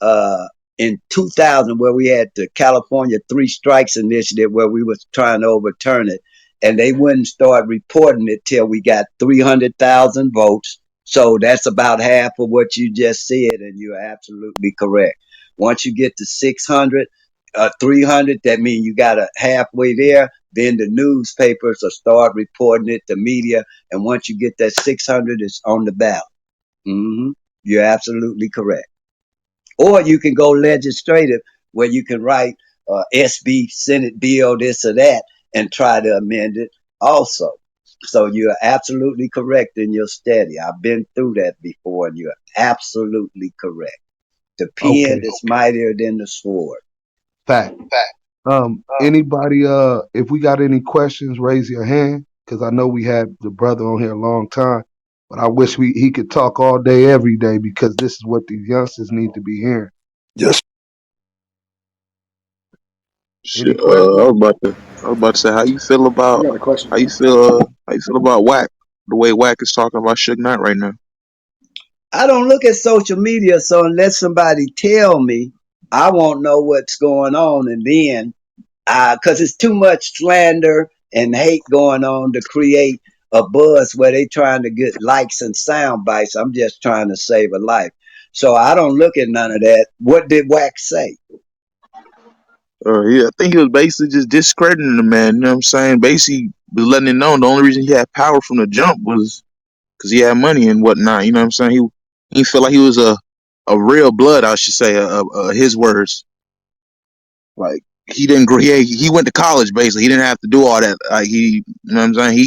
uh, in 2000 where we had the California Three Strikes Initiative where we was trying to overturn it, and they wouldn't start reporting it till we got 300,000 votes. So that's about half of what you just said, and you're absolutely correct. Once you get to 600, 300, that means you got a halfway there. Then the newspapers will start reporting it, the media, and once you get that 600, it's on the ballot. hmm You're absolutely correct. Or you can go legislative where you can write SB, Senate bill, this or that, and try to amend it also. So you're absolutely correct in your study. I've been through that before, and you're absolutely correct. The pen Okay, is mightier than the sword. fact. Anybody, if we got any questions, raise your hand because I know we had the brother on here a long time, but I wish he could talk all day, every day because this is what these youngsters need to be hearing. Yes. Any Shit, questions? I was about to say, I got a question. how you feel about whack? The way whack is talking about Suge Knight right now. I don't look at social media, so unless somebody tell me, I won't know what's going on, and then because it's too much slander and hate going on to create a buzz where they trying to get likes and sound bites. I'm just trying to save a life. So I don't look at none of that. What did Wax say? Yeah, I think he was basically just discrediting the man. You know what I'm saying? Basically, was letting it known the only reason he had power from the jump was because he had money and whatnot. You know what I'm saying? He felt like he was a real blood. I should say, his words. Like he didn't. He went to college basically. He didn't have to do all that. Like you know what I'm saying?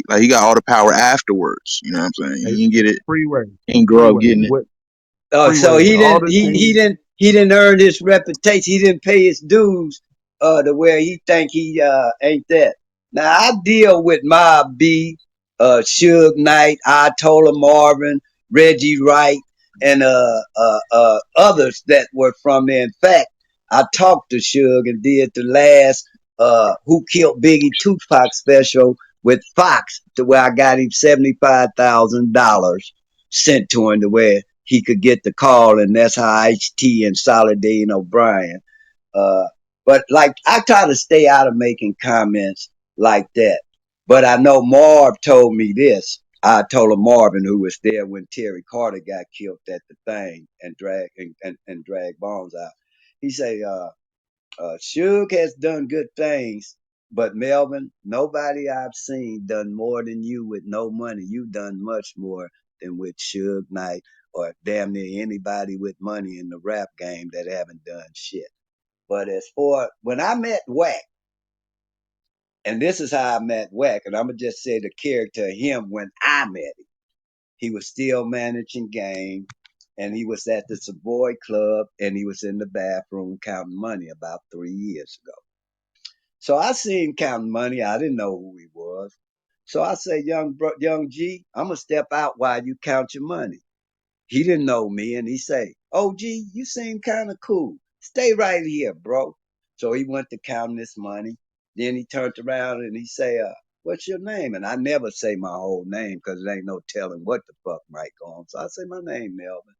Like he got all the power afterwards. You know what I'm saying? Hey, He didn't get it. free range, He didn't free grow up range, getting it. what free So range, he all didn't the he things. didn't he didn't earn his reputation. He didn't pay his dues to where he think he ain't that. Now I deal with Mob B, Suge Knight, Itola Marvin, Reggie Wright, and others that were from there. In fact, I talked to Suge and did the last Who Killed Biggie Tupac special with Fox to where I got him $75,000 sent to him to where he could get the call, and that's how Ice-T and Solidine O'Brien. Uh, but like, I try to stay out of making comments like that. But I know Marv told me this. I told him Marvin, who was there when Terry Carter got killed at the thing and drag bones out. He say, Suge has done good things, but Melvin, nobody I've seen done more than you with no money. You've done much more than with Suge Knight or damn near anybody with money in the rap game that haven't done shit. But as for when I met Wack, and this is how I met Wack, and I'm gonna just say the character of him when I met him. He was still managing game, and he was at the Savoy Club, and he was in the bathroom counting money about 3 years ago. So I seen him counting money. I didn't know who he was. So I say, young G, I'm gonna step out while you count your money. He didn't know me, and he say, "Oh, G, you seem kind of cool. Stay right here, bro." So he went to counting his money. Then he turned around and he say, "What's your name?" And I never say my whole name because there ain't no telling what the fuck might go on. So I say my name, Melvin.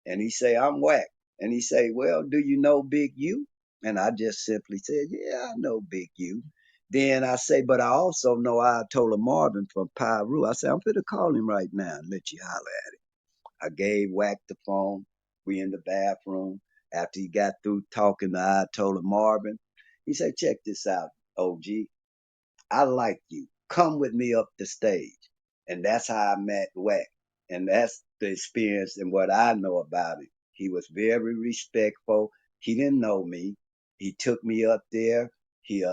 And he say, "I'm Whack." And he say, "Well, do you know Big U?" And I just simply said, "Yeah, I know Big U." Then I say, "But I also know I told Marvin from Pyru." I say, "I'm finna call him right now and let you holler at him." I gave Whack the phone. We in the bathroom. After he got through talking to I told Marvin, he said, "Check this out, OG. I like you. Come with me up the stage." And that's how I met Wack. And that's the experience and what I know about it. He was very respectful. He didn't know me. He took me up there. He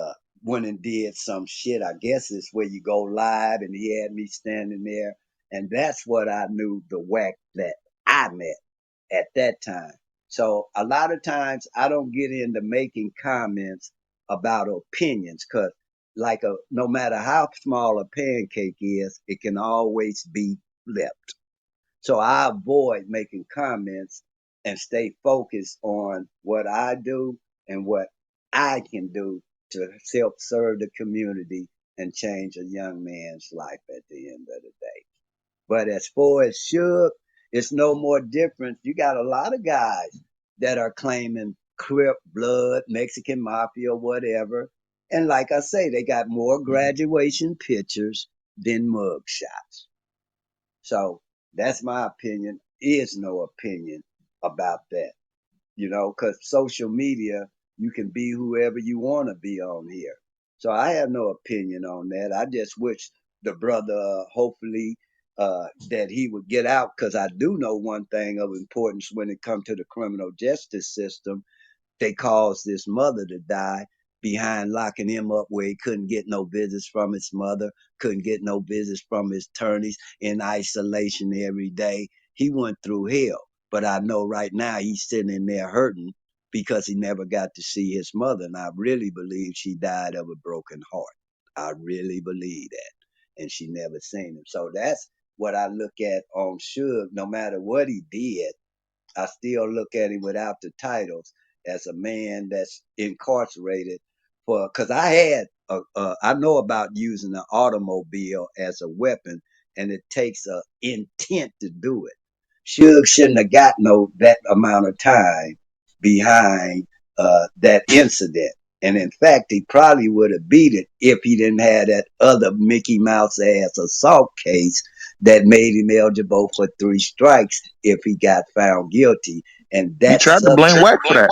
went and did some shit. I guess it's where you go live, and he had me standing there, and that's what I knew the whack that I met at that time. So a lot of times I don't get into making comments about opinions because no matter how small a pancake is, it can always be flipped. So I avoid making comments and stay focused on what I do and what I can do to help serve the community and change a young man's life at the end of the day. But as far as Suge, it's no more different. You got a lot of guys that are claiming Crip, blood, Mexican mafia, whatever. And like I say, they got more graduation pictures than mug shots. So that's my opinion. Is no opinion about that, because social media, you can be whoever you want to be on here. So I have no opinion on that. I just wish the brother, hopefully, that he would get out because I do know one thing of importance when it comes to the criminal justice system. They caused this mother to die behind locking him up where he couldn't get no visits from his mother, couldn't get no visits from his attorneys, in isolation every day. He went through hell. But I know right now he's sitting in there hurting because he never got to see his mother. And I really believe she died of a broken heart. I really believe that. And she never seen him. So that's what I look at on Suge. No matter what he did, I still look at him without the titles as a man that's incarcerated for. Because I know about using an automobile as a weapon, and it takes a intent to do it. Suge shouldn't have got that amount of time behind that incident. And in fact, he probably would have beat it if he didn't have that other Mickey Mouse ass assault case that made him eligible for 3 strikes if he got found guilty. And He that tried to blame Wack for that.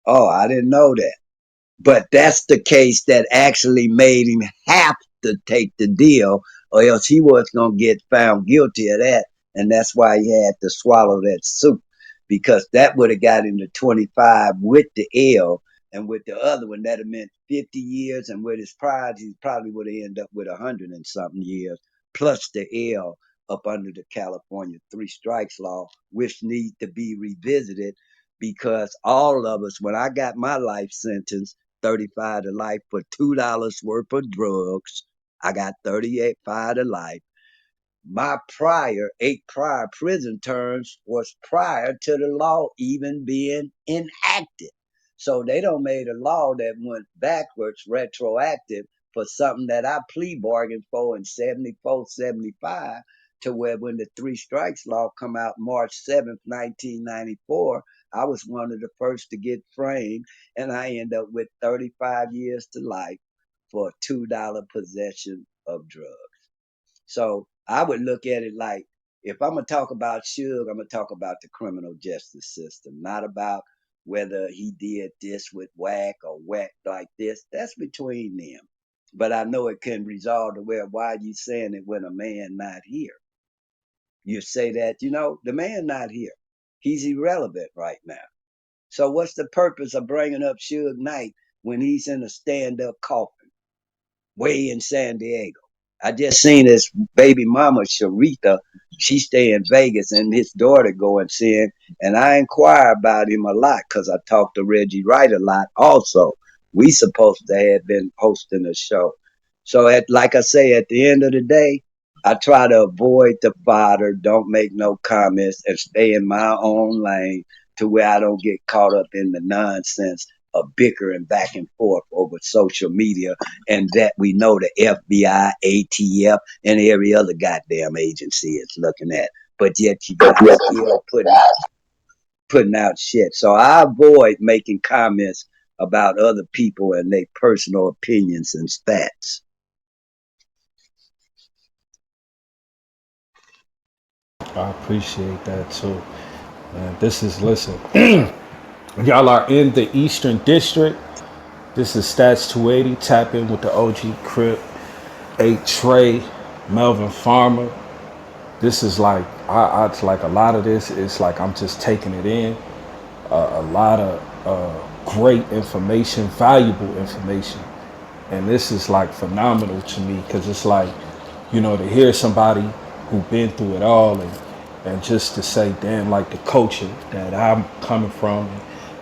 oh, I didn't know that. But that's the case that actually made him have to take the deal, or else he was going to get found guilty of that. And that's why he had to swallow that soup, because that would have got him to 25 with the L. And with the other one, that have meant 50 years. And with his pride, he probably would have ended up with 100 and something years, plus the L up under the California 3 strikes law, which need to be revisited because all of us, when I got my life sentence, 35 to life for $2 worth of drugs. I got 38 to life. My 8 prior prison terms was prior to the law even being enacted. So they don't made a law that went backwards, retroactive, for something that I plea bargained for in 74, 75, to where when the 3 strikes law come out March 7th, 1994, I was one of the first to get framed, and I end up with 35 years to life for $2 possession of drugs. So I would look at it like, if I'm gonna talk about Suge, I'm gonna talk about the criminal justice system, not about whether he did this with whack or whack like this. That's between them. But I know it can resolve to where, why are you saying it when a man not here? You say that, the man not here. He's irrelevant right now. So what's the purpose of bringing up Suge Knight when he's in a stand-up coffin? Way in San Diego. I just seen his baby mama, Sharita. She stay in Vegas, and his daughter go and see him. And I inquire about him a lot because I talk to Reggie Wright a lot. Also, we supposed to have been hosting a show. So, like I say, at the end of the day, I try to avoid the fodder, don't make no comments, and stay in my own lane to where I don't get caught up in the nonsense of bickering back and forth over social media, and that we know the FBI, ATF, and every other goddamn agency is looking at. But yet you guys still putting out shit. So I avoid making comments about other people and their personal opinions and stats. I appreciate that too. Man, listen, y'all are in the Eastern District. This is Stats 280. Tap in with the OG Crip, 8 Trey, Melvin Farmer. This is like it's like a lot of this. It's like I'm just taking it in. A lot of great information, valuable information, and this is like phenomenal to me because it's like, to hear somebody who been through it all and just to say, damn, like the culture that I'm coming from,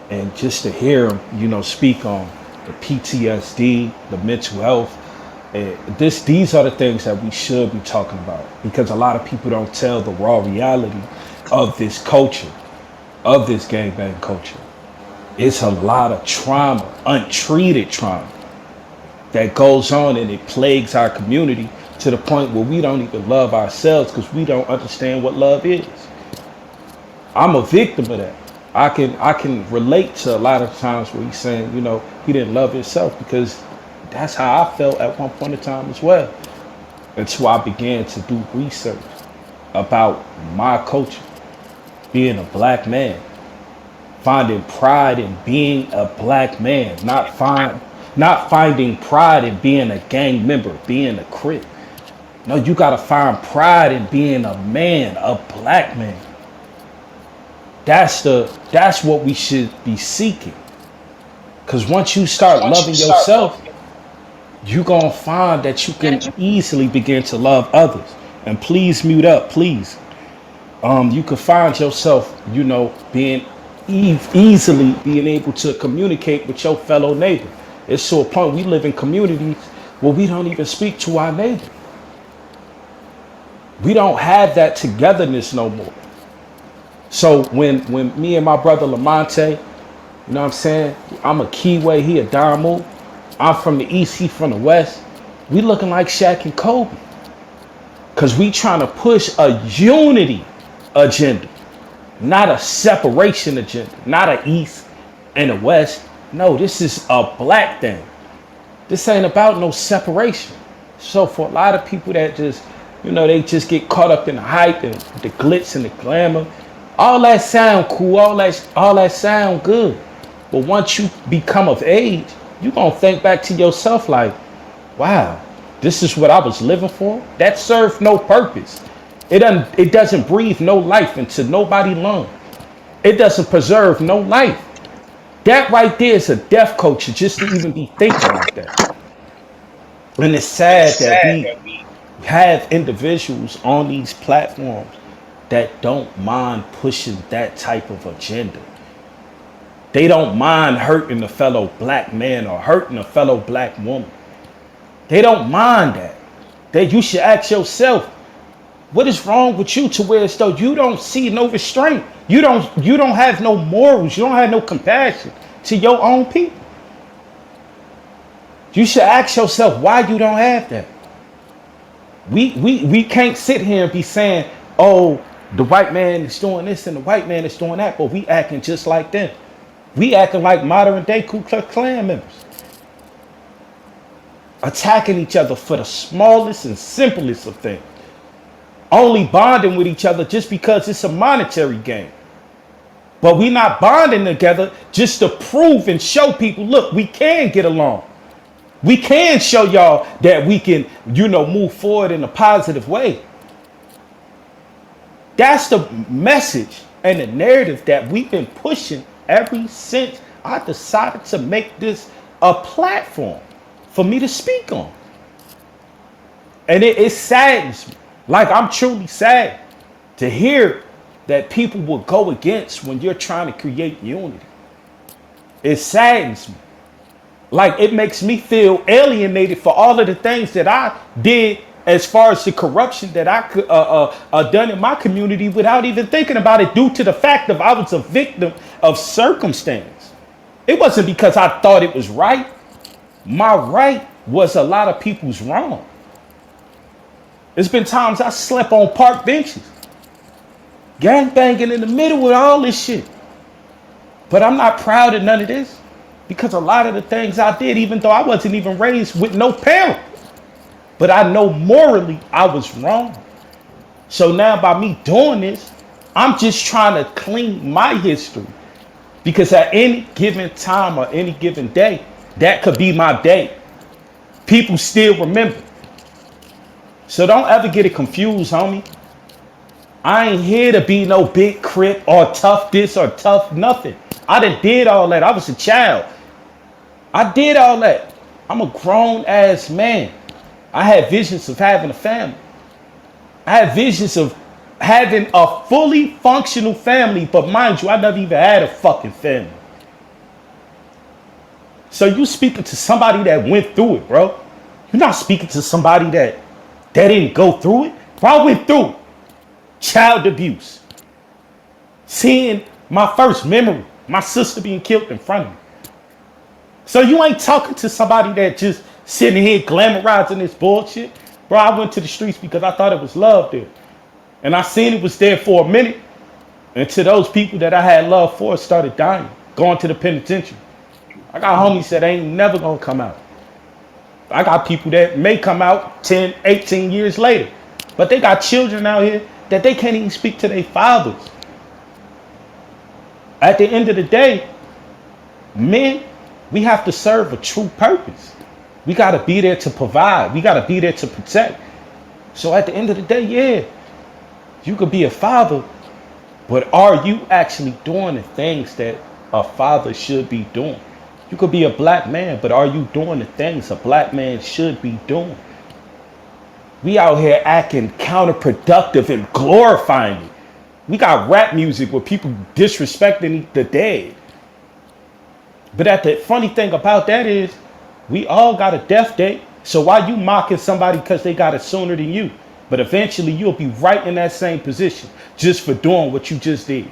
and just to hear him, speak on the PTSD, the mental health. And these are the things that we should be talking about because a lot of people don't tell the raw reality of this culture, of this gangbang culture. It's a lot of trauma, untreated trauma that goes on and it plagues our community to the point where we don't even love ourselves because we don't understand what love is. I'm a victim of that. I can relate to a lot of times where he's saying, he didn't love himself because that's how I felt at one point in time as well. Until I began to do research about my culture, being a black man, finding pride in being a black man, not finding pride in being a gang member, being a Crip. No, you gotta find pride in being a man, a black man. That's what we should be seeking. Cause once you start loving yourself, you're gonna find that you can easily begin to love others. And please mute up, please. You can find yourself, being easily being able to communicate with your fellow neighbor. It's to a point we live in communities where we don't even speak to our neighbor. We don't have that togetherness no more. So when me and my brother Lamonte, what I'm saying? I'm a Keyway, he a Damu. I'm from the East, he from the West. We looking like Shaq and Kobe. Cause we trying to push a unity agenda, not a separation agenda, not a East and a West. No, this is a black thing. This ain't about no separation. So for a lot of people that just, they just get caught up in the hype and the glitz and the glamour, all that sound cool, all that sound good. But once you become of age, you gonna think back to yourself like, wow, this is what I was living for? That served no purpose. It doesn't breathe no life into nobody's lung. It doesn't preserve no life. That right there is a death culture just to even be thinking like that. And it's sad that we have individuals on these platforms that don't mind pushing that type of agenda. They don't mind hurting a fellow black man or hurting a fellow black woman. They don't mind that. You should ask yourself, what is wrong with you to where as though you don't see no restraint? You don't have no morals. You don't have no compassion to your own people. You should ask yourself why you don't have that. We can't sit here and be saying, oh, the white man is doing this and the white man is doing that, but we acting just like them. We acting like modern day Ku Klux Klan members. Attacking each other for the smallest and simplest of things. Only bonding with each other just because it's a monetary gain. But we not bonding together just to prove and show people, look, we can get along. We can show y'all that we can, move forward in a positive way. That's the message and the narrative that we've been pushing ever since I decided to make this a platform for me to speak on. And it saddens me. Like, I'm truly sad to hear that people will go against when you're trying to create unity. It saddens me. Like, it makes me feel alienated for all of the things that I did as far as the corruption that I could done in my community without even thinking about it, due to the fact that I was a victim of circumstance. It wasn't because I thought it was right. My right was a lot of people's wrong. There's been times I slept on park benches, gang banging in the middle of all this shit. But I'm not proud of none of this because a lot of the things I did, even though I wasn't even raised with no parent, but I know morally I was wrong. So now by me doing this, I'm just trying to clean my history, because at any given time or any given day, that could be my day. People still remember. So don't ever get it confused, homie. I ain't here to be no big crip or tough this or tough nothing. I done did all that. I was a child. I did all that. I'm a grown ass man. I had visions of having a family. I had visions of having a fully functional family, but mind you, I never even had a fucking family. So you speaking to somebody that went through it, bro. You're not speaking to somebody that didn't go through it. Bro, I went through child abuse. Seeing my first memory, my sister being killed in front of me. So you ain't talking to somebody that just sitting here glamorizing this bullshit. Bro, I went to the streets because I thought it was love there. And I seen it was there for a minute. And to those people that I had love for started dying, going to the penitentiary. I got homies that ain't never gonna come out. I got people that may come out 10, 18 years later. But they got children out here that they can't even speak to their fathers. At the end of the day, men, we have to serve a true purpose. We gotta be there to provide. We gotta be there to protect. So at the end of the day, yeah, you could be a father, but are you actually doing the things that a father should be doing? You could be a black man, but are you doing the things a black man should be doing? We out here acting counterproductive and glorifying it. We got rap music where people disrespecting the dead. But the funny thing about that is, we all got a death date. So why you mocking somebody because they got it sooner than you? But eventually you'll be right in that same position just for doing what you just did.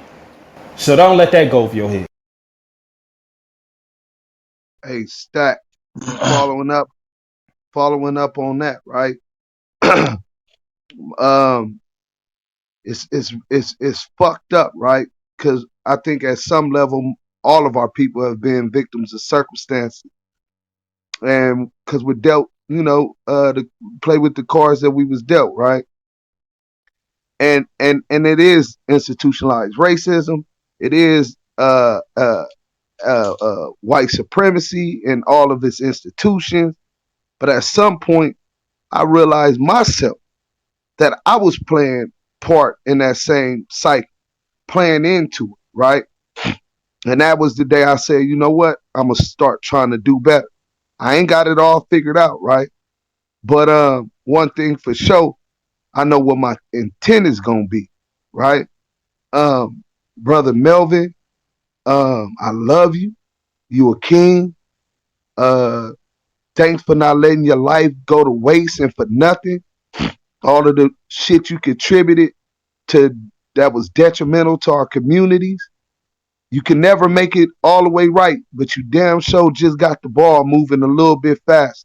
So don't let that go over your head. Hey, Stack, following up on that, right? um, it's fucked up, right? Because I think at some level, all of our people have been victims of circumstances, and because we're dealt, to play with the cards that we was dealt, right? And it is institutionalized racism. It is white supremacy in all of its institutions. But at some point, I realized myself that I was playing part in that same cycle, playing into it, right? And that was the day I said, you know what? I'm gonna start trying to do better. I ain't got it all figured out, right? But one thing for sure, I know what my intent is gonna be, right? Brother Melvin, I love you. You a king. Uh, thanks for not letting your life go to waste and for nothing. All of the shit you contributed to that was detrimental to our communities. You can never make it all the way right, but you damn sure just got the ball moving a little bit fast.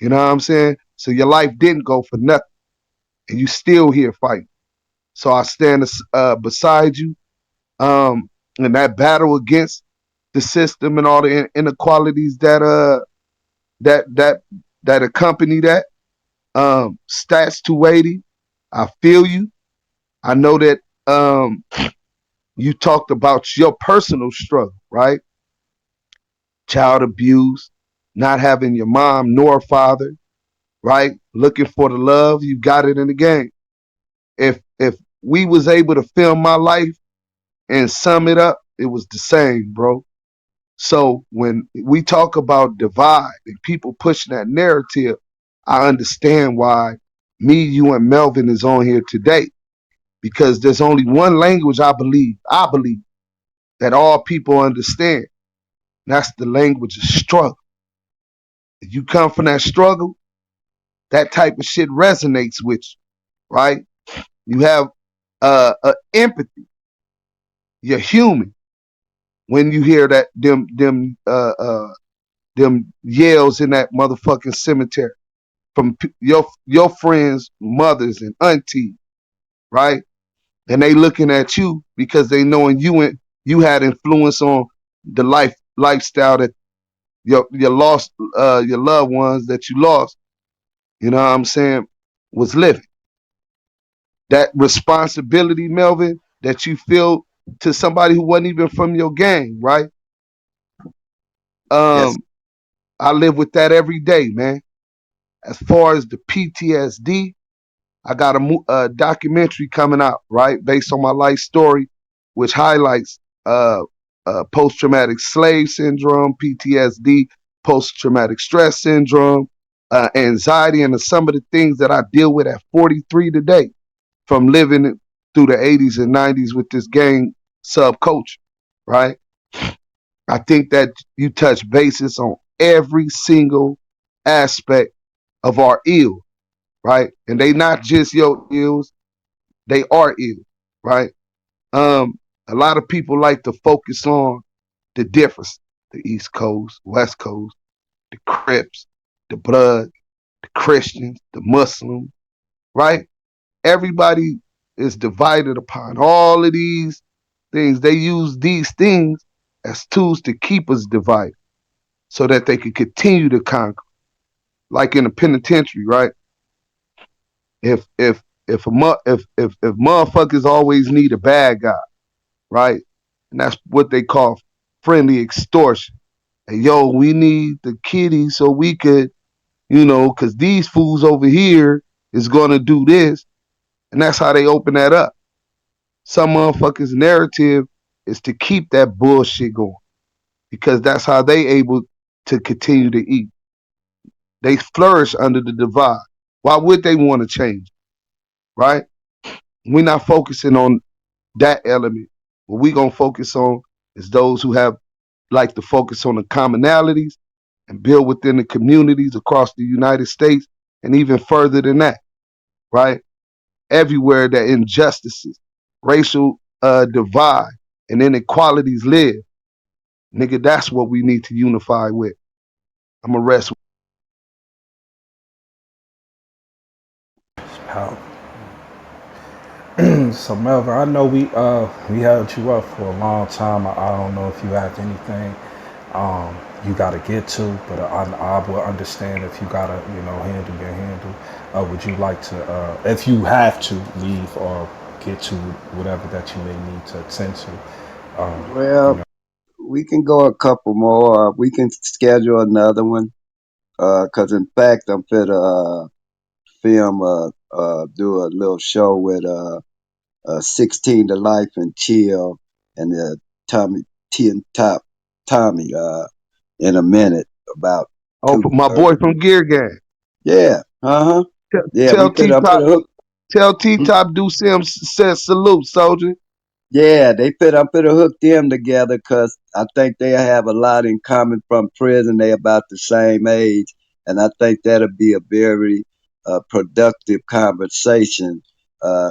You know what I'm saying? So your life didn't go for nothing, and you still here fighting. So I stand beside you in that battle against the system and all the inequalities that that that accompany that. Stats 280. I feel you. I know that you talked about your personal struggle, right? Child abuse, not having your mom nor father, right? Looking for the love, you got it in the game. If we was able to film my life and sum it up, it was the same, bro. So when we talk about divide and people pushing that narrative, I understand why me, you, and Melvin is on here today. Because there's only one language I believe that all people understand. And that's the language of struggle. If you come from that struggle, that type of shit resonates with you, right? You have empathy. You're human when you hear that them yells in that motherfucking cemetery from your friends, mothers and aunties, right? And they looking at you because they knowing you had influence on the lifestyle that your lost your loved ones that you lost, you know what I'm saying, was living. That responsibility, Melvin, that you feel to somebody who wasn't even from your gang, right? Yes. Um, I live with that every day, man. As far as the PTSD, I got a documentary coming out, right, based on my life story, which highlights post traumatic slave syndrome, PTSD, post traumatic stress syndrome, anxiety, and some of the things that I deal with at 43 today from living through the 80s and 90s with this gang subculture, right? I think that you touch bases on every single aspect of our ill, right? And they not just your ills, they are ill, right? A lot of people like to focus on the difference, the East Coast, West Coast, the Crips, the Blood, the Christians, the Muslims, right? Everybody is divided upon all of these things. They use these things as tools to keep us divided so that they can continue to conquer. Like in a penitentiary, right? If motherfuckers always need a bad guy, right? And that's what they call friendly extortion. Hey, yo, we need the kitty so we could, because these fools over here is gonna do this, and that's how they open that up. Some motherfuckers' narrative is to keep that bullshit going because that's how they able to continue to eat. They flourish under the divide. Why would they want to change? Right? We're not focusing on that element. What we gonna focus on is those who have like to focus on the commonalities and build within the communities across the United States and even further than that, right? Everywhere that injustices, racial divide, and inequalities live, nigga, that's what we need to unify with. I'm gonna rest. Powerful. So Melvin, I know we held you up for a long time. I don't know if you have anything you got to get to, but I will understand if you gotta handle your handle. Would you like to, if you have to leave or get to whatever that you may need to attend to? You Well, know, we can go a couple more. We can schedule another one. Cause in fact, I'm fit to film, do a little show with 16 to Life and Chill and Tommy T and Top Tommy in a minute about Oh, two my boy thirty. from Gear Gang. Yeah, Tell, yeah. tell We T fit. I'm fit Top, a hook. tell T Top do Sims says salute, soldier. Yeah, they fit. I'm fit to hook them together because I think they have a lot in common from prison. They about the same age, and I think that'll be a very productive conversation.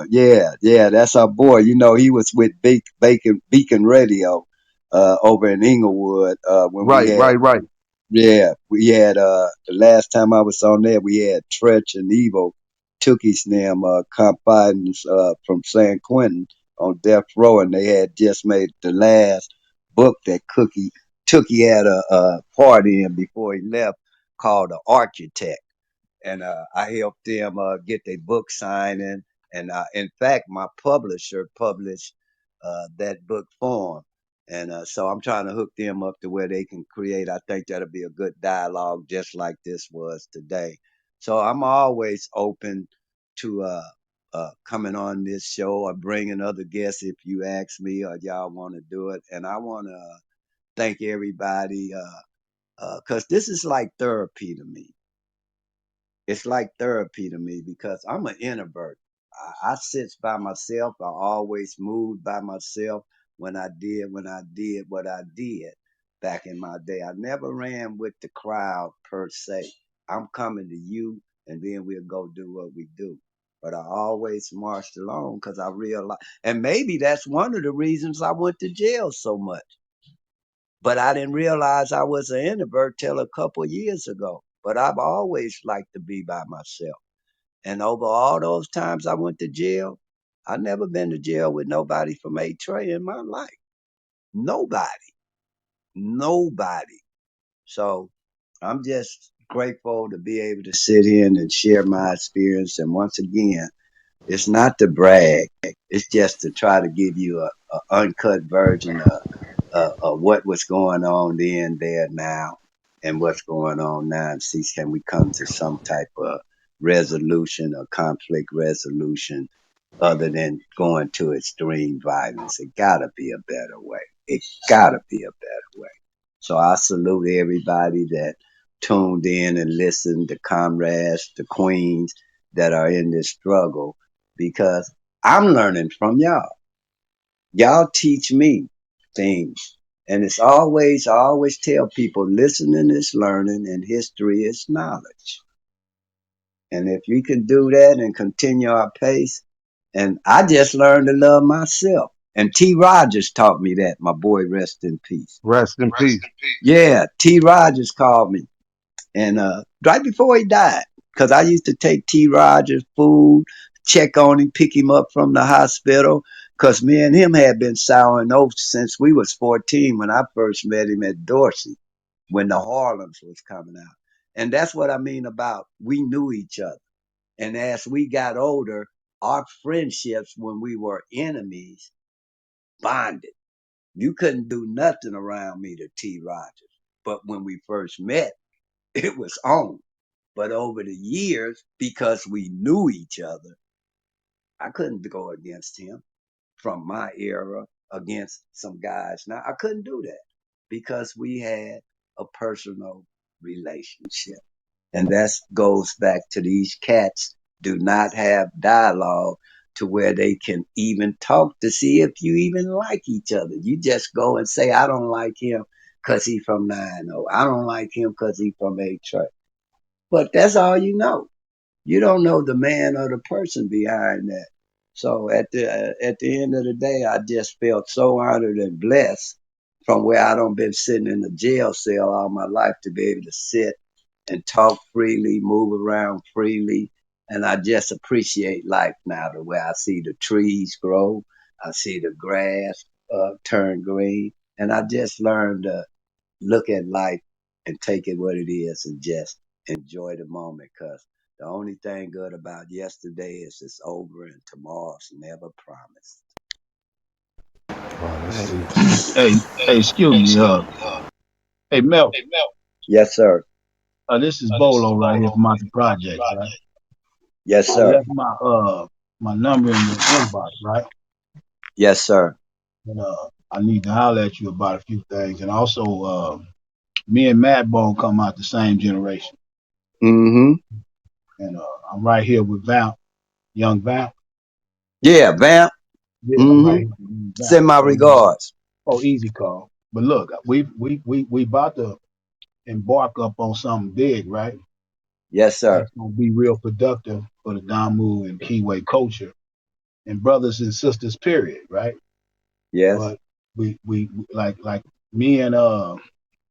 Yeah, that's our boy. You know, he was with Beacon Radio over in Inglewood when we Right, had. right, right. Yeah, we had the last time I was on there, we had Tretch and Evo took his name confidence from San Quentin on death row, and they had just made the last book that Tookie had a part in before he left called The Architect, and I helped them get their book signing. And in fact, my publisher published that book for 'em. And so I'm trying to hook them up to where they can create. I think that'll be a good dialogue, just like this was today. So I'm always open to coming on this show or bringing other guests if you ask me or y'all want to do it. And I want to thank everybody because this is like therapy to me. It's like therapy to me because I'm an introvert. I sit by myself. I always moved by myself when I did what I did back in my day. I never ran with the crowd per se. I'm coming to you and then we'll go do what we do. But I always marched along because I realized, and maybe that's one of the reasons I went to jail so much. But I didn't realize I was an introvert till a couple years ago. But I've always liked to be by myself. And over all those times I went to jail, I never been to jail with nobody from A Trey in my life. Nobody. Nobody. So I'm just grateful to be able to sit here and share my experience. And once again, it's not to brag. It's just to try to give you a uncut version of what was going on then, there, now, and what's going on now, and see can we come to some type of resolution or conflict resolution other than going to extreme violence. It gotta be a better way. It gotta be a better way. So I salute everybody that tuned in and listened, the comrades, the queens that are in this struggle, because I'm learning from y'all. Y'all teach me things. And I always tell people, listening is learning and history is knowledge. And if you can do that and continue our pace, and I just learned to love myself. And T. Rogers taught me that, my boy, rest in peace. Rest in peace. Yeah, T. Rogers called me. And right before he died, because I used to take T. Rogers food, check on him, pick him up from the hospital, because me and him had been souring oats since we was 14 when I first met him at Dorsey, when the Harlems was coming out. And that's what I mean about we knew each other. And as we got older, our friendships when we were enemies bonded. You couldn't do nothing around me to T. Rogers. But when we first met, it was on. But over the years, because we knew each other, I couldn't go against him from my era against some guys. Now, I couldn't do that because we had a personal relationship. And that goes back to these cats do not have dialogue to where they can even talk to see if you even like each other. You just go and say, I don't like him because he from 9-0. I don't like him because he from 8 track. But that's all you know. You don't know the man or the person behind that. So at the end of the day, I just felt so honored and blessed from where I don't been sitting in a jail cell all my life to be able to sit and talk freely, move around freely. And I just appreciate life now the way I see the trees grow. I see the grass turn green. And I just learned to look at life and take it what it is and just enjoy the moment because the only thing good about yesterday is it's over and tomorrow's never promised. Wow, that's Hey, deep. hey, excuse me. Hey, Mel. Yes, sir. This is Bolo right here from out the projects, right? Yes, I sir. left my number in your inbox, right? Yes, sir. And I need to holler at you about a few things. And also, me and Madbone come out the same generation. Mm-hmm. And I'm right here with Vamp, young Vamp. Yeah, Vamp. Yeah, I'm right Mm-hmm. here with young Vamp. Send my So, regards. oh, easy call. But look, we about to embark up on something big, right? Yes, sir. That's gonna be real productive for the Damu and Kiwi culture and brothers and sisters, period, right? Yes. But we like me and the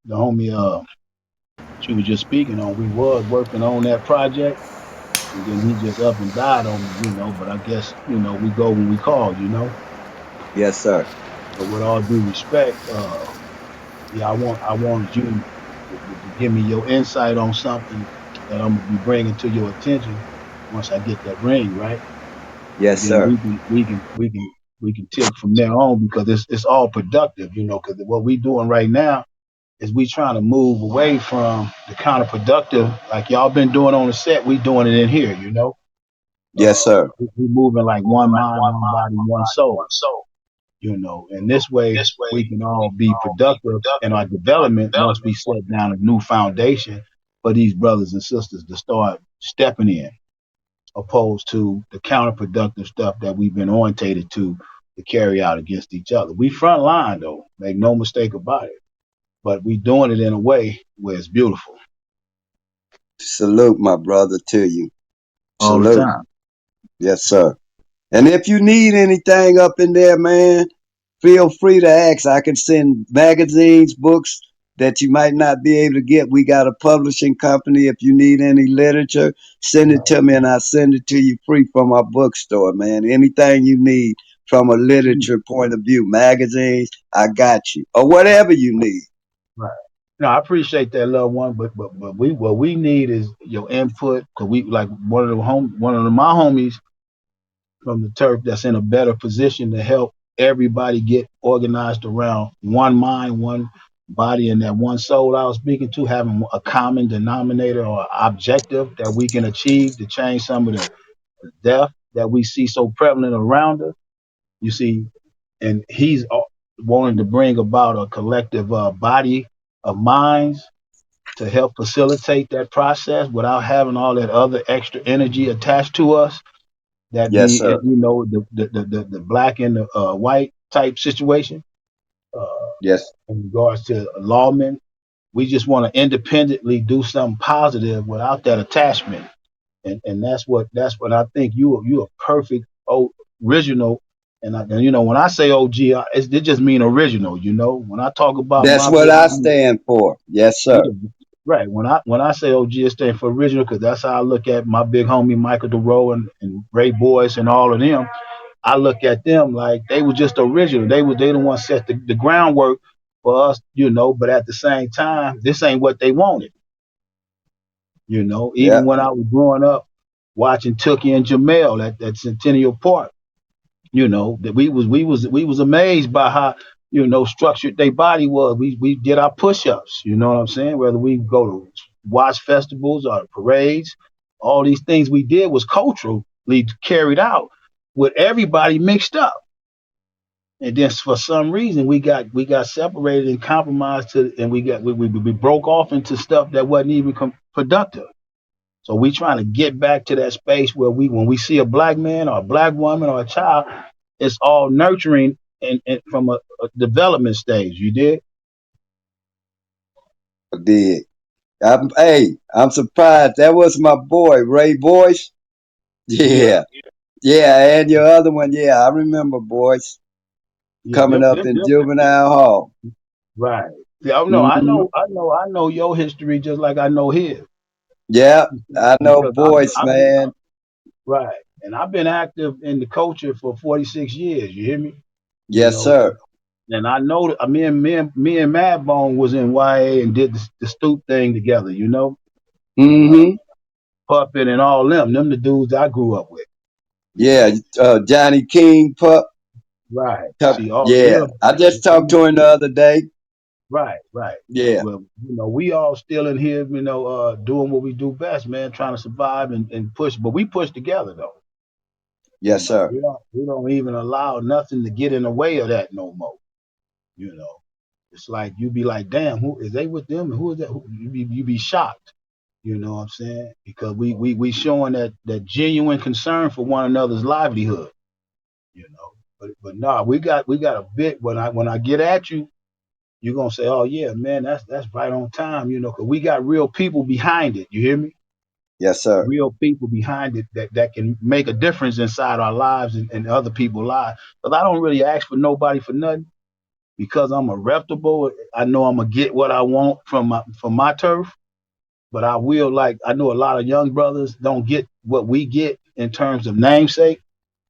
homie she was just speaking on, we was working on that project and then he just up and died on me, but I guess, we go when we call, Yes, sir. But with all due respect, yeah, I wanted you to give me your insight on something that I'm gonna be bringing to your attention once I get that ring, right? And Yes, then sir. we can take from there on because it's all productive, because what we doing right now is we trying to move away from the counterproductive, like y'all been doing on the set, we doing it in here, Yes, sir. we moving like one mind, one body, one soul, and this way we can all be productive in our development once we set down a new foundation for these brothers and sisters to start stepping in, opposed to the counterproductive stuff that we've been orientated to carry out against each other. We front line though, make no mistake about it, but we doing it in a way where it's beautiful Salute, my brother, to you. all the Salute. time. Yes, sir. And if you need anything up in there, man, feel free to ask. I can send magazines, books that you might not be able to get. We got a publishing company. If you need any literature, send it to me and I'll send it to you free from our bookstore, man. Anything you need from a literature point of view, magazines, I got you. Or whatever you need. Right. No, I appreciate that, loved one, but we what we need is your input because we like one of my homies from the turf that's in a better position to help everybody get organized around one mind, one body and that one soul I was speaking to, having a common denominator or objective that we can achieve to change some of the death that we see so prevalent around us. You see, and he's wanting to bring about a collective body of minds to help facilitate that process without having all that other extra energy attached to us. That Yes, be, sir. the black and the white type situation. Uh, Yes, in regards to lawmen, we just want to independently do something positive without that attachment. And that's what I think you a perfect original. And when I say OG, it just mean original. When I talk about that's my what big I homie, stand for. Yes, sir. yeah, right. When I say OG, it stands for original because that's how I look at my big homie Michael DeRoe and Ray Boyce and all of them. I look at them like they were just original. They the ones set the groundwork for us. But at the same time, this ain't what they wanted. Even Yep. when I was growing up watching Tookie and Jamel at Centennial Park, that we was amazed by how structured their body was. We did our push-ups, you know what I'm saying? Whether we go to watch festivals or parades, all these things we did was culturally carried out with everybody mixed up. And then for some reason we got separated and compromised and we broke off into stuff that wasn't even productive. So we trying to get back to that space where when we see a black man or a black woman or a child, it's all nurturing and from a development stage. You did? I did. I'm surprised. That was my boy, Ray Boyce. Yeah. Yeah. Yeah, and your other one, yeah, I remember Boyce Yeah. coming up in Them. juvenile hall. Right. Yeah. Oh, no, I Hmm. know. I know your history just like I know his. Yeah, I know Because Boyce, I've been man. right, and I've been active in the culture for 46 years. You hear me? You Yes, know, sir. and I know that me and Madbone was in YA and did the stoop thing together. Hmm. Puppet and all them the dudes I grew up with. You Yeah, know, Johnny King pup. right. See, all of Yeah, them. I just talked to him the other day. Right, right. Yeah, Well, we all still in here, doing what we do best, man, trying to survive and push. But we push together though. yes, sir. We don't even allow nothing to get in the way of that no more. You know, it's like you be like, damn, who is they with them? And who is that? You be shocked. You know what I'm saying? Because we showing that genuine concern for one another's livelihood. But nah, we got a bit when I get at you, you're gonna say, oh yeah, man, that's right on time, because we got real people behind it. You hear me? Yes, sir. Real people behind it that can make a difference inside our lives and other people's lives. Because I don't really ask for nobody for nothing because I'm a reputable. I know I'm gonna get what I want from my turf, but I know a lot of young brothers don't get what we get in terms of namesake,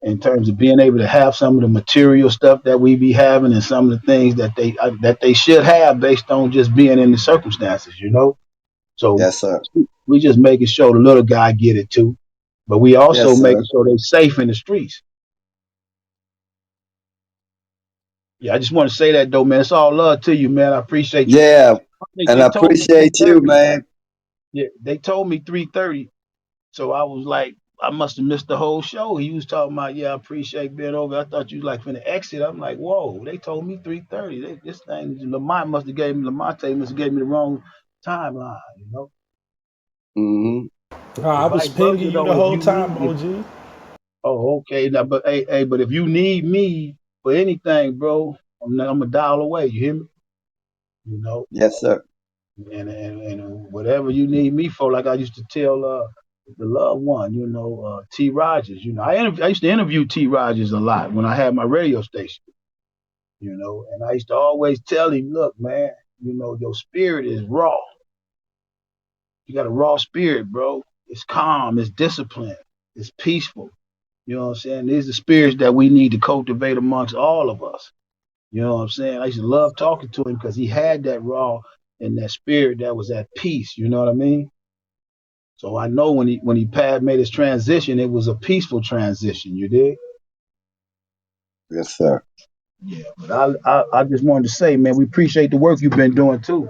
in terms of being able to have some of the material stuff that we be having and some of the things that they should have based on just being in the circumstances. So Yes, sir. we just making sure the little guy get it too, but we also Yes, making sir. sure they're safe in the streets. Yeah, I just want to say that though, man. It's all love to you, man. I appreciate you. Yeah, and They I told me appreciate you, 3:30. man. Yeah, they told me 3:30. So I was like, I must have missed the whole show. He was talking about, yeah, I appreciate being over. I thought you was like finna exit. I'm like, whoa, they told me 3:30. This thing, Lamonte must have gave me the wrong timeline. Hmm. I But was vice pinging versa you the though, if whole you time, need, OG. oh, okay. Now, but hey, but if you need me for anything, bro, I'm a dial away. You hear me? You know, Yes, sir. and whatever you need me for, like I used to tell the loved one, T. Rogers. I used to interview T. Rogers a lot when I had my radio station. And I used to always tell him, look, man, your spirit is raw. You got a raw spirit, bro. It's calm, it's disciplined, it's peaceful. You know what I'm saying? These are spirits that we need to cultivate amongst all of us. You know what I'm saying? I used to love talking to him because he had that raw and that spirit that was at peace. You know what I mean? So I know when he made his transition, it was a peaceful transition. You did? Yes, sir. Yeah, but I just wanted to say, man, we appreciate the work you've been doing too.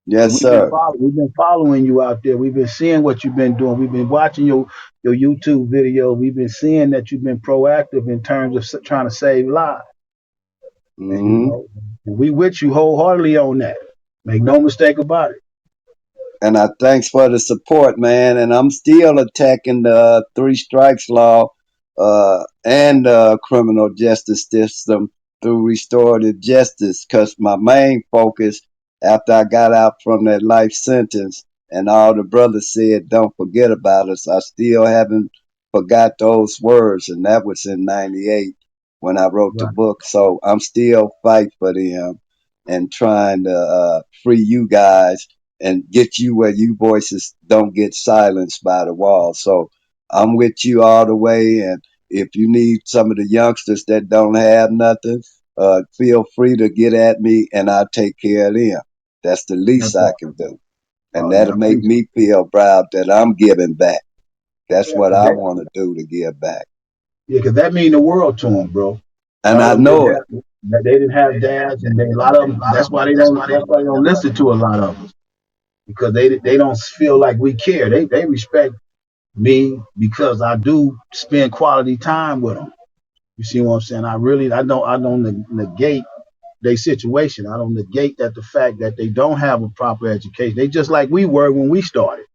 Yes, sir. We've been following you out there. We've been seeing what you've been doing. We've been watching your YouTube video. We've been seeing that you've been proactive in terms of trying to save lives. And Hmm. and we with you wholeheartedly on that. Make no mistake about it. And I thanks for the support, man. And I'm still attacking the three strikes law and criminal justice system through restorative justice. Because my main focus after I got out from that life sentence and all the brothers said, "Don't forget about us," I still haven't forgot those words, and that was in '98 when I wrote the Right. book. So I'm still fighting for them and trying to free you guys and get you where you voices don't get silenced by the wall. So I'm with you all the way. And if you need some of the youngsters that don't have nothing, feel free to get at me and I'll take care of them. That's the That's least I all. can do. And Oh, man, I that'll make appreciate me feel proud that I'm giving back. That's it. what I Yeah, want to do to give back. yeah, because that mean the world to them, bro. A And lot I of them didn't know it. have they didn't have dads, and a lot of them. That's why they don't. That's why they don't listen to a lot of us because they don't feel like we care. They respect me because I do spend quality time with them. You see what I'm saying? I don't negate their situation. I don't negate that the fact that they don't have a proper education. They just like we were when we started.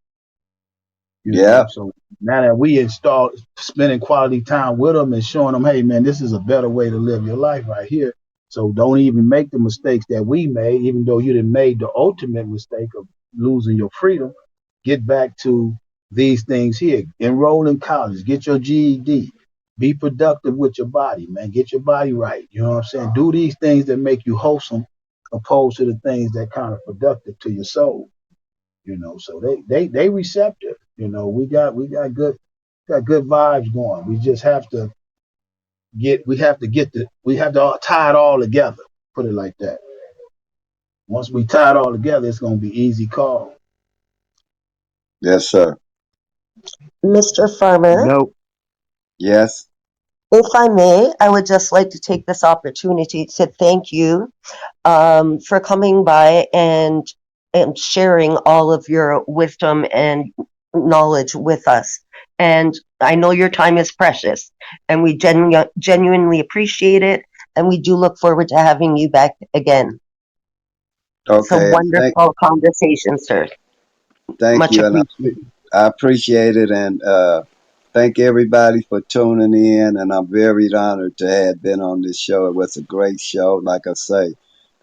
Yeah. So now that we install spending quality time with them and showing them, hey man, this is a better way to live your life right here. So don't even make the mistakes that we made, even though you didn't made the ultimate mistake of losing your freedom. Get back to these things here. Enroll in college, get your GED, be productive with your body, man. Get your body right. You know what I'm saying? Do these things that make you wholesome opposed to the things that kind of productive to your soul. So they receptive. We got good vibes going. We just have to tie it all together. Put it like that. Once we tie it all together, it's gonna be easy call. Yes, sir. Mr. Farmer, No, Yes. if I may, I would just like to take this opportunity to thank you for coming by and sharing all of your wisdom and knowledge with us. And I know your time is precious, and we genuinely appreciate it. And we do look forward to having you back again. It's a Okay. wonderful conversation, sir. Thank Much you. And appreciated. I appreciate it. And thank everybody for tuning in. And I'm very honored to have been on this show. It was a great show. Like I say,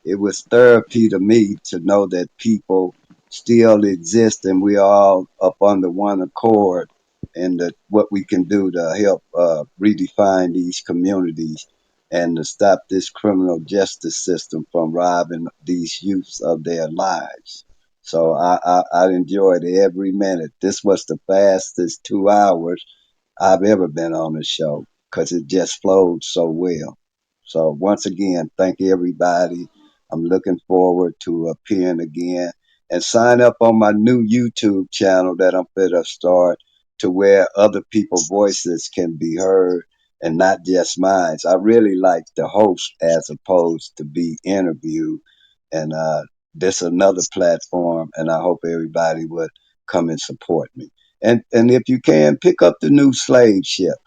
it was therapy to me to know that people still exist and we all up under one accord and what we can do to help redefine these communities and to stop this criminal justice system from robbing these youths of their lives. So I enjoyed every minute. This was the fastest 2 hours I've ever been on a show because it just flowed so well. So once again, thank you everybody. I'm looking forward to appearing again and sign up on my new YouTube channel that I'm fit to start to where other people's voices can be heard and not just mine. I really like the host as opposed to be interviewed. And this another platform, and I hope everybody would come and support me. And if you can, pick up the new slave ship.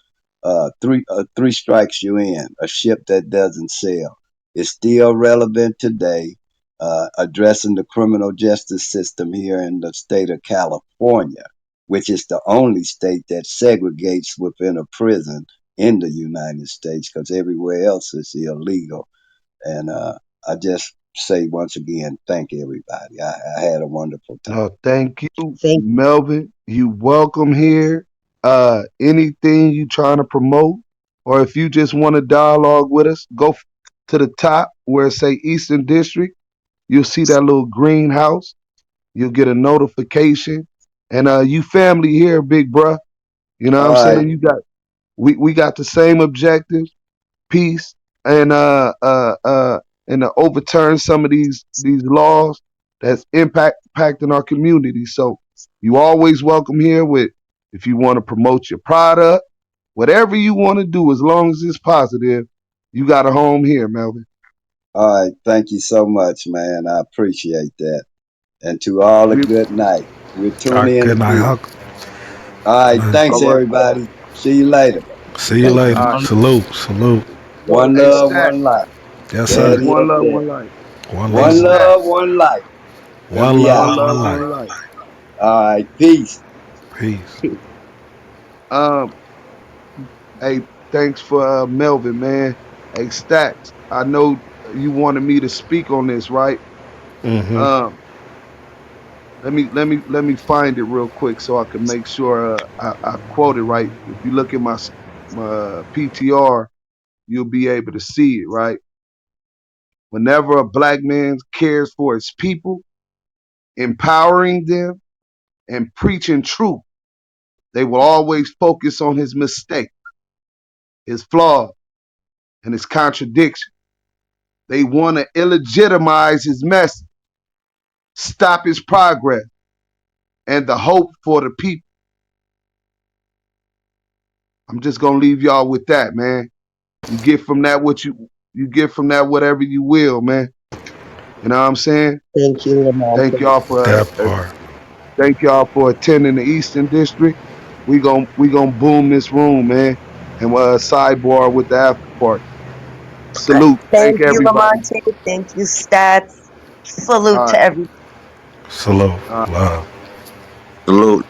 Three strikes you in. A ship that doesn't sail. It's still relevant today, addressing the criminal justice system here in the state of California, which is the only state that segregates within a prison in the United States, because everywhere else is illegal. And I just say once again, thank everybody. I had a wonderful time. no, thank you, Thank Melvin. You welcome here. Anything you trying to promote, or if you just want to dialogue with us, go to the top where it say Eastern District. You'll see that little greenhouse. You'll get a notification, and you family here, big bruh. You know what All I'm right. saying? We got the same objectives, peace, and to overturn some of these laws that's impacting our community. So you always welcome here with if you want to promote your product, whatever you want to do, as long as it's positive. You got a home here, Melvin. All right. Thank you so much, man. I appreciate that. And to all a We good night. We'll All tune right, in good night, again. Huck. All right. Thanks, all right. everybody. See you later. See you later. All right. Salute, salute. One Hey, love, Stat. one life. Yes, Hey, sir. Daddy one up love, there. one life. One Hey, One love, Stat. love, one life. And one we love, out. One one love, life. one life. All right. Peace. Peace. Um, hey, thanks for Melvin, man. Hey, Stats. I know you wanted me to speak on this, right? Mm-hmm. Um, let me find it real quick so I can make sure I quote it right. If you look at my PTR, you'll be able to see it, right? Whenever a black man cares for his people, empowering them and preaching truth, they will always focus on his mistake, his flaw, and his contradiction. They want to illegitimize his message, stop his progress, and the hope for the people. I'm just gonna leave y'all with that, man. You get from that what you get from that whatever you will, man. You know what I'm saying? Thank you, Thank Lamont. y'all for That part. thank y'all for attending the Eastern District. We gonna boom this room, man, and sidebar with the after party. Salute. Thank Thank you, everybody. Lamont. Thank you, Stats. All Salute right. to everyone. Salute. All right. Love. Salute.